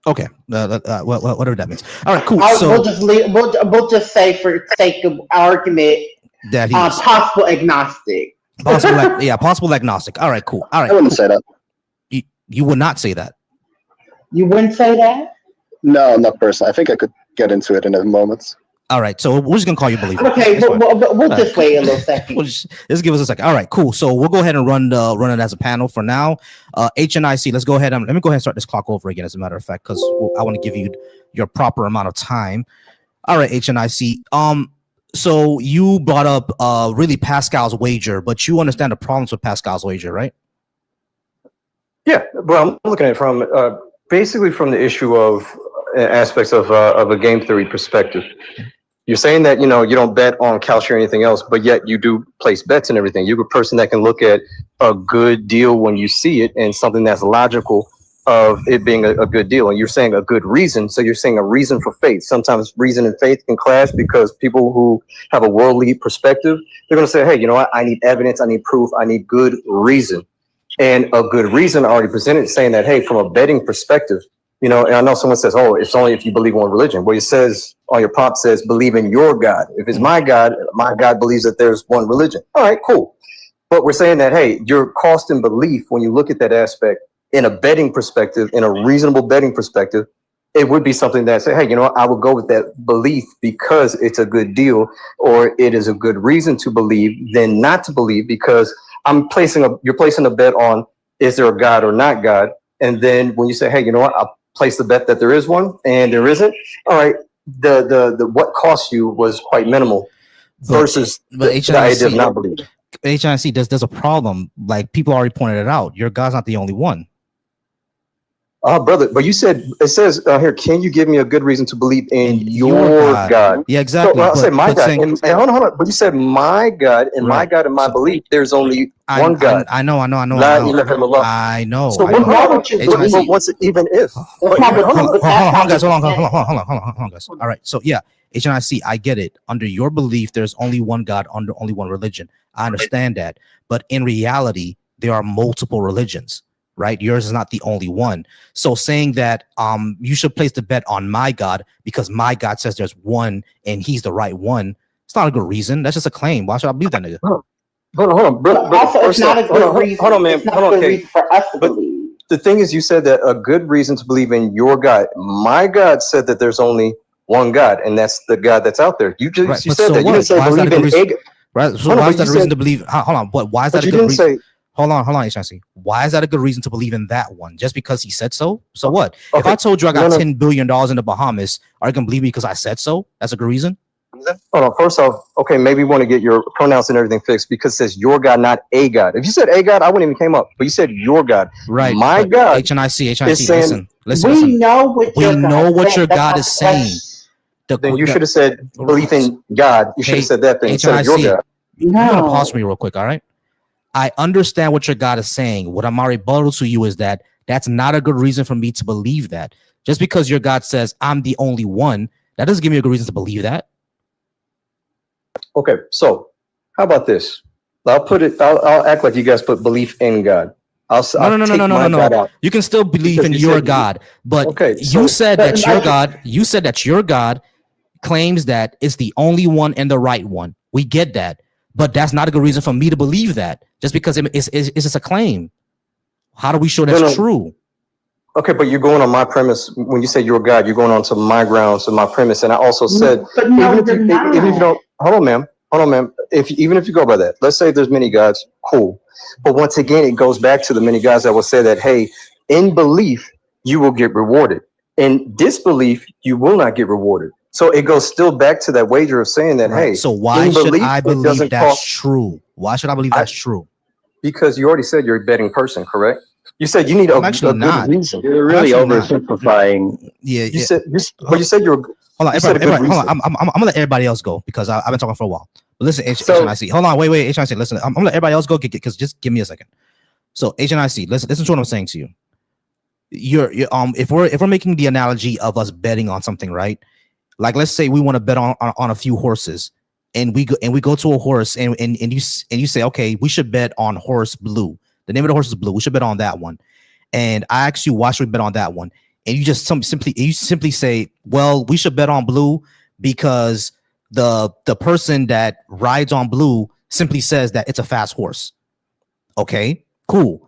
Okay, whatever that means. All right, cool. We'll just say for sake of argument that he's possible agnostic. Possible agnostic. All right, cool. All right, I wouldn't say that. You would not say that. You wouldn't say that? No, not personally. I think I could get into it in a moment. All right, so we're just gonna call you believer. Okay, we'll just wait a little second. Just give us a second. All right, cool. So we'll go ahead and run it as a panel for now. HNIC, let's go ahead and let me go ahead and start this clock over again. As a matter of fact, because I want to give you your proper amount of time. All right, HNIC. So you brought up really Pascal's wager, but you understand the problems with Pascal's wager, right? Yeah, well, I'm looking at it from basically from the issue of aspects of a game theory perspective. You're saying that, you don't bet on Kalshi or anything else, but yet you do place bets and everything. You're a person that can look at a good deal when you see it and something that's logical of it being a good deal. And you're saying a good reason. So you're saying a reason for faith. Sometimes reason and faith can clash because people who have a worldly perspective, they're going to say, hey, you know what? I need evidence. I need proof. I need good reason. And a good reason already presented saying that, hey, from a betting perspective, and I know someone says, oh, it's only if you believe in one religion. Well, it says on your prompt says, believe in your God. If it's my God believes that there's one religion. All right, cool. But we're saying that, hey, your cost and belief, when you look at that aspect in a betting perspective, in a reasonable betting perspective, it would be something that say, hey, I would go with that belief because it's a good deal or it is a good reason to believe than not to believe because you're placing a bet on is there a God or not God. And then when you say, hey, I'll place the bet that there is one and there isn't. All right. The what cost you was quite minimal versus the idea of not believing. HNIC, there's a problem. Like people already pointed it out. Your God's not the only one. Brother, but you said it says here, can you give me a good reason to believe in your God? Yeah, exactly. So, I said my God. Hold on. But you said my God and my God and my belief. There's only one God. I know. I know. So I know. But what's it even if? Hold on, guys. Hold on, guys. All right. So yeah, HNIC, I get it. Under your belief, there's only one God, under only one religion. I understand that. But in reality, there are multiple religions. Right, yours is not the only one. So saying that you should place the bet on my God because my God says there's one and he's the right one, it's not a good reason. That's just a claim. Why should I believe that nigga? Hold on, bro. Also, it's not a good reason. Hold on, man. It's not a good reason for us to believe. The thing is, you said that a good reason to believe in your God. My God said that there's only one God, and that's the God that's out there. You said that. You didn't say believe in a. Right. So why is that a reason to believe? Hold on. But why is that a good reason? Hold on, HNC. Why is that a good reason to believe in that one? Just because he said so? So what? Okay. If I told you I got $10 billion in the Bahamas, are you gonna believe me because I said so? That's a good reason? Hold on. First off, okay, maybe you want to get your pronouns and everything fixed because it says your God, not a God. If you said a God, I wouldn't even came up. But you said your God. Right. My God. HNIC, listen. We know what your God is saying. Then you should have said belief in God. You should have said that thing instead of your God. No. You're gonna pause for me real quick, all right? I understand what your God is saying. What I'm rebuttal to you is that that's not a good reason for me to believe that. Just because your God says I'm the only one, that doesn't give me a good reason to believe that. Okay, so how about this? I'll act like you guys put belief in God. No. You can still believe in your God, but okay, you said that your God claims that it's the only one and the right one. We get that. But that's not a good reason for me to believe that just because it's just a claim. How do we show that's true? Okay, but you're going on my premise. When you say you're God, you're going on to my grounds, to my premise. And I also said, even if you don't, hold on, ma'am. Even if you go by that, let's say there's many gods, cool. But once again, it goes back to the many gods that will say that, hey, in belief, you will get rewarded. In disbelief, you will not get rewarded. So it goes still back to that wager of saying that, hey, so why should I believe that's true? Why should I believe that's true? Because you already said you're a betting person, correct? You said you need a good reason. You're really oversimplifying. Yeah, you said you're. Hold on, everybody, hold on. I'm gonna let everybody else go because I've been talking for a while. But listen, HNIC. Hold on, wait, HNIC. Listen, I'm gonna let everybody else go because just give me a second. So HNIC, listen to what I'm saying to you. You're if we're making the analogy of us betting on something, right? Like let's say we want to bet on a few horses, and we go to a horse and you say, okay, we should bet on horse Blue. The name of the horse is Blue. We should bet on that one. And I ask you, why should we bet on that one? And you just simply say, well, we should bet on Blue because the person that rides on Blue simply says that it's a fast horse. Okay, cool.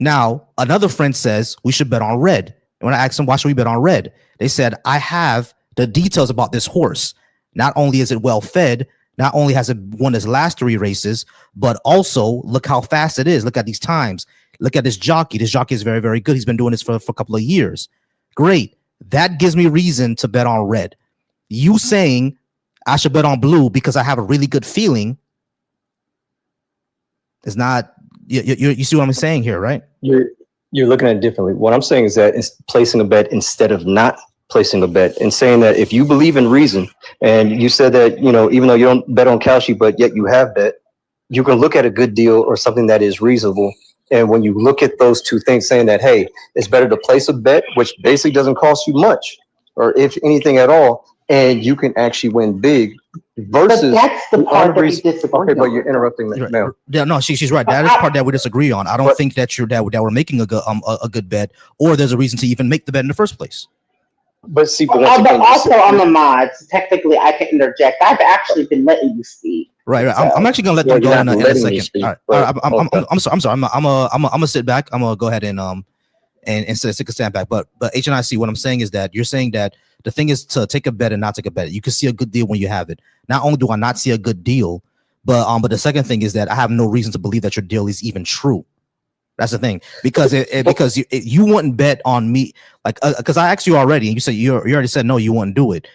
Now another friend says we should bet on Red. And when I asked them, why should we bet on Red? They said, I have the details about this horse. Not only is it well fed, not only has it won its last 3 races, but also look how fast it is. Look at these times. Look at this jockey. This jockey is very, very good. He's been doing this for a couple of years. Great. That gives me reason to bet on Red. You saying I should bet on Blue because I have a really good feeling is not. You see what I'm saying here, right? You're looking at it differently. What I'm saying is that it's placing a bet instead of not placing a bet and saying that if you believe in reason, and you said that, even though you don't bet on Kalshi, but yet you have bet, you can look at a good deal or something that is reasonable. And when you look at those two things, saying that, hey, it's better to place a bet, which basically doesn't cost you much, or if anything at all, and you can actually win big, versus. But that's the part that we disagree Okay, but on. you're interrupting me. Right. Yeah, no, she's right. That is part that we disagree on. I don't think that we're making a good bet, or there's a reason to even make the bet in the first place. But see, but also I'm a mod, so technically I can interject. I've actually been letting you speak. Right. So. I'm actually gonna let them go in a second. Speak, all right. I'm sorry. I'm gonna sit back. I'm gonna go ahead and take a stand back. But HNIC, what I'm saying is that you're saying that the thing is to take a bet and not take a bet. You can see a good deal when you have it. Not only do I not see a good deal, but the second thing is that I have no reason to believe that your deal is even true. That's the thing, because you wouldn't bet on me, like, because I asked you already, and you said you already said no, you wouldn't do it.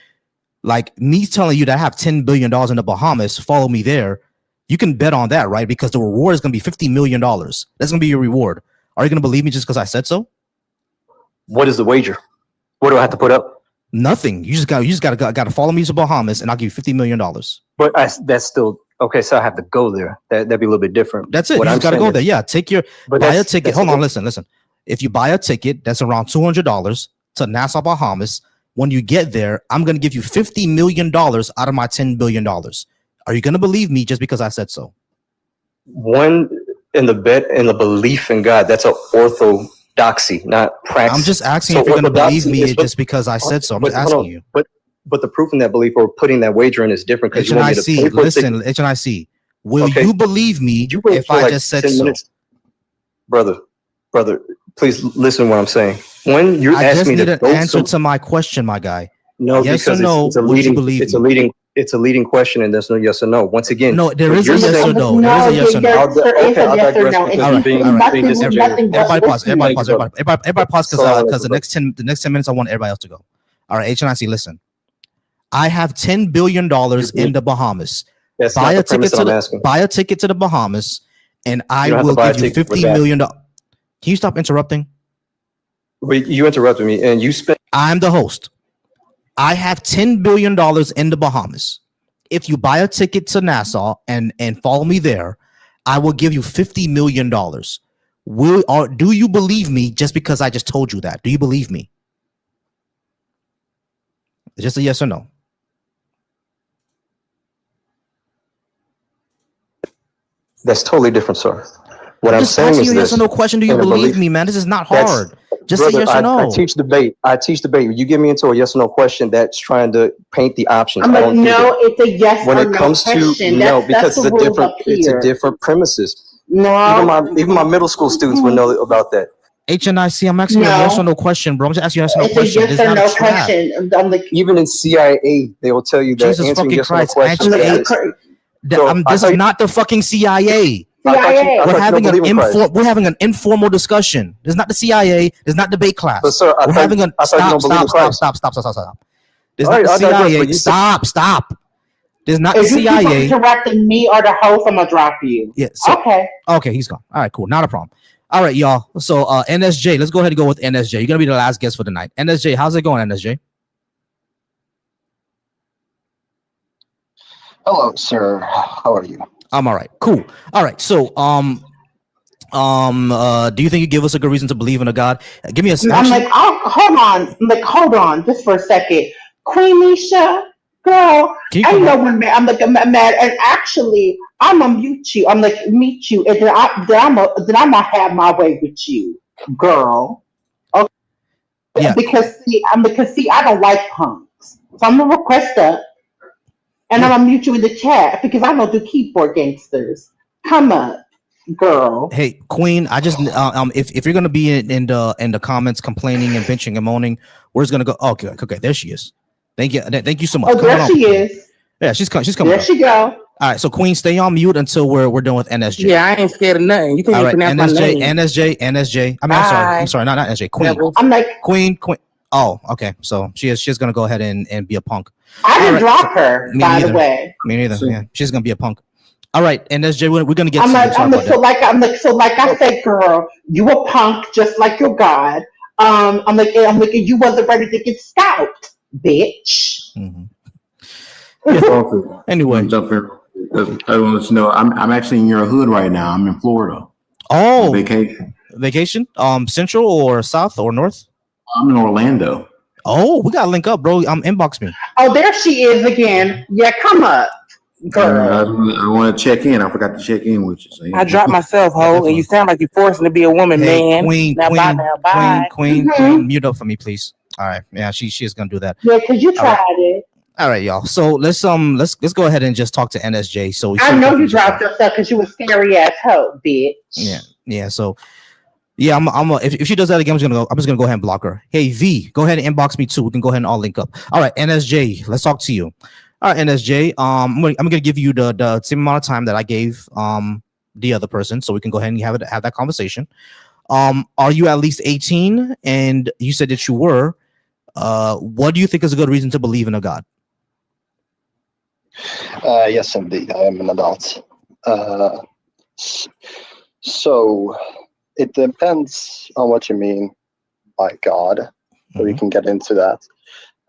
Like me telling you that I have $10 billion in the Bahamas, follow me there. You can bet on that, right? Because the reward is going to be $50 million. That's going to be your reward. Are you going to believe me just because I said so? What is the wager? What do I have to put up? Nothing. You just got to follow me to Bahamas, and I'll give you $50 million. But that's still okay. So I have to go there. That'd be a little bit different. That's it. You just got to go there. Yeah, buy a ticket. Hold on, listen. If you buy a ticket, that's around $200 to Nassau, Bahamas. When you get there, I'm going to give you $50 million out of my $10 billion. Are you going to believe me just because I said so? One, in the bet and the belief in God, that's an orthodoxy, not practice. I'm just asking if you're going to believe me just because I said so. I'm just asking you. But the proof in that belief or putting that wager in is different. Because HNIC, listen, HNIC, will you believe me if I just said so? Brother, please listen to what I'm saying. When you're asking me to answer to my question, my guy. No, yes because or no, it's a leading question, and there's no yes or no. Once again, no, there is a yes or no. There is a yes or no. I'll digress. Everybody pause. Everybody pause because the next 10 minutes I want everybody else to go. All right, HNIC, listen. I have $10 billion in the Bahamas. Buy a ticket to the Bahamas, and I will give you $50 million. Can you stop interrupting? Wait, you interrupted me, and you spent. I'm the host. I have $10 billion in the Bahamas. If you buy a ticket to Nassau and follow me there, I will give you $50 million. Do you believe me just because I just told you that? Do you believe me? Just a yes or no. That's totally different, sir. What I'm saying is this. Yes or no question. Do you believe me, man? This is not hard. Just say yes or no. I teach debate. You get me into a yes or no question that's trying to paint the options. I'm like, no, it's a yes when or it no comes question. To no, because it's a different premises. No, even my middle school students would know about that. HNIC, I'm asking you a yes or no question, bro. I'm just asking you a yes or no question. It's a yes or no question. I'm like, even in CIA, they will tell you that Jesus answering fucking yes Christ. or no question. This is not the fucking CIA. We're having an informal discussion. This is not the CIA. This is not debate class. Sir, we're having a stop. This is not the CIA. Stop. This is not the CIA. If you keep interrupting me or the host, I'm gonna drop you. Yeah. Okay, he's gone. All right, cool. Not a problem. All right, y'all. So NSJ, let's go ahead and go with NSJ. You're gonna be the last guest for the night. NSJ, how's it going, NSJ? Hello, sir. How are you? I'm all right. Cool. All right. So, do you think you give us a good reason to believe in a God? Give me a. I'm like, hold on, just for a second, Queen Nisha, girl. I know when I'm like, I'm mad, and actually, I'm gonna mute you. I'm like, meet you, and then I'm gonna have my way with you, girl. Okay. Yeah. Because I don't like punks, so I'm gonna request that. And I'm gonna mute you in the chat because I don't do keyboard gangsters. Come up, girl. Hey, Queen. I just if you're gonna be in the comments complaining and bitching and moaning, where's gonna go? Okay, there she is. Thank you so much. Oh, there she is. Yeah, she's coming. There she go. All right, so Queen, stay on mute until we're done with NSJ. Yeah, I ain't scared of nothing. You can't even pronounce my name. NSJ. I'm sorry, not NSJ. Queen. I'm like Queen. Oh, okay. So she's gonna go ahead and be a punk. I didn't drop her, by the way. Me neither. Yeah, she's gonna be a punk. All right, NSJ, we're gonna get. So like I said, girl, you a punk just like your God. I'm like, you wasn't ready to get scalped, bitch. Anyway, jump in. I want to know. I'm actually in your hood right now. I'm in Florida. Oh, on vacation. Vacation? Central or south or north? I'm in Orlando. Oh, we gotta link up, bro. Inbox me. Oh, there she is again. Yeah, come up, girl. I want to check in. I forgot to check in with you. So, yeah. I dropped myself, ho, and you sound like you're forcing to be a woman, Hey, man. Queen, Now, bye, now, bye. Queen, mute up for me, please. All right, yeah, she is gonna do that. Yeah, because you tried it. All right, y'all. So let's go ahead and just talk to NSJ. So I know you dropped yourself because you was scary ass hoe, bitch. Yeah. So yeah, if she does that again, I'm just gonna go ahead and block her. Hey V, go ahead and inbox me too. We can go ahead and all link up. All right, NSJ, let's talk to you. All right, NSJ. I'm gonna give you the same amount of time that I gave the other person, so we can go ahead and have that conversation. Are you at least 18? And you said that you were. What do you think is a good reason to believe in a God? Yes, indeed. I am an adult. So it depends on what you mean by God. So we can get into that.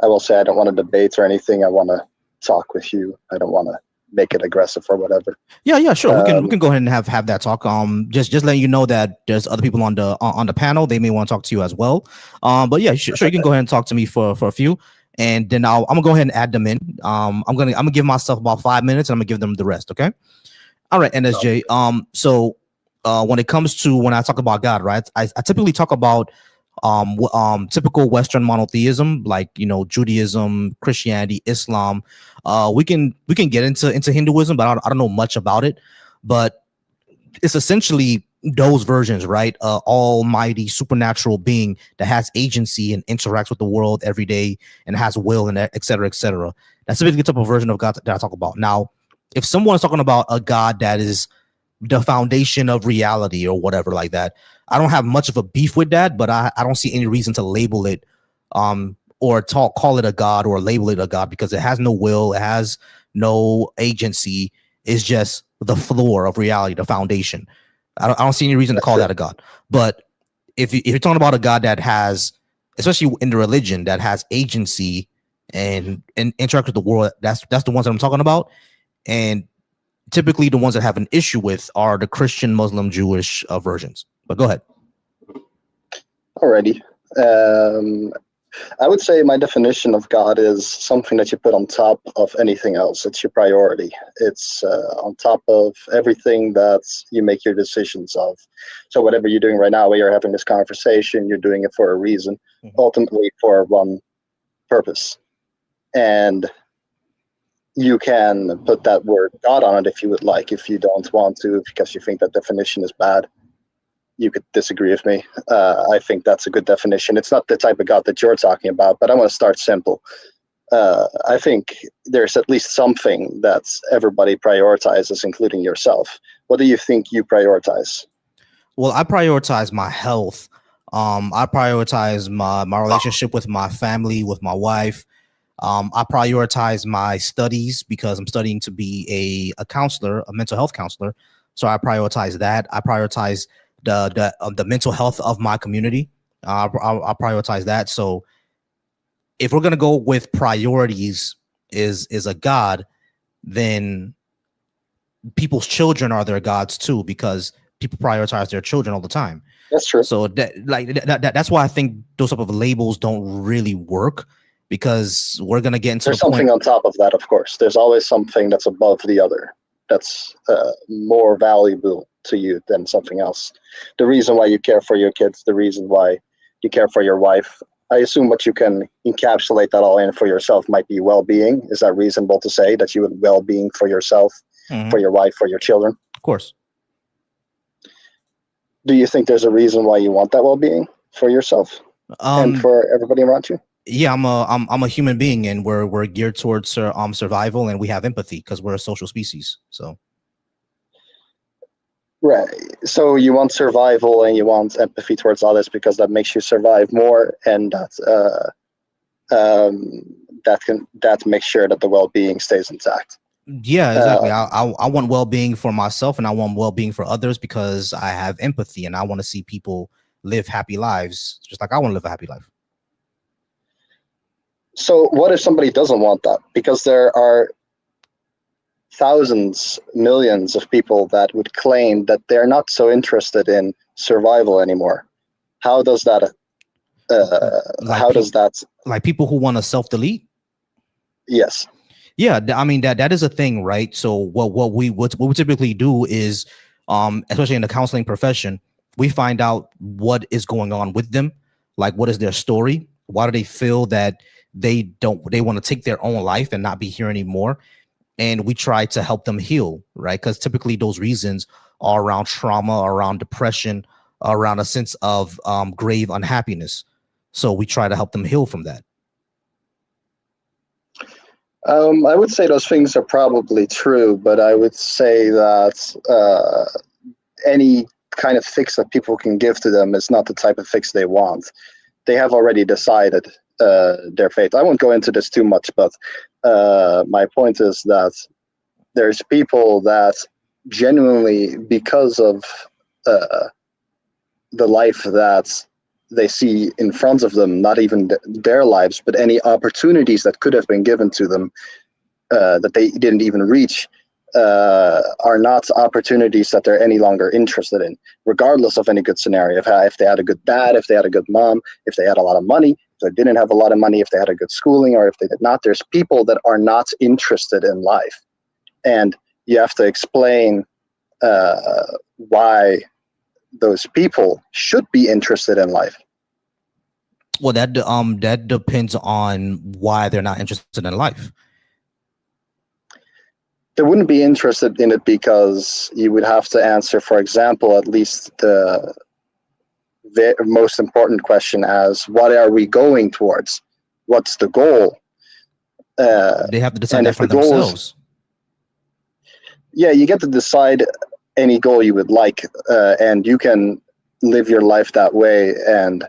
I will say I don't want to debate or anything. I want to talk with you. I don't want to make it aggressive or whatever. Yeah, sure. We can go ahead and have that talk. Just letting you know that there's other people on the panel. They may want to talk to you as well. But yeah, sure. You can go ahead and talk to me for a few, and then I'm gonna go ahead and add them in. I'm gonna give myself about 5 minutes, and I'm gonna give them the rest. Okay. All right, NSJ. So when it comes to when I talk about God, right? I typically talk about typical Western monotheism, like Judaism, Christianity, Islam. We can get into Hinduism, but I don't know much about it. But it's essentially those versions, right? Almighty supernatural being that has agency and interacts with the world every day and has will and et cetera, et cetera. That's typically the type of version of God that I talk about. Now, if someone is talking about a God that is the foundation of reality or whatever like that, I don't have much of a beef with that, but I don't see any reason to label it or call it a God or label it a God, because it has no will, it has no agency. It's just the floor of reality, the foundation. I don't see any reason to call that a God. But if you're talking about a God that has, especially in the religion, that has agency and interact with the world, that's the ones that I'm talking about. And typically the ones that have an issue with are the Christian, Muslim, Jewish versions. But go ahead. Alrighty. I would say my definition of God is something that you put on top of anything else. It's your priority. It's on top of everything that you make your decisions of. So whatever you're doing right now, where you're having this conversation, you're doing it for a reason, ultimately for one purpose. And you can put that word God on it if you would like. If you don't want to, because you think that definition is bad, you could disagree with me. I think that's a good definition. It's not the type of God that you're talking about, but I want to start simple. I think there's at least something that everybody prioritizes, including yourself. What do you think you prioritize? Well, I prioritize my health. I prioritize my relationship with my family, with my wife. I prioritize my studies because I'm studying to be a counselor, a mental health counselor. So I prioritize that. I prioritize the mental health of my community. I prioritize that. So if we're gonna go with priorities is a God, then people's children are their gods too, because people prioritize their children all the time. That's true. So that's why I think those type of labels don't really work, because we're gonna get into there's something on top of that. Of course, there's always something that's above the other, that's more valuable to you than something else. The reason why you care for your kids, the reason why you care for your wife, I assume what you can encapsulate that all in for yourself might be well-being. Is that reasonable to say that you would well-being for yourself, for your wife, for your children? Of course. Do you think there's a reason why you want that well-being for yourself and for everybody around you? Yeah, I'm a human being, and we're geared towards survival, and we have empathy because we're a social species. So right. So you want survival and you want empathy towards others because that makes you survive more, and that makes sure that the well-being stays intact. Yeah, exactly. I want well-being for myself, and I want well-being for others because I have empathy, and I want to see people live happy lives, just like I want to live a happy life. So what if somebody doesn't want that? Because there are thousands, millions of people that would claim that they're not so interested in survival anymore. How does that? Like people who want to self-delete? Yes. Yeah, I mean that is a thing, right? So what we typically do is, especially in the counseling profession, we find out what is going on with them, like what is their story, why do they feel that they want to take their own life and not be here anymore, and we try to help them heal, right? Because typically those reasons are around trauma, around depression, around a sense of grave unhappiness. So we try to help them heal from that. I would say those things are probably true, but I would say that any kind of fix that people can give to them is not the type of fix they want. They have already decided their fate. I won't go into this too much, but my point is that there's people that genuinely, because of the life that they see in front of them, not even their lives, but any opportunities that could have been given to them that they didn't even reach, are not opportunities that they're any longer interested in, regardless of any good scenario. If they had a good dad, if they had a good mom, if they had a lot of money, if they didn't have a lot of money, if they had a good schooling, or if they did not, there's people that are not interested in life. And you have to explain why those people should be interested in life. Well, that depends on why they're not interested in life. They wouldn't be interested in it because you would have to answer, for example, at least the most important question as, what are we going towards? What's the goal? They have to decide that for themselves. Yeah, you get to decide any goal you would like, and you can live your life that way, and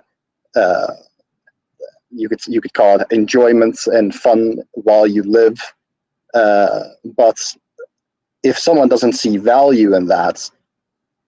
you could call it enjoyment and fun while you live. But if someone doesn't see value in that,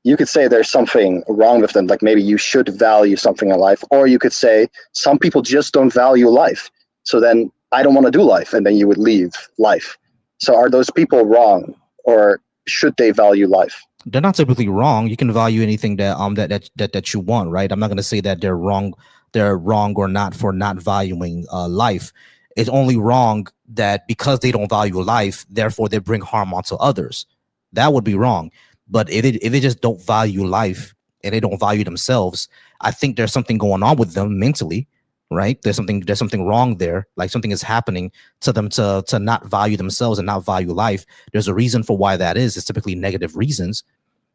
you could say there's something wrong with them, like maybe you should value something in life, or you could say some people just don't value life, so then I don't want to do life, and then you would leave life. So are those people wrong, or should they value life? They're not typically wrong. You can value anything that you want, right? I'm not going to say that they're wrong or not for not valuing life. It's only wrong that because they don't value life, therefore they bring harm onto others. That would be wrong. But if they just don't value life and they don't value themselves, I think there's something going on with them mentally, right? There's something wrong there. Like something is happening to them to not value themselves and not value life. There's a reason for why that is. It's typically negative reasons.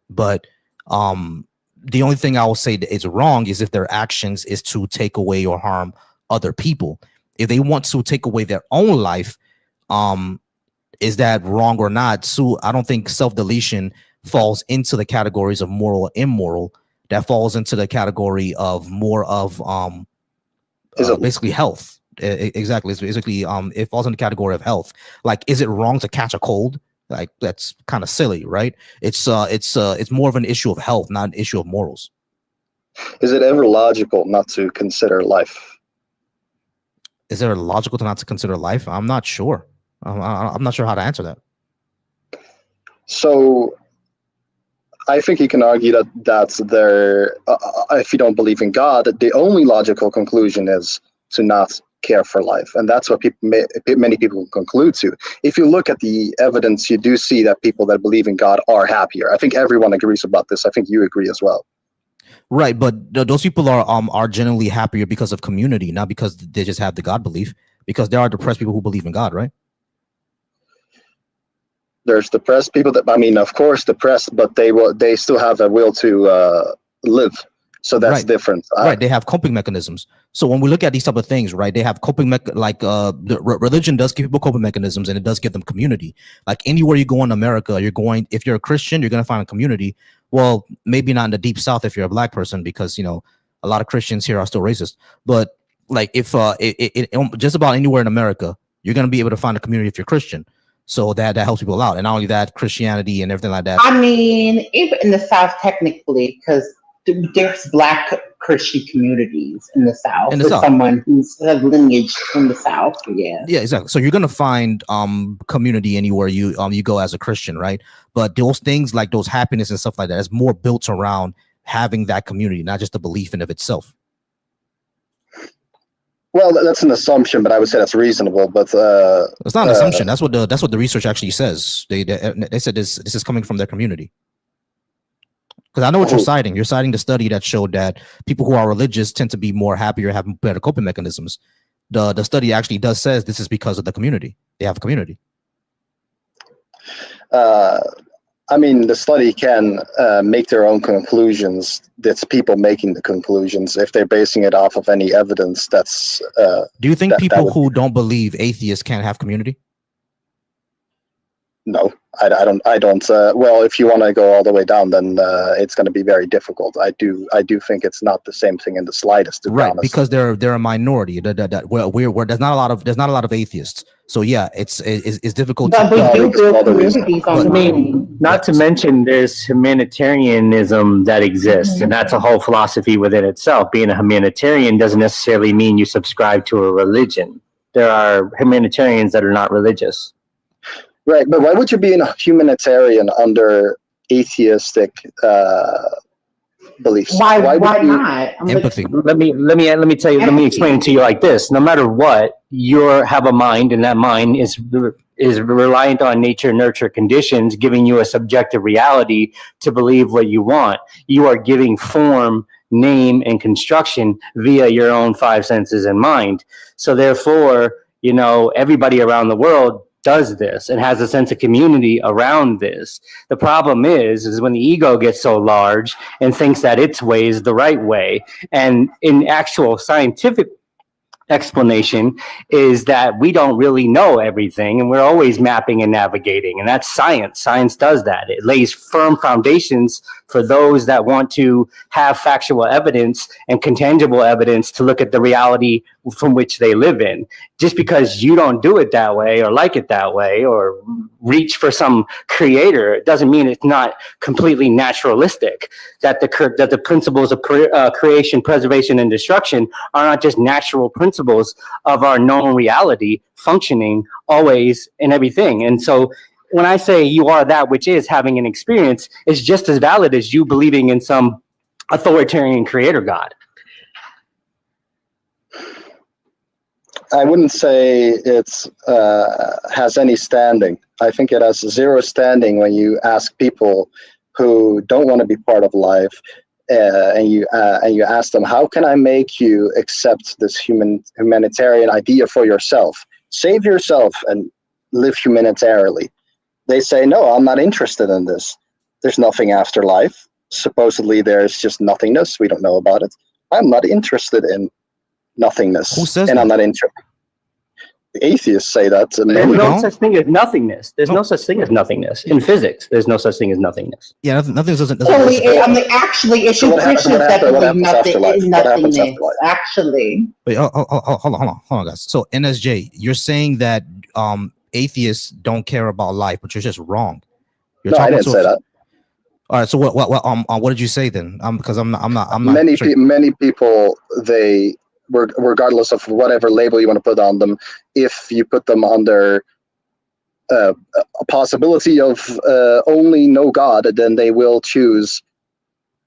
But the only thing I will say that is wrong is if their actions is to take away or harm other people. If they want to take away their own life, is that wrong or not? So I don't think self-deletion falls into the categories of moral or immoral. That falls into the category of more of basically health. Exactly. It's basically it falls in the category of health. Like, is it wrong to catch a cold? Like, that's kind of silly, right? It's more of an issue of health, not an issue of morals. Is it ever logical not to consider life? Is there logical to not to consider life? I'm not sure. I'm not sure how to answer that. So I think you can argue that there, if you don't believe in God, the only logical conclusion is to not care for life, and that's what many people conclude to. If you look at the evidence, you do see that people that believe in God are happier. I think everyone agrees about this. I think you agree as well. Right, but those people are generally happier because of community, not because they just have the God belief. Because there are depressed people who believe in God, right? There's depressed people that, I mean, of course, depressed, but they still have a will to live. So that's different. Right, they have coping mechanisms. So when we look at these type of things, right, they have coping religion does give people coping mechanisms, and it does give them community. Like anywhere you go in America, if you're a Christian, you're going to find a community. Well, maybe not in the deep South if you're a black person, because a lot of Christians here are still racist. But like if just about anywhere in America, you're going to be able to find a community if you're Christian. So that helps people out. And not only that, Christianity and everything like that. I mean, even in the South, technically, because there's black Christian communities in the South. In the As South. someone who's has lineage in the South, yeah. Yeah, exactly. So you're gonna find community anywhere you go as a Christian, right? But those things like those happiness and stuff like that is more built around having that community, not just the belief in of itself. Well, that's an assumption, but I would say that's reasonable. But it's not an assumption. That's what the research actually says. They said this is coming from their community. Because I know what you're citing. You're citing the study that showed that people who are religious tend to be more happier, have better coping mechanisms. The study actually does says this is because of the community. They have a community. I mean, the study can make their own conclusions. That's people making the conclusions. If they're basing it off of any evidence, that's. Do you think people who don't believe atheists can't have community? No, I don't. Well, if you want to go all the way down, then it's going to be very difficult. I do think it's not the same thing in the slightest. To be honest. Because they're a minority. Where there's not a lot of atheists. So yeah, it's difficult. But we do build communities on. I mean, not to mention there's humanitarianism that exists, and that's a whole philosophy within itself. Being a humanitarian doesn't necessarily mean you subscribe to a religion. There are humanitarians that are not religious. Right, but why would you be a humanitarian under atheistic beliefs? Why not? Empathy. Let me tell you. Let me explain it to you like this. No matter what, you have a mind, and that mind is reliant on nature, nurture conditions, giving you a subjective reality to believe what you want. You are giving form, name, and construction via your own five senses and mind. So therefore, everybody around the world does this and has a sense of community around this. The problem is when the ego gets so large and thinks that its way is the right way. And in actual scientific explanation is that we don't really know everything, and we're always mapping and navigating, and that's science. Science does that. It lays firm foundations for those that want to have factual evidence and contangible evidence to look at the reality from which they live in. Just because you don't do it that way or like it that way or reach for some creator, it doesn't mean it's not completely naturalistic. That the principles of creation, preservation, and destruction are not just natural principles of our known reality functioning always in everything. And so when I say you are that which is having an experience, it's just as valid as you believing in some authoritarian creator God. I wouldn't say it's has any standing. I think it has zero standing when you ask people who don't want to be part of life, and you ask them, how can I make you accept this humanitarian idea for yourself? Save yourself and live humanitarily. They say, no, I'm not interested in this. There's nothing after life. Supposedly there's just nothingness. We don't know about it. I'm not interested in nothingness. Who says and that? I'm not interested. The atheists say that. There's no such thing as nothingness. There's no such thing as nothingness. In physics, there's no such thing as nothingness. Yeah, nothing doesn't. Actually, it's you Christians that believe nothingness. Actually. Wait, hold on, guys. So NSJ, you're saying that atheists don't care about life, but you're just wrong. No, I didn't say that. All right. So what did you say then? Because I'm not. Many people, they, regardless of whatever label you want to put on them, if you put them under a possibility of only no God, then they will choose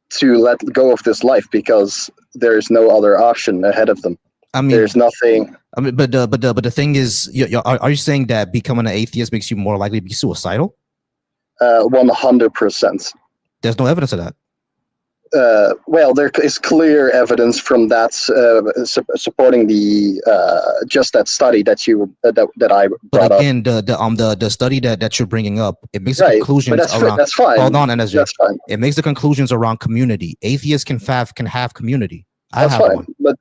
to let go of this life because there's no other option ahead of them. I mean, there's nothing. I mean, but the thing is, are you saying that becoming an atheist makes you more likely to be suicidal? 100%. There's no evidence of that. Well, there is clear evidence from that supporting the just that study that I brought up. But again, the study that you're bringing up, it makes the conclusions around. That's fine. Hold on, NSJ. That's fine. It makes the conclusions around community. Atheists can have community. That's fine. One. But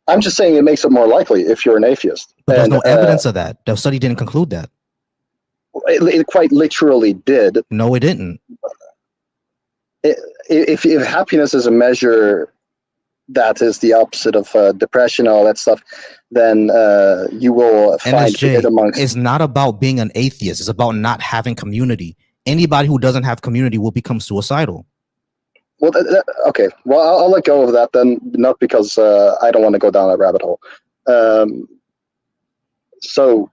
I'm just saying it makes it more likely if you're an atheist. But there's no evidence of that. The study didn't conclude that. It quite literally did. No, it didn't. If happiness is a measure that is the opposite of depression and all that stuff, then you will find it amongst. It's not about being an atheist. It's about not having community. Anybody who doesn't have community will become suicidal. Well, okay. Well, I'll let go of that then, not because I don't want to go down that rabbit hole. So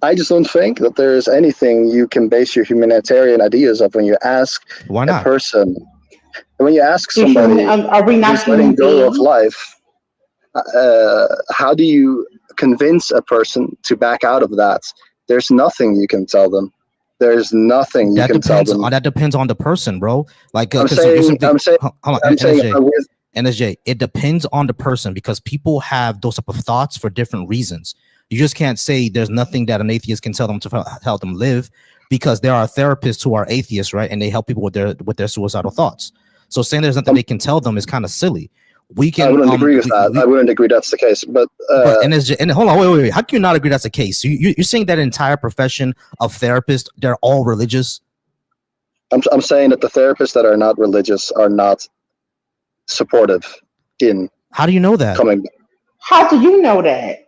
I just don't think that there is anything you can base your humanitarian ideas of when you ask Why a not? person, when you ask You're somebody human, are we not who's letting human go of beings? life, how do you convince a person to back out of that? There's nothing you can tell them. There's nothing you can tell them. That depends on the person, bro. Like, I'm 'cause saying, hold on, NSJ. with NSJ, it depends on the person because people have those type of thoughts for different reasons. You just can't say there's nothing that an atheist can tell them to help them live, because there are therapists who are atheists, right? And they help people with their suicidal thoughts. So saying there's nothing they can tell them is kind of silly. We can. I wouldn't agree with that. I wouldn't agree that's the case. But NSJ, and hold on, wait. How can you not agree that's the case? You're saying that entire profession of therapists, they're all religious? I'm saying that the therapists that are not religious are not supportive in. How do you know that? Coming. How do you know that?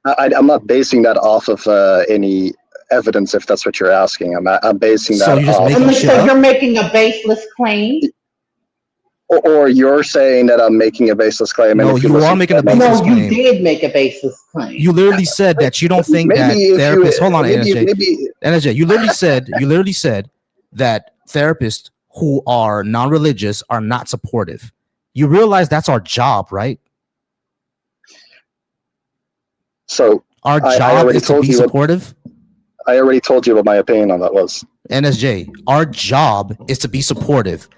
I'm not basing that off of any evidence, if that's what you're asking. I'm basing that off. So you're making a baseless claim? Or you're saying that I'm making a baseless claim. No, you are making a baseless claim. No, you did make a baseless claim. You literally said that you don't think that therapists. Hold on, NSJ. You literally said that therapists who are non-religious are not supportive. You realize that's our job, right? So our job is to be supportive. I already told you what my opinion on that was. NSJ, our job is to be supportive.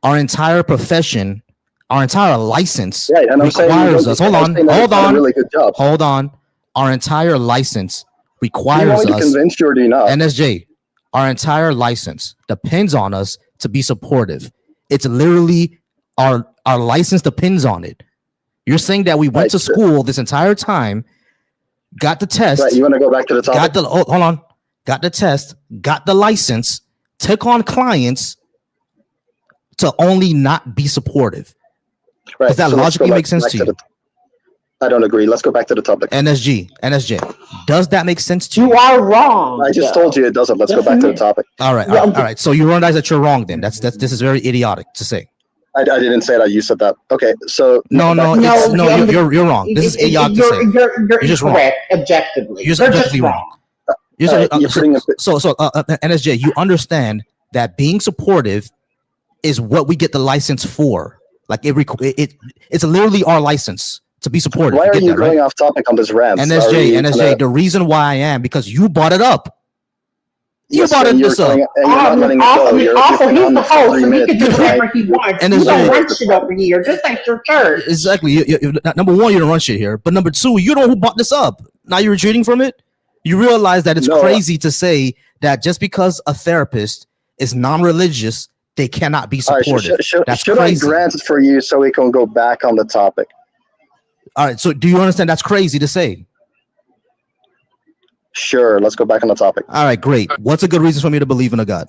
Our entire profession, our entire license requires us. Hold on. A really good job. Hold on. Our entire license requires us. Convince you or do you not? NSJ, our entire license depends on us to be supportive. It's literally our license depends on it. You're saying that we went to school this entire time, got the test. Right, you want to go back to the topic? Hold on. Got the test, got the license, took on clients to only not be supportive. Right. Does that logically make sense to you? I don't agree. Let's go back to the topic. NSJ, does that make sense to you? You are wrong. I just told you it doesn't. Let's go back to the topic. All right. So you realize that you're wrong then. This is very idiotic to say. I didn't say that. You said that. Okay. So you're wrong. This is idiotic to say. You're just correct objectively. You're just objectively wrong. NSJ, you understand that being supportive is what we get the license for. Like it's literally our license to be supportive. Why are you going off topic on this rant? NSJ, the reason why I am because you brought it up. You brought this up. Also, he's the host, so he can do whatever he wants. You don't run shit over here, just like your church. Exactly. Number one, you don't run shit here, but number two, you know who brought this up. Now you're retreating from it. You realize that it's crazy to say that just because a therapist is non-religious, they cannot be supportive. Right, should I grant it for you so we can go back on the topic? All right. So do you understand that's crazy to say? Sure. Let's go back on the topic. All right. Great. What's a good reason for me to believe in a God?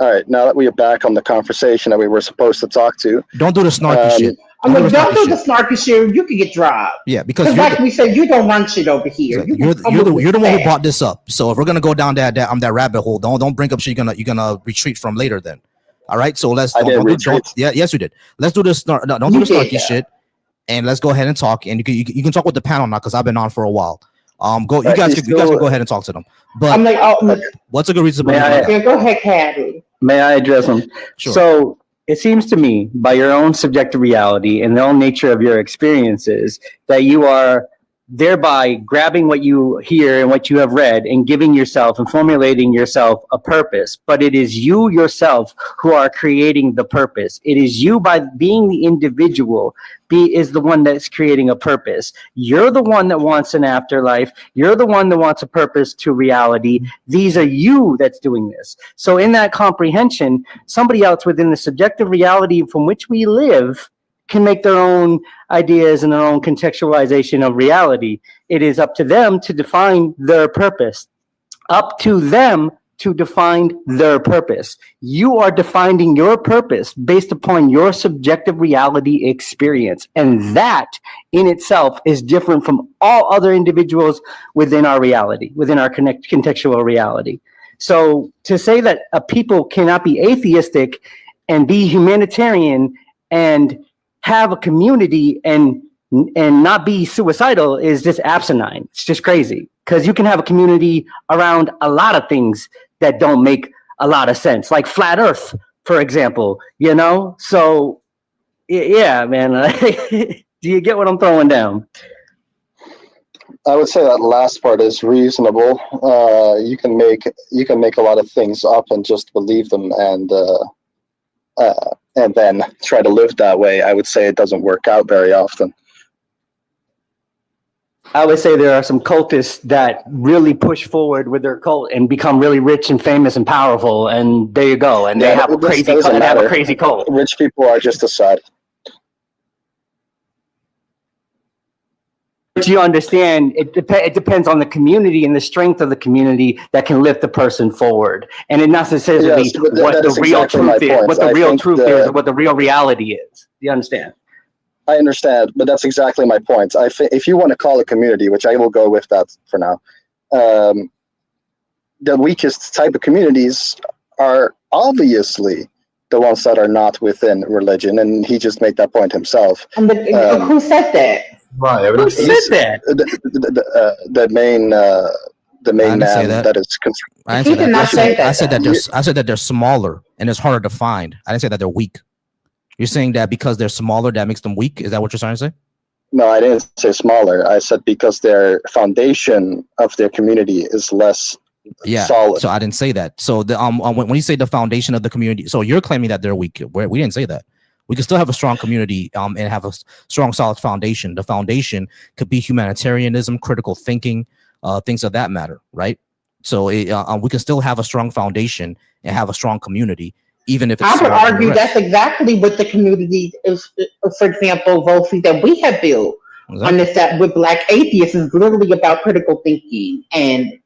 All right. Now that we are back on the conversation that we were supposed to talk to. Don't do the snarky shit. Don't do the snarky shit. You could get dropped. Yeah, because like we said, you don't run shit over here. You're the one who brought this up. So if we're gonna go down that rabbit hole, don't bring up shit you're gonna retreat from later. Then, all right. So let's. Yes, you did. Let's do this. Don't do the snarky shit, and let's go ahead and talk. And you can talk with the panel now because I've been on for a while. You guys can go ahead and talk to them. But what's a good reason? Go ahead, Caddy. May I address them? Sure. So it seems to me, by your own subjective reality and the own nature of your experiences, that you are thereby grabbing what you hear and what you have read and giving yourself and formulating yourself a purpose. But it is you yourself who are creating the purpose. It is you, by being the individual, is the one that's creating a purpose. You're the one that wants an afterlife. You're the one that wants a purpose to reality. These are you that's doing this. So in that comprehension, somebody else within the subjective reality from which we live can make their own ideas and their own contextualization of reality. It is up to them to define their purpose. Up to them to define their purpose. You are defining your purpose based upon your subjective reality experience. And that in itself is different from all other individuals within our reality, within our contextual reality. So to say that a people cannot be atheistic and be humanitarian and have a community and not be suicidal is just asinine. It's just crazy, because you can have a community around a lot of things that don't make a lot of sense, like flat Earth, for example. You know, so yeah, man. Do you get what I'm throwing down? I would say that last part is reasonable. You can make a lot of things up and just believe them, and then try to live that way. I would say it doesn't work out very often. I would say there are some cultists that really push forward with their cult and become really rich and famous and powerful, and there you go. And they have a crazy cult. They have a crazy cult. Rich people are just a side. But you understand, it depends on the community and the strength of the community that can lift the person forward, and it not necessarily what the real truth is, what the real truth is, or what the real reality is. Do you understand? I understand, but that's exactly my point. If you want to call a community, which I will go with that for now, the weakest type of communities are obviously the ones that are not within religion, and he just made that point himself. Who said that? Right. Who said that? The main man that is concerned. I said that they're smaller and it's harder to find. I didn't say that they're weak. You're saying that because they're smaller, that makes them weak? Is that what you're trying to say? No, I didn't say smaller. I said because their foundation of their community is less solid. So I didn't say that. So the when you say the foundation of the community, so you're claiming that they're weak. We didn't say that. We can still have a strong community and have a strong, solid foundation. The foundation could be humanitarianism, critical thinking, things of that matter, right? So we can still have a strong foundation and have a strong community, even if it's I would argue that's exactly what the community is. For example, Volsi, that we have built on this that with Black atheists is literally about critical thinking and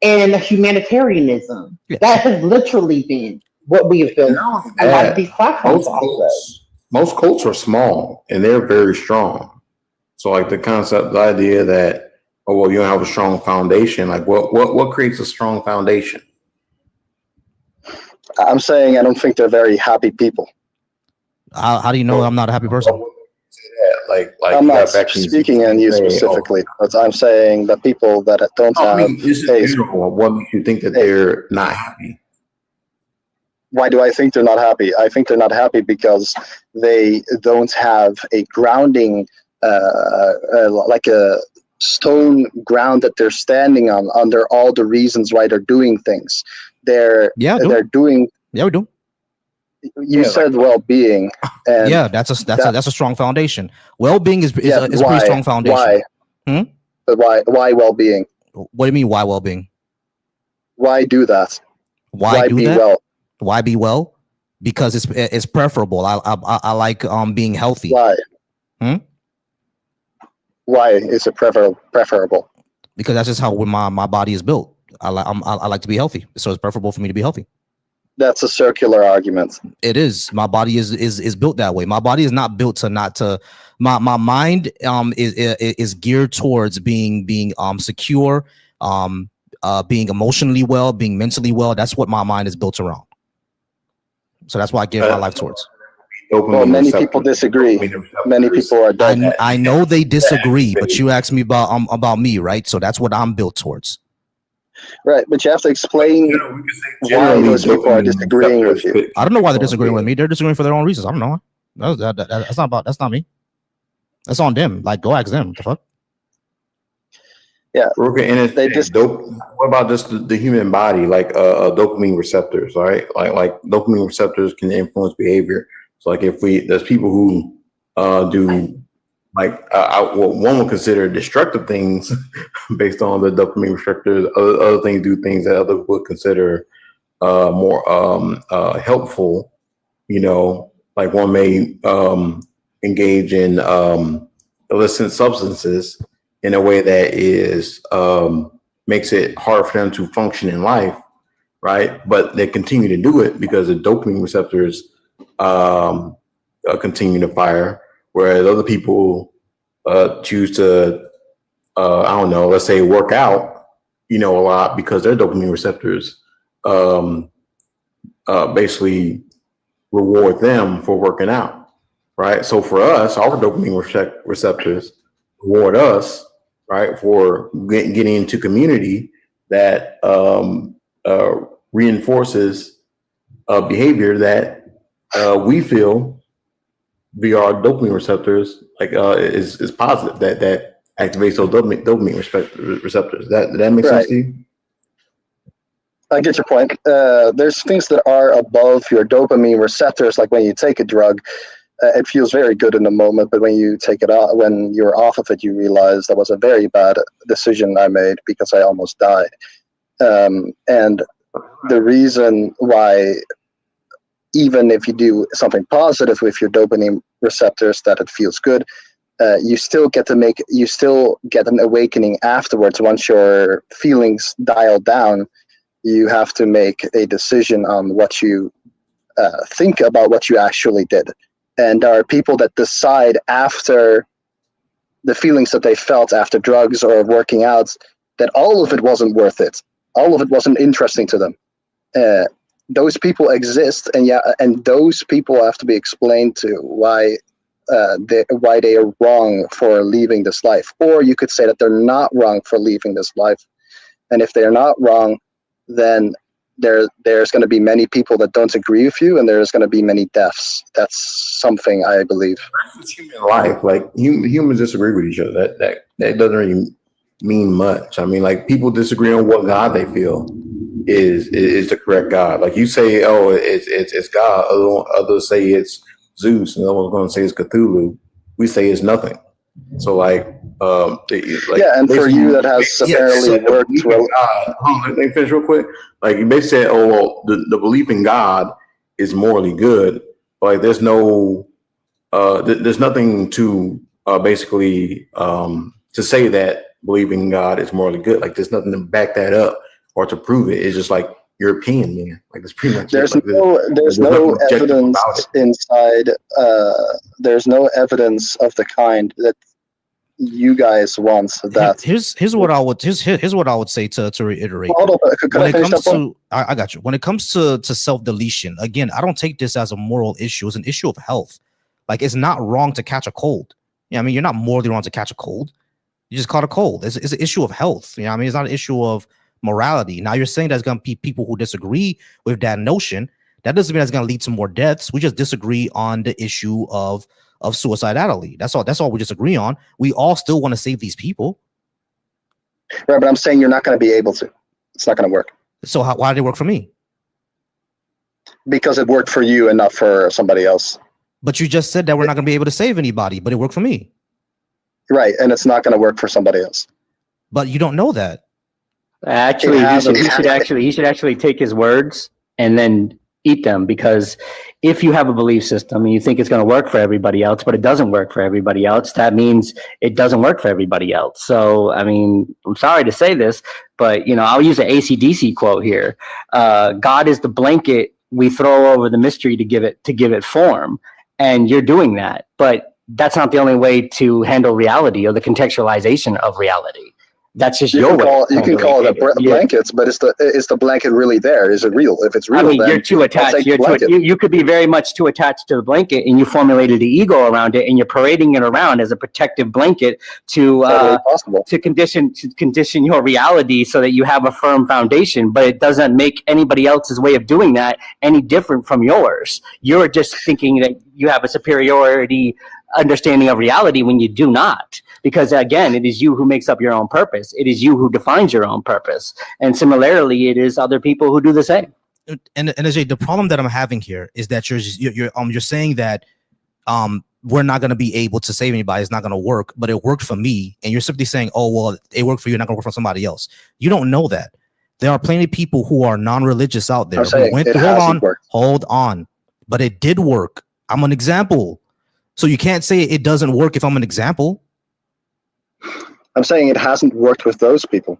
humanitarianism. That has literally been what we have built a lot of these platforms. Most cults are small and they're very strong. So like the concept, the idea that, oh, well, you don't have a strong foundation. Like what creates a strong foundation? I'm saying I don't think they're very happy people. How do you know I'm not a happy person? Like I'm not speaking on you specifically, but I'm saying that people that don't have what makes you think that they're not happy? Why do I think they're not happy? I think they're not happy because they don't have a grounding, like a stone ground that they're standing on under all the reasons why they're doing things. They're doing. Yeah, we do. You said well-being. And yeah, that's a strong foundation. Well-being is a pretty strong foundation. Why? But why well-being? What do you mean why well-being? Why do that? Why do be that? well? Why be well? Because it's preferable. I like being healthy. Why? Why is it preferable? Because that's just how my body is built. I like to be healthy, so it's preferable for me to be healthy. That's a circular argument. It is. My body is built that way. My body is not built to not to. My mind is geared towards being secure, being emotionally well, being mentally well. That's what my mind is built around. So that's why I give my life towards. Well, many people disagree. Many people are dead. I know they disagree, but you asked me about me, right? So that's what I'm built towards. Right, but you have to explain why those people are disagreeing with you. I don't know why they're disagreeing with me. They're disagreeing for their own reasons. I don't know. That's not me. That's on them. Like, go ask them. What the fuck? Yeah. What about just the human body, like dopamine receptors, right? Like dopamine receptors can influence behavior. So like there's people who do like one would consider destructive things based on the dopamine receptors. Other things do things that others would consider more helpful. You know, like one may engage in illicit substances in a way that is makes it hard for them to function in life, right? But they continue to do it because the dopamine receptors continue to fire, whereas other people choose to, I don't know, let's say work out, a lot because their dopamine receptors basically reward them for working out, right? So for us, our dopamine receptors reward us, right, for getting into community that reinforces a behavior that we feel via our dopamine receptors is positive, that activates those dopamine receptors. That makes sense to you? I get your point. There's things that are above your dopamine receptors, like when you take a drug, it feels very good in the moment, but when you take it off, when you're off of it, you realize that was a very bad decision I made because I almost died. And the reason why, even if you do something positive with your dopamine receptors, that it feels good, you still get an awakening afterwards. Once your feelings dial down, you have to make a decision on what you think about what you actually did. And there are people that decide after the feelings that they felt after drugs or working out that all of it wasn't worth it. All of it wasn't interesting to them. Those people exist, and those people have to be explained to why they are wrong for leaving this life. Or you could say that they're not wrong for leaving this life. And if they're not wrong, then there's going to be many people that don't agree with you, and there's going to be many deaths. That's something I believe. It's human life. Like humans disagree with each other. That doesn't really mean much. I mean, like, people disagree on what God they feel is the correct God. Like, you say, oh, it's God. Others say it's Zeus, and others going to say it's Cthulhu. We say it's nothing. So and for you that has apparently worked well. Let me finish real quick. Like, you basically said, oh, well, the belief in God is morally good. But like, there's nothing to basically to say that believing in God is morally good. Like, there's nothing to back that up or to prove it. It's just like your opinion, man. Like, it's pretty much there's no evidence inside. There's no evidence of the kind that you guys want. That here's what I would say to reiterate. Hold on, when it comes to I got you. When it comes to self-deletion, again, I don't take this as a moral issue. It's an issue of health. Like, it's not wrong to catch a cold. I mean, you're not morally wrong to catch a cold. You just caught a cold. It's an issue of health. I mean, it's not an issue of morality. Now, you're saying there's going to be people who disagree with that notion. That doesn't mean that's going to lead to more deaths. We just disagree on the issue of suicidality. That's all we disagree on. We all still want to save these people. Right, but I'm saying you're not going to be able to. It's not going to work. So why did it work for me? Because it worked for you and not for somebody else. But you just said that we're not going to be able to save anybody, but it worked for me. Right, and it's not going to work for somebody else. But you don't know that. Actually, he should actually take his words and then eat them, because if you have a belief system and you think it's going to work for everybody else, but it doesn't work for everybody else, that means it doesn't work for everybody else. So, I mean, I'm sorry to say this, but, I'll use an AC/DC quote here. God is the blanket we throw over the mystery to give it form. And you're doing that, but that's not the only way to handle reality or the contextualization of reality. That's just your way. You can call it blankets, but is the blanket really there? Is it real? If it's real, I mean, you're too attached. You could be very much too attached to the blanket, and you formulated the ego around it, and you're parading it around as a protective blanket to condition your reality so that you have a firm foundation. But it doesn't make anybody else's way of doing that any different from yours. You're just thinking that you have a superiority understanding of reality when you do not. Because again, it is you who makes up your own purpose. It is you who defines your own purpose. And similarly, it is other people who do the same. And Ajay, the problem that I'm having here is that you're saying that we're not going to be able to save anybody. It's not going to work, but it worked for me. And you're simply saying, oh, well, it worked for you, not going to work for somebody else. You don't know that. There are plenty of people who are non-religious out there. Hold on. But it did work. I'm an example. So you can't say it doesn't work if I'm an example. I'm saying it hasn't worked with those people.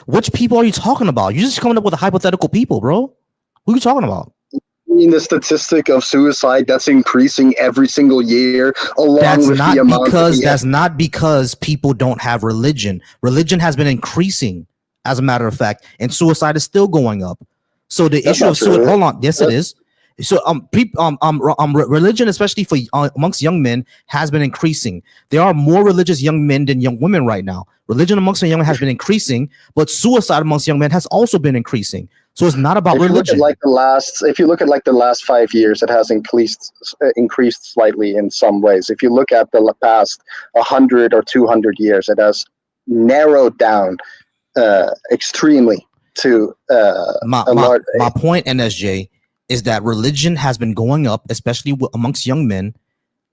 Which people are you talking about? You're just coming up with a hypothetical people, bro. Who are you talking about? I mean, the statistic of suicide that's increasing every single year, That's not because people don't have religion. Religion has been increasing, as a matter of fact, and suicide is still going up. So the issue of suicide, hold on, yes, it is. So religion, especially for amongst young men, has been increasing. There are more religious young men than young women right now. Religion amongst young men has been increasing, but suicide amongst young men has also been increasing. So it's not about religion. If you look at like the last 5 years, it has increased slightly in some ways. If you look at the past 100 or 200 years, it has narrowed down extremely to my point, NSJ, is that religion has been going up, especially amongst young men,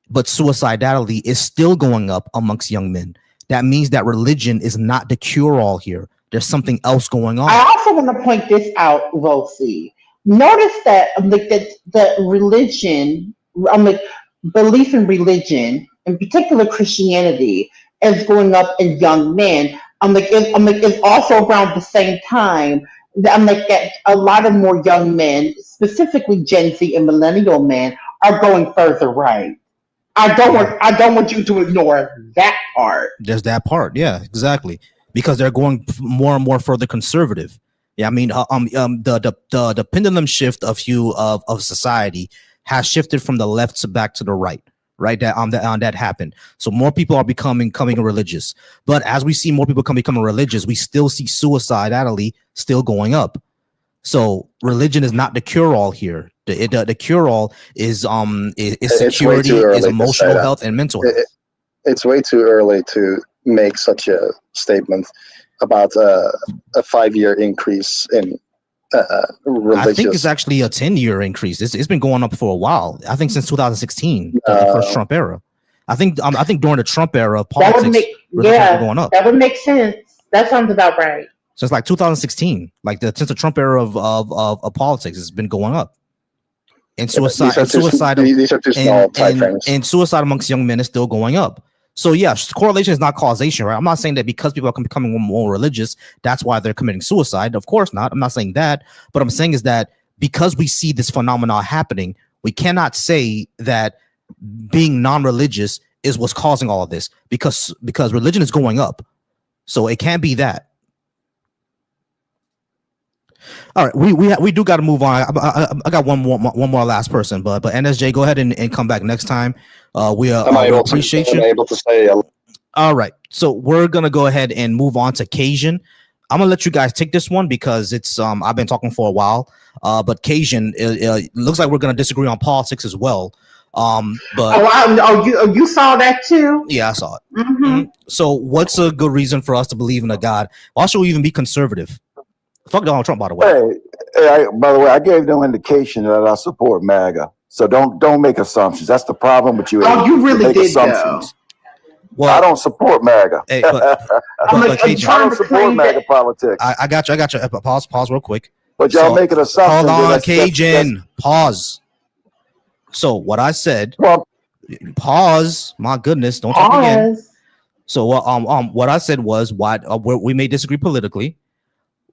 but suicidality is still going up amongst young men. That means that religion is not the cure-all here. There's something else going on. I also want to point this out, Volsi. Notice that the religion, belief in religion, in particular Christianity, is going up in young men. It's also around the same time that a lot of more young men, specifically Gen Z and millennial men, are going further right. I don't want you to ignore that part. There's that part, yeah, exactly, because they're going more and more further conservative. Yeah, I mean, the pendulum shift of society has shifted from the left to back to the right. Right, that happened. So more people are becoming religious. But as we see more people becoming religious, we still see suicidality still going up. So religion is not the cure-all here. The cure-all is security, is emotional health, and mental health. It's way too early to make such a statement about a 5-year increase in religious. I think it's actually a 10-year increase. It's been going up for a while. I think since 2016, the first Trump era. I think during the Trump era of politics, religion has been going up. That would make sense. That sounds about right. Since like 2016, since the Trump era of politics, it's been going up. And suicide, these are too small time frames. And suicide amongst young men is still going up. So yeah, correlation is not causation, right? I'm not saying that because people are becoming more religious, that's why they're committing suicide. Of course not. I'm not saying that. But I'm saying is that because we see this phenomenon happening, we cannot say that being non-religious is what's causing all of this, because religion is going up. So it can't be that. All right, we do got to move on. I got one more last person, but NSJ, go ahead and come back next time. We appreciate you. Able to say. All right, so we're gonna go ahead and move on to Cajun. I'm gonna let you guys take this one because it's I've been talking for a while. But Cajun, it looks like we're gonna disagree on politics as well. But you saw that too? Yeah, I saw it. Mm-hmm. So what's a good reason for us to believe in a God? Why should we even be conservative? Fuck Donald Trump, by the way. By the way, I gave no indication that I support MAGA. So don't make assumptions. That's the problem with you. You really make did assumptions. Well, I don't support MAGA. Hey, but Cajun, I don't support MAGA politics. I got you. Pause real quick. But y'all making assumptions. Hold on, Cajun. Pause. So what I said. Well, pause. My goodness, don't talk again. So what I said was why we may disagree politically.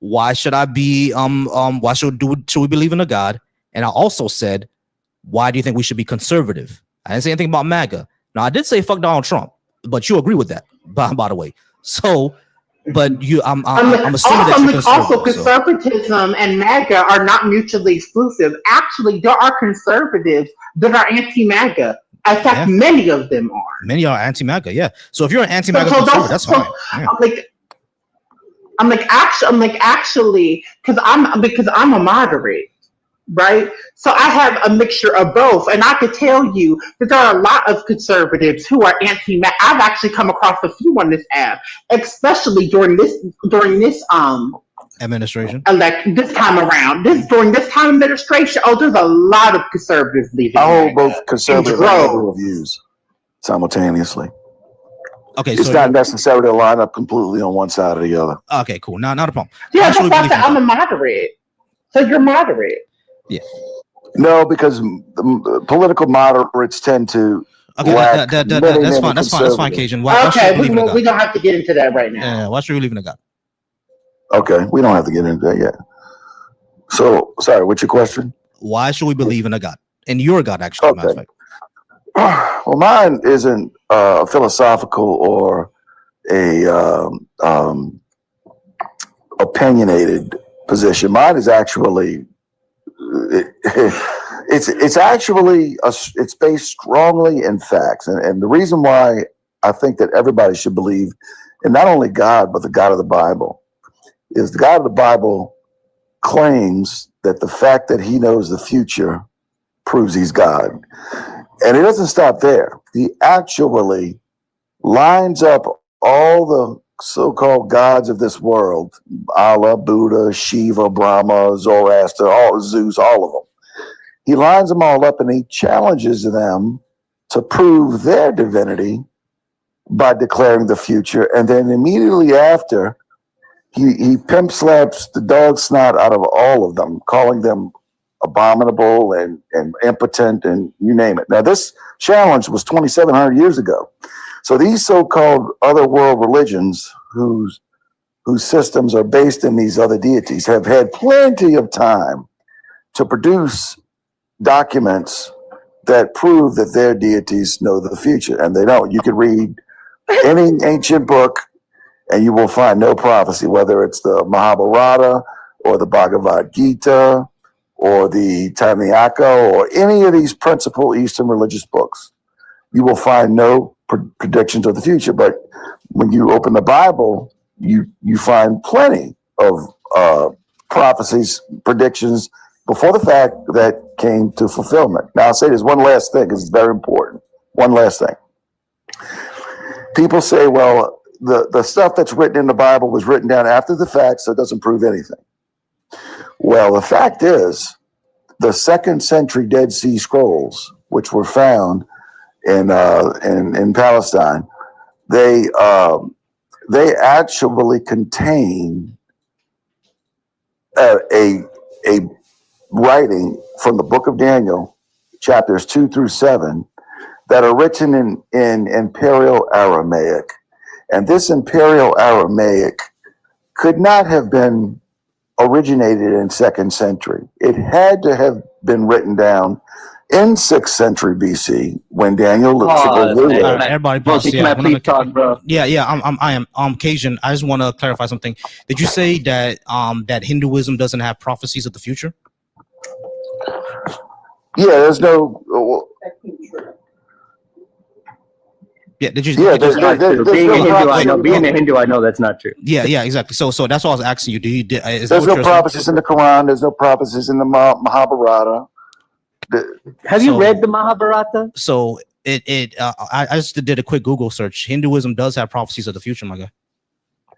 Why should I be should we believe in a God? And I also said, why do you think we should be conservative? I didn't say anything about MAGA. Now I did say fuck Donald Trump, but you agree with that, by the way. So, but I'm assuming that you're also conservatism and MAGA are not mutually exclusive. Actually, there are conservatives that are anti-MAGA. In fact, many of them are. Many are anti-MAGA, yeah. So if you're an anti-MAGA conservative, that's fine. Yeah. I'm actually because I'm a moderate, right? So I have a mixture of both, and I could tell you that there are a lot of conservatives who are anti-MAGA. I've actually come across a few on this app, especially during this administration, this time around. During this time administration, there's a lot of conservatives leaving. I hold both conservative and liberal views simultaneously. Okay, it's not necessarily to line up completely on one side or the other. Okay, cool. Not a problem. Yeah, that's why I'm a moderate. So you're moderate. Yeah. No, because the political moderates tend to. Okay, that's fine. That's fine, Cajun. We don't have to get into that right now. Yeah, why should we believe in a God? Okay, we don't have to get into that yet. So, sorry, what's your question? Why should we believe in a God? And your God, actually, okay. Matter of fact. Well, mine isn't philosophical or a opinionated position. Mine is actually It's actually it's based strongly in facts, and the reason why I think that everybody should believe in not only God but the God of the Bible is the God of the Bible claims that the fact that he knows the future proves he's God, and it doesn't stop there. He actually lines up all the so-called gods of this world: Allah, Buddha, Shiva, Brahma, Zoroaster, all Zeus, all of them. He lines them all up and he challenges them to prove their divinity by declaring the future. And then immediately after, he pimp slaps the dog snot out of all of them, calling them abominable and impotent and you name it. Now, this challenge was 2,700 years ago. So these so-called other world religions whose systems are based in these other deities have had plenty of time to produce documents that prove that their deities know the future, and they don't. You can read any ancient book and you will find no prophecy, whether it's the Mahabharata or the Bhagavad Gita or the Tanyaka or any of these principal Eastern religious books. You will find no predictions of the future. But when you open the Bible, you find plenty of prophecies, predictions before the fact that came to fulfillment. Now, I'll say this one last thing because it's very important. One last thing. People say, well, the stuff that's written in the Bible was written down after the fact, so it doesn't prove anything. Well, the fact is, the 2nd century Dead Sea Scrolls, which were found in Palestine, they actually contain a writing from the book of Daniel, chapters 2 through 7, that are written in Imperial Aramaic. And this Imperial Aramaic could not have been originated in 2nd century. It had to have been written down in 6th century BC when Daniel everybody pause. I am Cajun. I just want to clarify something. Did you say that that Hinduism doesn't have prophecies of the future? Yeah, there's no. Yeah, did you? Being a Hindu, I know that's not true. Yeah, exactly. So that's what I was asking you. Is there's no prophecies in the Quran. There's no prophecies in the Mahabharata. Have you read the Mahabharata? So I just did a quick Google search. Hinduism does have prophecies of the future, my guy.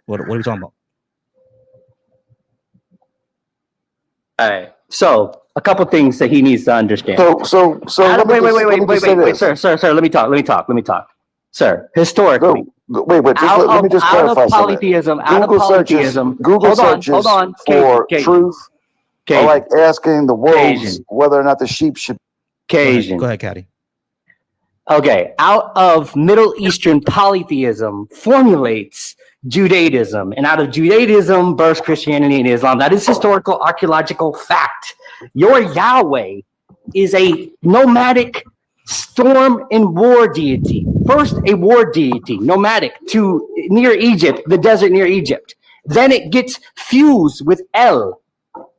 What are you talking about? All right. So a couple things that he needs to understand. Wait, sir. Let me talk. Sir, historically. Let me just clarify out of polytheism. Google searches for truth are like asking the wolves whether or not the sheep should. Cajun. Go ahead, Caddy. Okay, out of Middle Eastern polytheism formulates Judaism, and out of Judaism births Christianity and Islam. That is historical, archaeological fact. Your Yahweh is a nomadic storm and war deity. First, a war deity, nomadic, to near Egypt, the desert near Egypt. Then it gets fused with El,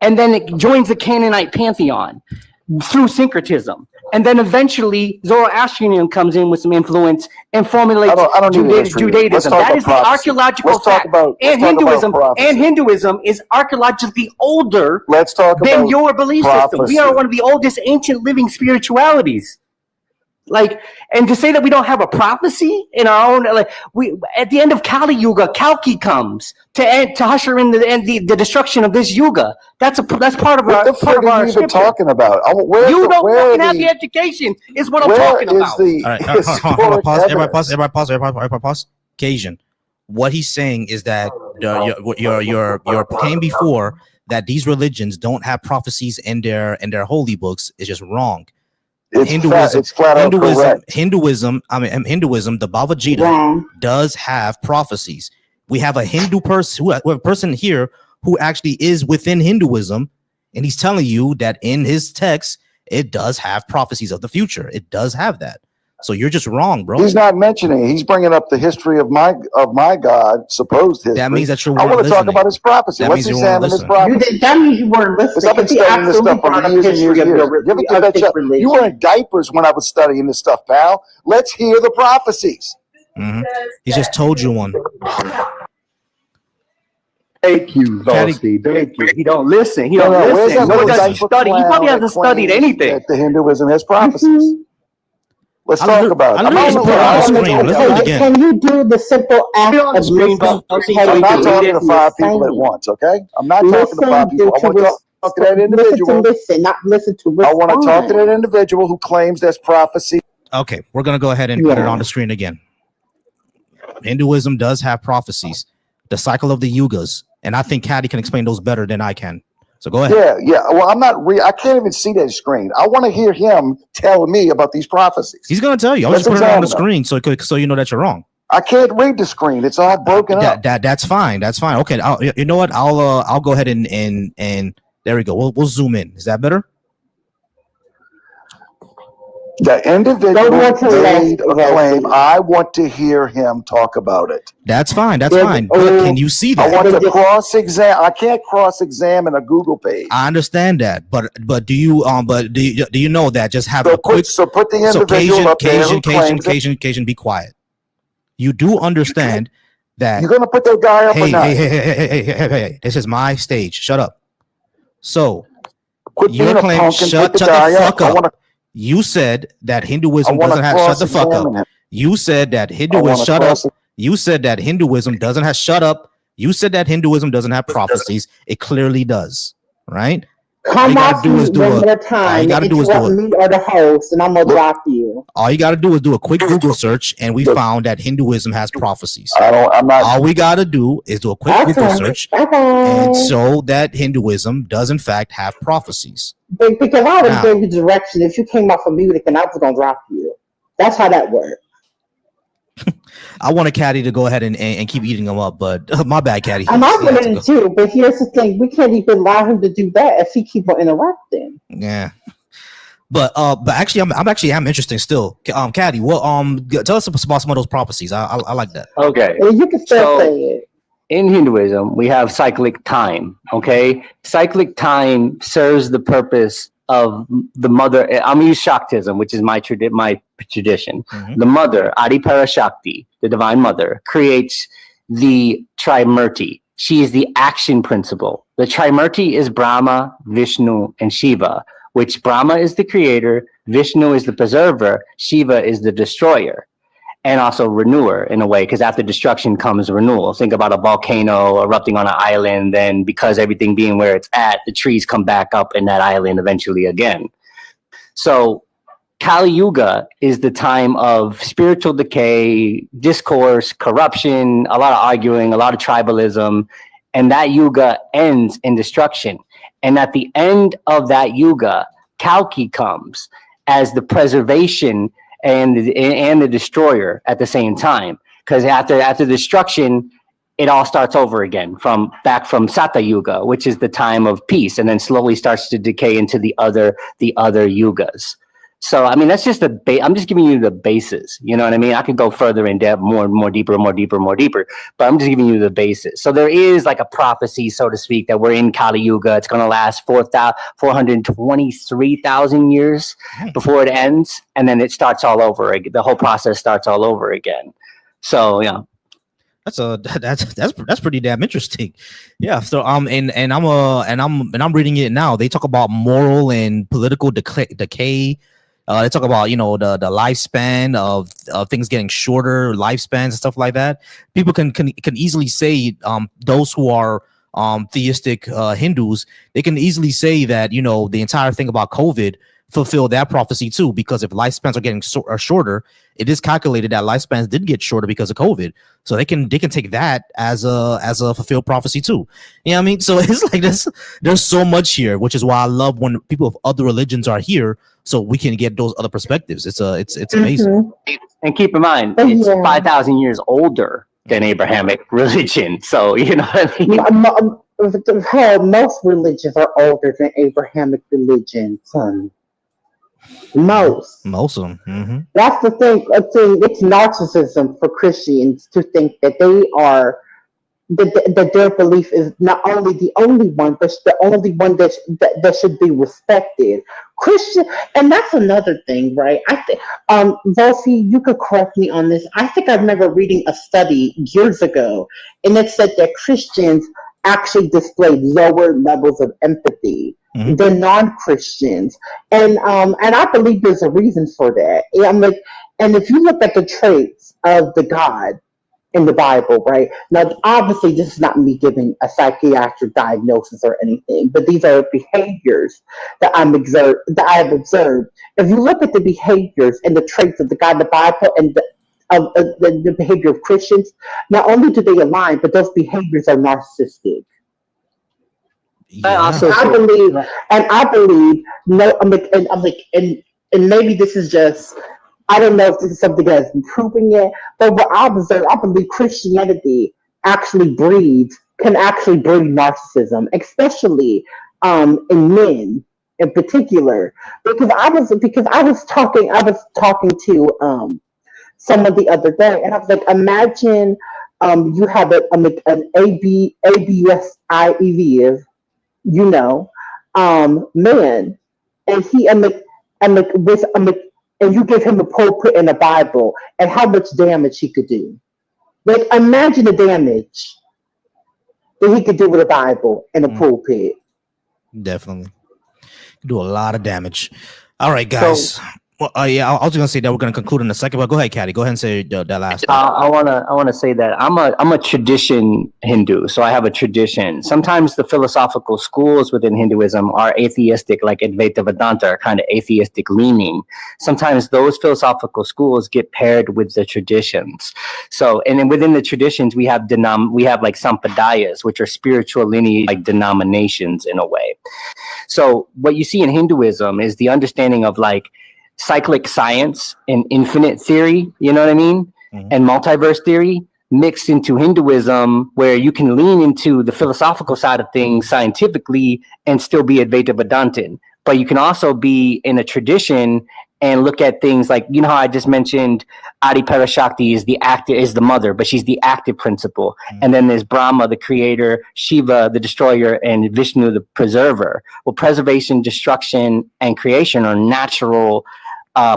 and then it joins the Canaanite pantheon through syncretism. And then eventually Zoroastrianism comes in with some influence and formulates Judaism. That is the archaeological fact. And Hinduism is archaeologically older than your belief system. We are one of the oldest ancient living spiritualities. And to say that we don't have a prophecy in our own, we at the end of Kali Yuga, Kalki comes to usher in the destruction of this Yuga. That's part of our scripture. Talking about? You don't fucking have the education. Is what I'm talking about. All right, pause. Everybody pause. Cajun. What he's saying is that your claim before that these religions don't have prophecies in their holy books is just wrong. It's flat out correct. Hinduism, the Bhagavad Gita does have prophecies. We have a Hindu person, we have a person here who actually is within Hinduism, and he's telling you that in his text, it does have prophecies of the future. It does have that. So you're just wrong, bro. He's not mentioning it. He's bringing up the history of my God, supposed history. That means that you I weren't want to talk listening. about his prophecy. That What's means he you weren't saying in his listening. prophecy? That means you weren't listening. Because I've been He studying this stuff absolutely for brought up years and years history and of years. your Give it to of that his child. You were in diapers when I was studying this stuff, pal. Let's hear the prophecies. Mm-hmm. He just told you one. Thank you, Velocity. Thank you. He don't listen. He don't Where's listen. that Nor little does he diaper study. He clown probably that hasn't studied claims anything. that the Hinduism has prophecies? Let's talk about it. I literally just put it on the screen. Let's do it again. Can you do the simple act on the of screen, listening? I'm not talking to 5 people at once, okay? I'm not talking to 5 people. I want to talk to that individual. Listen, not listen to respond. I want to talk to that individual who claims that's prophecy. Okay, we're gonna go ahead and put it on the screen again. Hinduism does have prophecies, the cycle of the yugas, and I think Caddy can explain those better than I can. So go ahead. Yeah. Well, I can't even see that screen. I want to hear him tell me about these prophecies. He's gonna tell you. I'll just put it on the screen so you know that you're wrong. I can't read the screen. It's all broken up. That's fine. That's fine. Okay. You know what? I'll go ahead and there we go. We'll zoom in. Is that better? The individual made a claim. I want to hear him talk about it. That's fine. That's fine. Good. Can you see that? I want to cross-examine. I can't cross-examine a Google page. I understand that, but do you know that just have a quick put the individual up there who claims it. Occasion, be quiet. You do understand that you're gonna put that guy up or not? Hey, this is my stage. Shut up. So your claim, shut the fuck up. You said that Hinduism doesn't have shut the fuck up. You said that Hinduism shut up. You said that Hinduism doesn't have shut up. You said that Hinduism doesn't have prophecies. It clearly does, right? Come off one more time and interrupt me or the host, and I'm gonna drop you. All you gotta do is do a quick Google search, and we found that Hinduism has prophecies. I'm not. All we gotta do is do a quick Google search and show that Hinduism does in fact have prophecies. Because I already gave you direction. If you came off of music, and I was gonna drop you. That's how that works. I want a Caddy to go ahead and keep eating them up, but my bad, Caddy. I'm not going to too, but here's the thing: we can't even allow him to do that if he keep on interrupting. Yeah, but actually, I'm interested still. Caddy, tell us about some of those prophecies. I like that. Okay, you can still say it. In Hinduism, we have cyclic time. Okay, cyclic time serves the purpose of the mother. I'm gonna use Shaktism, which is my tradition. Mm-hmm. The mother, Adi Parashakti, the divine mother, creates the Trimurti. She is the action principle. The Trimurti is Brahma, Vishnu, and Shiva, which Brahma is the creator, Vishnu is the preserver, Shiva is the destroyer. And also renewer in a way, because after destruction comes renewal. Think about a volcano erupting on an island, then because everything being where it's at, the trees come back up in that island eventually again. So Kali Yuga is the time of spiritual decay, discourse, corruption, a lot of arguing, a lot of tribalism, and that yuga ends in destruction. And at the end of that yuga, Kalki comes as the preservation and the destroyer at the same time, because after destruction, it all starts over again from Sata Yuga, which is the time of peace, and then slowly starts to decay into the other yugas. So I mean, that's just I'm just giving you the basis. You know what I mean? I could go further in depth, more deeper, but I'm just giving you the basis. So there is like a prophecy, so to speak, that we're in Kali Yuga. It's going to last 423,000 years before it ends, and then it starts all over again. The whole process starts all over again. So yeah. That's pretty damn interesting. Yeah. So I'm reading it now. They talk about moral and political decay. They talk about, the lifespan of things getting shorter, lifespans and stuff like that. People can easily say, those who are theistic Hindus, they can easily say that, the entire thing about COVID fulfill that prophecy too, because if lifespans are getting shorter, it is calculated that lifespans did get shorter because of COVID. So they can take that as a fulfilled prophecy too. You know what I mean? So it's like there's so much here, which is why I love when people of other religions are here, so we can get those other perspectives. It's amazing. And keep in mind, it's 5,000 years older than Abrahamic religion. So you know what I mean? Most religions are older than Abrahamic religion, son. Most of them. That's the thing. It's narcissism for Christians to think that they are that their belief is not only the only one, but the only one that should be respected. Christian, and that's another thing, right? I think, Volsi, you could correct me on this. I think I remember reading a study years ago, and it said that Christians actually displayed lower levels of empathy than non-Christians, and I believe there's a reason for that. And I'm like, and if you look at the traits of the God in the Bible, right? Now, obviously, this is not me giving a psychiatric diagnosis or anything, but these are behaviors that that I have observed. If you look at the behaviors and the traits of the God in the Bible and the behavior of Christians, not only do they align, but those behaviors are narcissistic. Yeah. I believe, no, and maybe this is just, I don't know if this is something that's been proven yet, but what I observe, I believe Christianity can actually breed narcissism, especially in men in particular. Because I was talking to someone the other day, and I was like, imagine you have an ABUSIEV, man, and and you give him a pulpit and a Bible, and how much damage he could do. Like, imagine the damage that he could do with a Bible and a pulpit. Definitely do a lot of damage. All right, guys. Yeah, I was gonna say that we're gonna conclude in a second, but go ahead, Caddy. Go ahead and say that last. I wanna say that I'm a tradition Hindu, so I have a tradition. Sometimes the philosophical schools within Hinduism are atheistic, like Advaita Vedanta, are kind of atheistic leaning. Sometimes those philosophical schools get paired with the traditions. So, and then within the traditions, we have like sampradayas, which are spiritual lineage, like denominations in a way. So, what you see in Hinduism is the understanding of like cyclic science and infinite theory, you know what I mean? And multiverse theory mixed into Hinduism, where you can lean into the philosophical side of things scientifically and still be Advaita Vedantin. But you can also be in a tradition and look at things like, you know how I just mentioned Adi Parashakti is the mother, but she's the active principle. And then there's Brahma, the creator, Shiva, the destroyer, and Vishnu, the preserver. Well, preservation, destruction, and creation are natural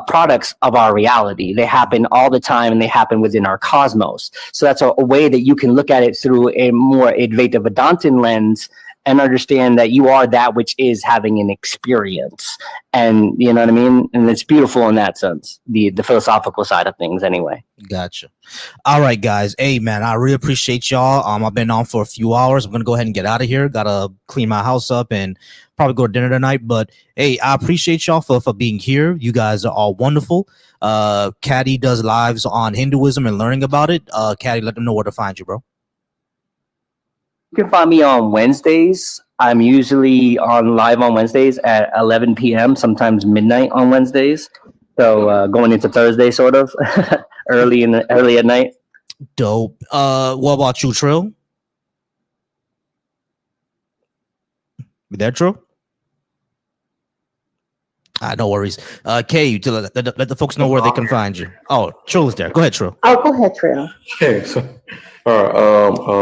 products of our reality. They happen all the time, and they happen within our cosmos. So that's a way that you can look at it through a more Advaita Vedantin lens and understand that you are that which is having an experience. And you know what I mean? And it's beautiful in that sense, the philosophical side of things anyway. Gotcha. All right, guys. Hey, man, I really appreciate y'all. I've been on for a few hours. I'm going to go ahead and get out of here. Got to clean my house up and probably go to dinner tonight. But, hey, I appreciate y'all for being here. You guys are all wonderful. Caddy does lives on Hinduism and learning about it. Caddy, let them know where to find you, bro. You can find me on Wednesdays. I'm usually live on Wednesdays at 11 p.m., sometimes midnight on Wednesdays. So going into Thursday, sort of early at night. Dope. What about you, Trill? Is that true? No worries. Kay, let the folks know where they can find you. Oh, Trill is there. Go ahead, Trill. Oh, go ahead, Trill. Okay, so all right.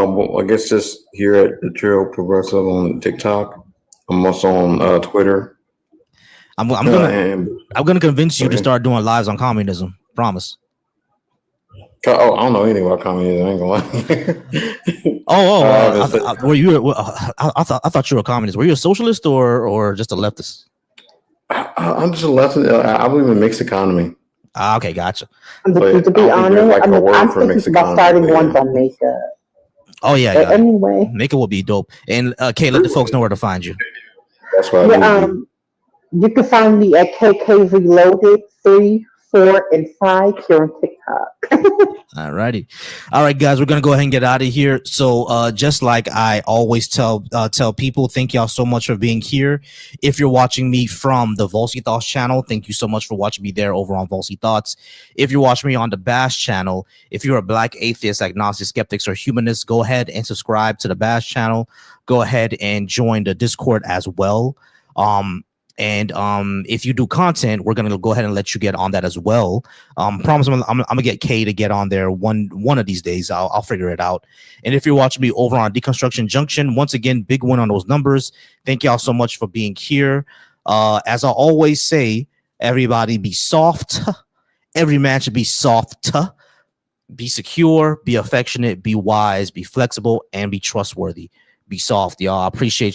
Well, I guess just here at the Trill Progressive on TikTok. I'm also on Twitter. I'm gonna convince you to start doing lives on communism. Promise. Oh, I don't know anything about communism. I ain't gonna lie. Were you? I thought you were a communist. Were you a socialist or just a leftist? I'm just a leftist. I believe in mixed economy. Okay, gotcha. To be honest, I'm thinking about starting one on makeup. Oh yeah. Anyway, makeup will be dope. And Kay, let the folks know where to find you. That's right. You can find me at KK Reloaded 3, 4, and 5 here on TikTok. All righty. All right, guys, we're going to go ahead and get out of here. So just like I always tell people, thank y'all so much for being here. If you're watching me from the Volsi Thoughts channel, thank you so much for watching me there over on Volsi Thoughts. If you're watching me on the B.A.A.S.H channel, if you're a Black atheist, agnostic, skeptics, or humanist, go ahead and subscribe to the B.A.A.S.H channel. Go ahead and join the Discord as well. And if you do content, we're gonna go ahead and let you get on that as well. Promise I'm gonna get Kay to get on there one of these days. I'll figure it out. And if you're watching me over on Deconstruction Junction, once again, big win on those numbers. Thank y'all so much for being here. As I always say, everybody be soft. Every man should be soft. Be secure, be affectionate, be wise, be flexible, and be trustworthy. Be soft, y'all. I appreciate you.